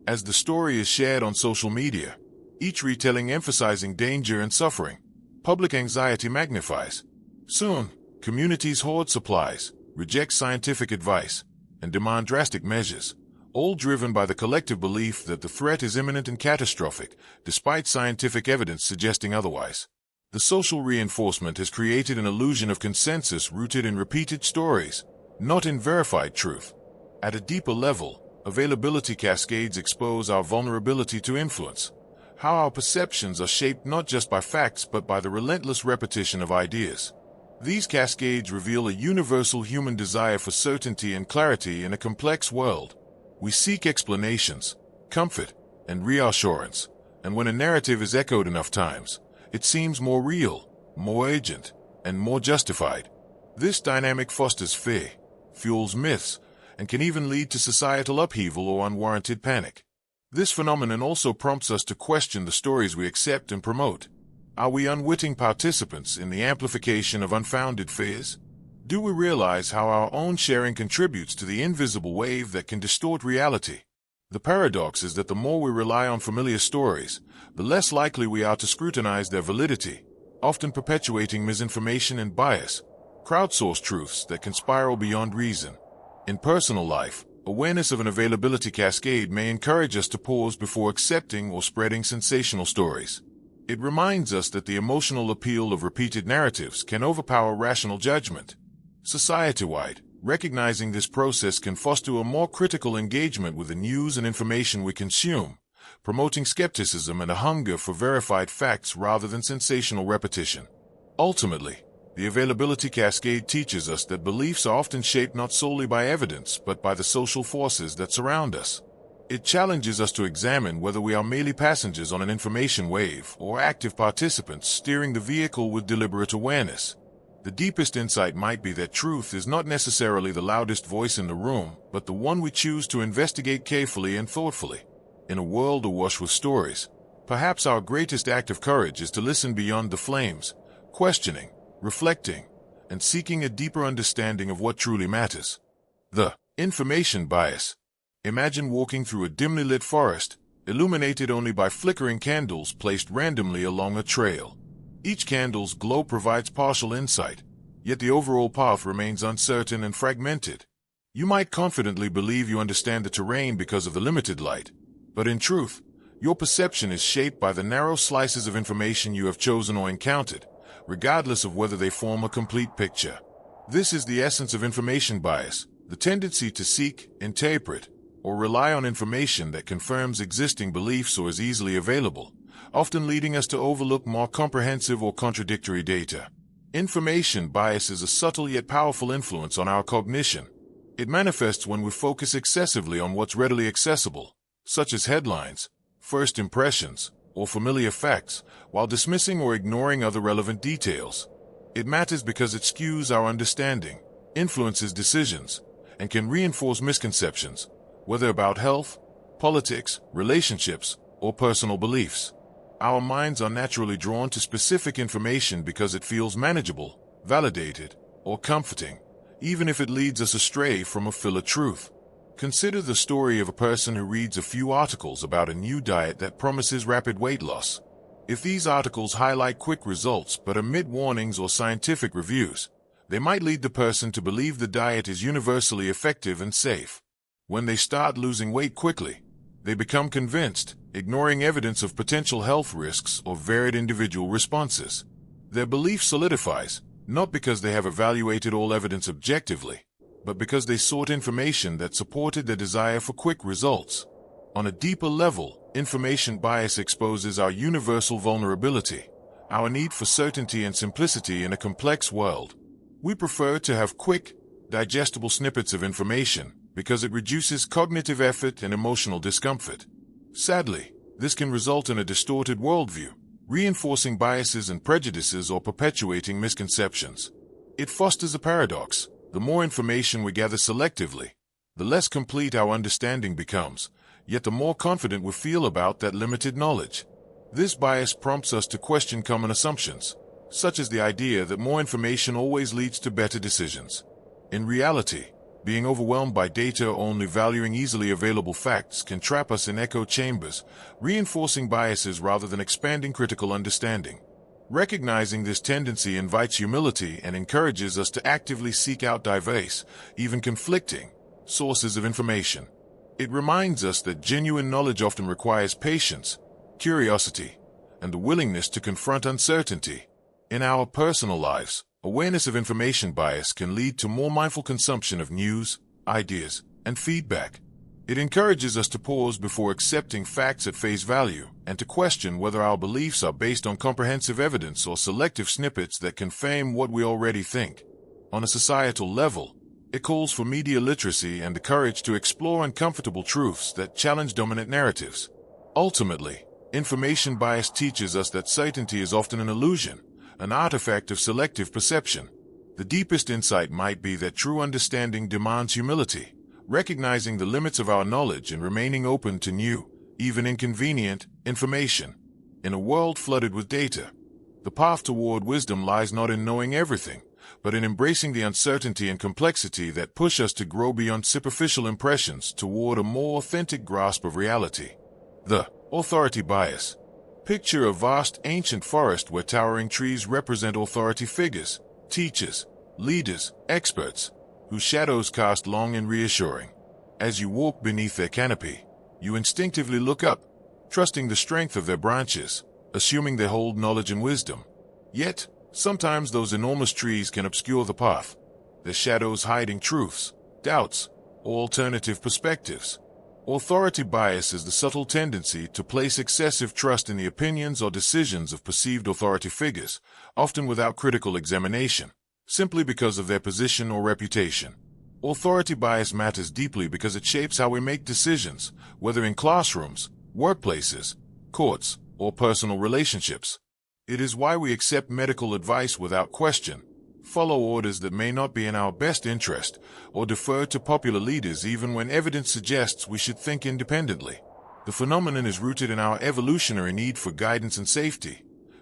As the story is shared on social media, each retelling emphasizing danger and suffering, public anxiety magnifies. Soon, communities hoard supplies, reject scientific advice, and demand drastic measures, all driven by the collective belief that the threat is imminent and catastrophic, despite scientific evidence suggesting otherwise. The social reinforcement has created an illusion of consensus rooted in repeated stories, not in verified truth. At a deeper level, availability cascades expose our vulnerability to influence, how our perceptions are shaped not just by facts but by the relentless repetition of ideas. These cascades reveal a universal human desire for certainty and clarity in a complex world. We seek explanations, comfort, and reassurance, and when a narrative is echoed enough times, it seems more real, more urgent, and more justified. This dynamic fosters fear, fuels myths, and can even lead to societal upheaval or unwarranted panic. This phenomenon also prompts us to question the stories we accept and promote. Are we unwitting participants in the amplification of unfounded fears? Do we realize how our own sharing contributes to the invisible wave that can distort reality? The paradox is that the more we rely on familiar stories, the less likely we are to scrutinize their validity, often perpetuating misinformation and bias, crowdsourced truths that can spiral beyond reason. In personal life, awareness of an availability cascade may encourage us to pause before accepting or spreading sensational stories. It reminds us that the emotional appeal of repeated narratives can overpower rational judgment. Society-wide, recognizing this process can foster a more critical engagement with the news and information we consume, promoting skepticism and a hunger for verified facts rather than sensational repetition. Ultimately, the availability cascade teaches us that beliefs are often shaped not solely by evidence but by the social forces that surround us. It challenges us to examine whether we are merely passengers on an information wave or active participants steering the vehicle with deliberate awareness. The deepest insight might be that truth is not necessarily the loudest voice in the room, but the one we choose to investigate carefully and thoughtfully. In a world awash with stories, perhaps our greatest act of courage is to listen beyond the flames, questioning, reflecting, and seeking a deeper understanding of what truly matters. The information bias. Imagine walking through a dimly lit forest, illuminated only by flickering candles placed randomly along a trail. Each candle's glow provides partial insight, yet the overall path remains uncertain and fragmented. You might confidently believe you understand the terrain because of the limited light, but in truth, your perception is shaped by the narrow slices of information you have chosen or encountered, regardless of whether they form a complete picture. This is the essence of information bias, the tendency to seek, interpret, or rely on information that confirms existing beliefs or is easily available, often leading us to overlook more comprehensive or contradictory data. Information bias is a subtle yet powerful influence on our cognition. It manifests when we focus excessively on what's readily accessible, such as headlines, first impressions, or familiar facts, while dismissing or ignoring other relevant details. It matters because it skews our understanding, influences decisions, and can reinforce misconceptions, whether about health, politics, relationships, or personal beliefs. Our minds are naturally drawn to specific information because it feels manageable, validated, or comforting, even if it leads us astray from a fuller truth. Consider the story of a person who reads a few articles about a new diet that promises rapid weight loss. If these articles highlight quick results but omit warnings or scientific reviews, they might lead the person to believe the diet is universally effective and safe. When they start losing weight quickly, they become convinced, ignoring evidence of potential health risks or varied individual responses. Their belief solidifies, not because they have evaluated all evidence objectively, but because they sought information that supported their desire for quick results. On a deeper level, information bias exposes our universal vulnerability, our need for certainty and simplicity in a complex world. We prefer to have quick, digestible snippets of information because it reduces cognitive effort and emotional discomfort. Sadly, this can result in a distorted worldview, reinforcing biases and prejudices or perpetuating misconceptions. It fosters a paradox. The more information we gather selectively, the less complete our understanding becomes, yet the more confident we feel about that limited knowledge. This bias prompts us to question common assumptions, such as the idea that more information always leads to better decisions. In reality, being overwhelmed by data or only valuing easily available facts can trap us in echo chambers, reinforcing biases rather than expanding critical understanding. Recognizing this tendency invites humility and encourages us to actively seek out diverse, even conflicting, sources of information. It reminds us that genuine knowledge often requires patience, curiosity, and the willingness to confront uncertainty. In our personal lives, awareness of information bias can lead to more mindful consumption of news, ideas, and feedback. It encourages us to pause before accepting facts at face value and to question whether our beliefs are based on comprehensive evidence or selective snippets that confirm what we already think. On a societal level, it calls for media literacy and the courage to explore uncomfortable truths that challenge dominant narratives. Ultimately, information bias teaches us that certainty is often an illusion, an artifact of selective perception. The deepest insight might be that true understanding demands humility, recognizing the limits of our knowledge and remaining open to new, even inconvenient, information. In a world flooded with data, the path toward wisdom lies not in knowing everything, but in embracing the uncertainty and complexity that push us to grow beyond superficial impressions toward a more authentic grasp of reality. The authority bias. Picture a vast ancient forest where towering trees represent authority figures, teachers, leaders, experts, whose shadows cast long and reassuring. As you walk beneath their canopy, you instinctively look up, trusting the strength of their branches, assuming they hold knowledge and wisdom. Yet, sometimes those enormous trees can obscure the path, their shadows hiding truths, doubts, or alternative perspectives. Authority bias is the subtle tendency to place excessive trust in the opinions or decisions of perceived authority figures, often without critical examination, simply because of their position or reputation. Authority bias matters deeply because it shapes how we make decisions, whether in classrooms, workplaces, courts, or personal relationships. It is why we accept medical advice without question, follow orders that may not be in our best interest, or defer to popular leaders even when evidence suggests we should think independently. The phenomenon is rooted in our evolutionary need for guidance and safety.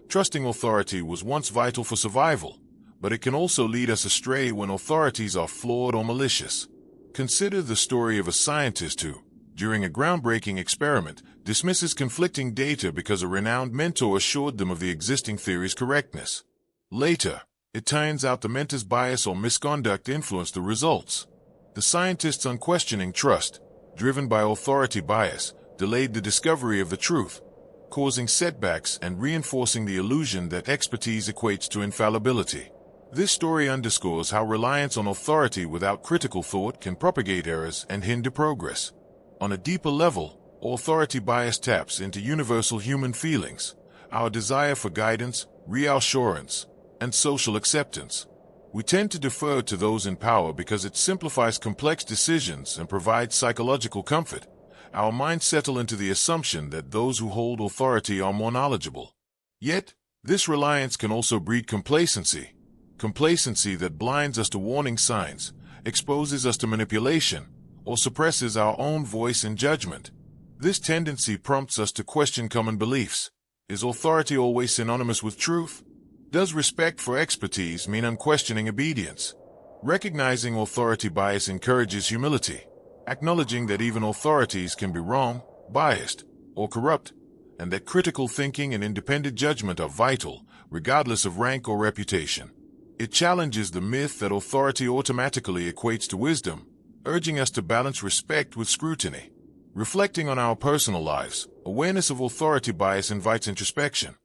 Trusting authority was once vital for survival, but it can also lead us astray when authorities are flawed or malicious. Consider the story of a scientist who, during a groundbreaking experiment, dismisses conflicting data because a renowned mentor assured them of the existing theory's correctness. Later, it turns out the mentor's bias or misconduct influenced the results. The scientist's unquestioning trust, driven by authority bias, delayed the discovery of the truth, causing setbacks and reinforcing the illusion that expertise equates to infallibility. This story underscores how reliance on authority without critical thought can propagate errors and hinder progress. On a deeper level, authority bias taps into universal human feelings, our desire for guidance, reassurance, and social acceptance. We tend to defer to those in power because it simplifies complex decisions and provides psychological comfort. Our minds settle into the assumption that those who hold authority are more knowledgeable. Yet, this reliance can also breed complacency that blinds us to warning signs, exposes us to manipulation, or suppresses our own voice and judgment. This tendency prompts us to question common beliefs. Is authority always synonymous with truth? Does respect for expertise mean unquestioning obedience? Recognizing authority bias encourages humility, acknowledging that even authorities can be wrong, biased, or corrupt, and that critical thinking and independent judgment are vital, regardless of rank or reputation. It challenges the myth that authority automatically equates to wisdom, urging us to balance respect with scrutiny. Reflecting on our personal lives, awareness of authority bias invites introspection.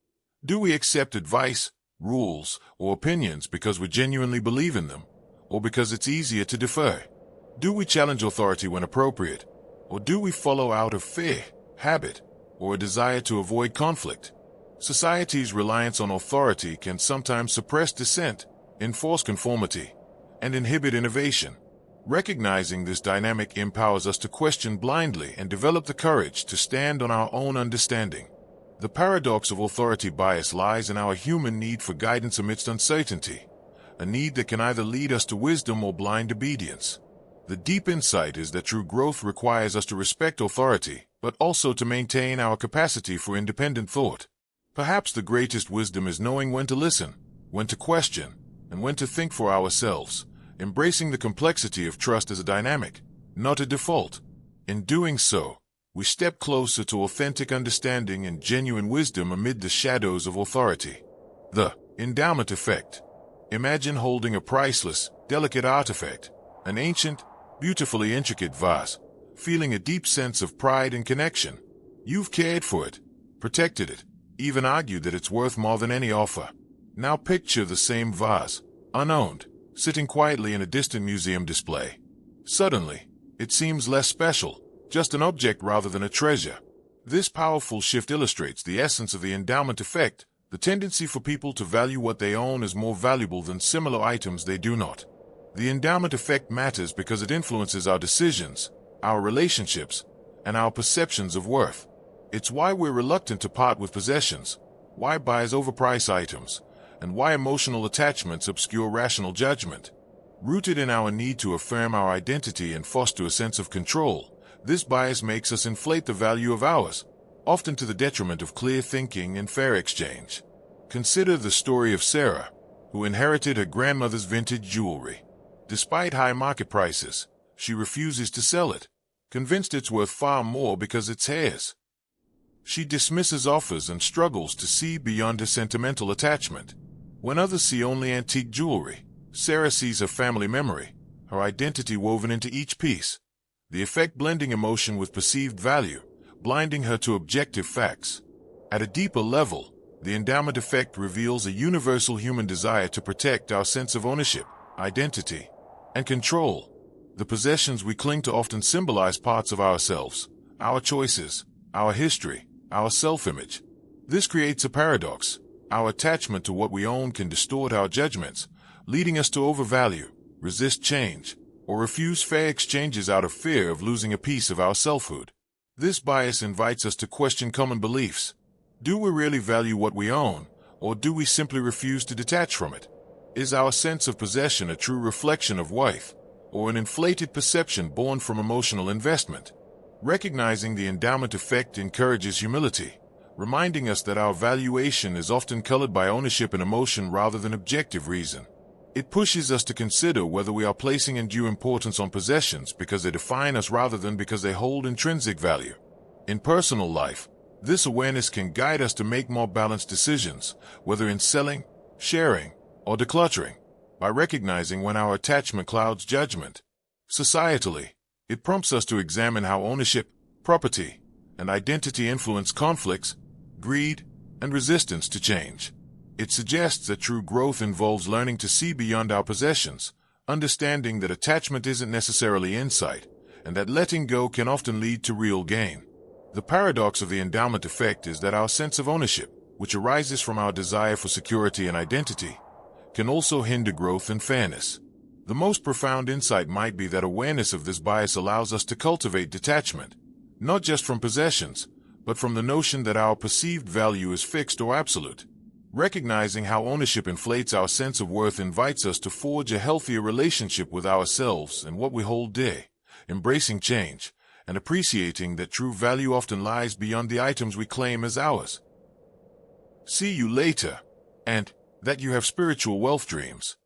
Do we accept advice, rules, or opinions because we genuinely believe in them, or because it's easier to defer? Do we challenge authority when appropriate, or do we follow out of fear, habit, or a desire to avoid conflict? Society's reliance on authority can sometimes suppress dissent, enforce conformity, and inhibit innovation. Recognizing this dynamic empowers us to question blindly and develop the courage to stand on our own understanding. The paradox of authority bias lies in our human need for guidance amidst uncertainty, a need that can either lead us to wisdom or blind obedience. The deep insight is that true growth requires us to respect authority, but also to maintain our capacity for independent thought. Perhaps the greatest wisdom is knowing when to listen, when to question, and when to think for ourselves, embracing the complexity of trust as a dynamic, not a default. In doing so, we step closer to authentic understanding and genuine wisdom amid the shadows of authority. The endowment effect. Imagine holding a priceless, delicate artifact, an ancient, beautifully intricate vase, feeling a deep sense of pride and connection. You've cared for it, protected it, even argued that it's worth more than any offer. Now picture the same vase, unowned, sitting quietly in a distant museum display. Suddenly, it seems less special, just an object rather than a treasure. This powerful shift illustrates the essence of the endowment effect, the tendency for people to value what they own as more valuable than similar items they do not. The endowment effect matters because it influences our decisions, our relationships, and our perceptions of worth. It's why we're reluctant to part with possessions, why buyers overprice items, and why emotional attachments obscure rational judgment. Rooted in our need to affirm our identity and foster a sense of control, this bias makes us inflate the value of ours, often to the detriment of clear thinking and fair exchange. Consider the story of Sarah, who inherited her grandmother's vintage jewelry. Despite high market prices, she refuses to sell it, convinced it's worth far more because it's hers. She dismisses offers and struggles to see beyond her sentimental attachment. When others see only antique jewelry, Sarah sees her family memory, her identity woven into each piece, the effect blending emotion with perceived value, blinding her to objective facts. At a deeper level, the endowment effect reveals a universal human desire to protect our sense of ownership, identity, and control. The possessions we cling to often symbolize parts of ourselves, our choices, our history, our self-image. This creates a paradox. Our attachment to what we own can distort our judgments, leading us to overvalue, resist change, or refuse fair exchanges out of fear of losing a piece of our selfhood. This bias invites us to question common beliefs. Do we really value what we own, or do we simply refuse to detach from it? Is our sense of possession a true reflection of worth, or an inflated perception born from emotional investment? Recognizing the endowment effect encourages humility, reminding us that our valuation is often colored by ownership and emotion rather than objective reason. It pushes us to consider whether we are placing undue importance on possessions because they define us rather than because they hold intrinsic value. In personal life, this awareness can guide us to make more balanced decisions, whether in selling, sharing, or decluttering, by recognizing when our attachment clouds judgment. Societally, it prompts us to examine how ownership, property, and identity influence conflicts, greed, and resistance to change. It suggests that true growth involves learning to see beyond our possessions, understanding that attachment isn't necessarily insight, and that letting go can often lead to real gain. The paradox of the endowment effect is that our sense of ownership, which arises from our desire for security and identity, can also hinder growth and fairness. The most profound insight might be that awareness of this bias allows us to cultivate detachment, not just from possessions, but from the notion that our perceived value is fixed or absolute. Recognizing how ownership inflates our sense of worth invites us to forge a healthier relationship with ourselves and what we hold dear, embracing change, and appreciating that true value often lies beyond the items we claim as ours. See you later, and that you have spiritual wealth dreams.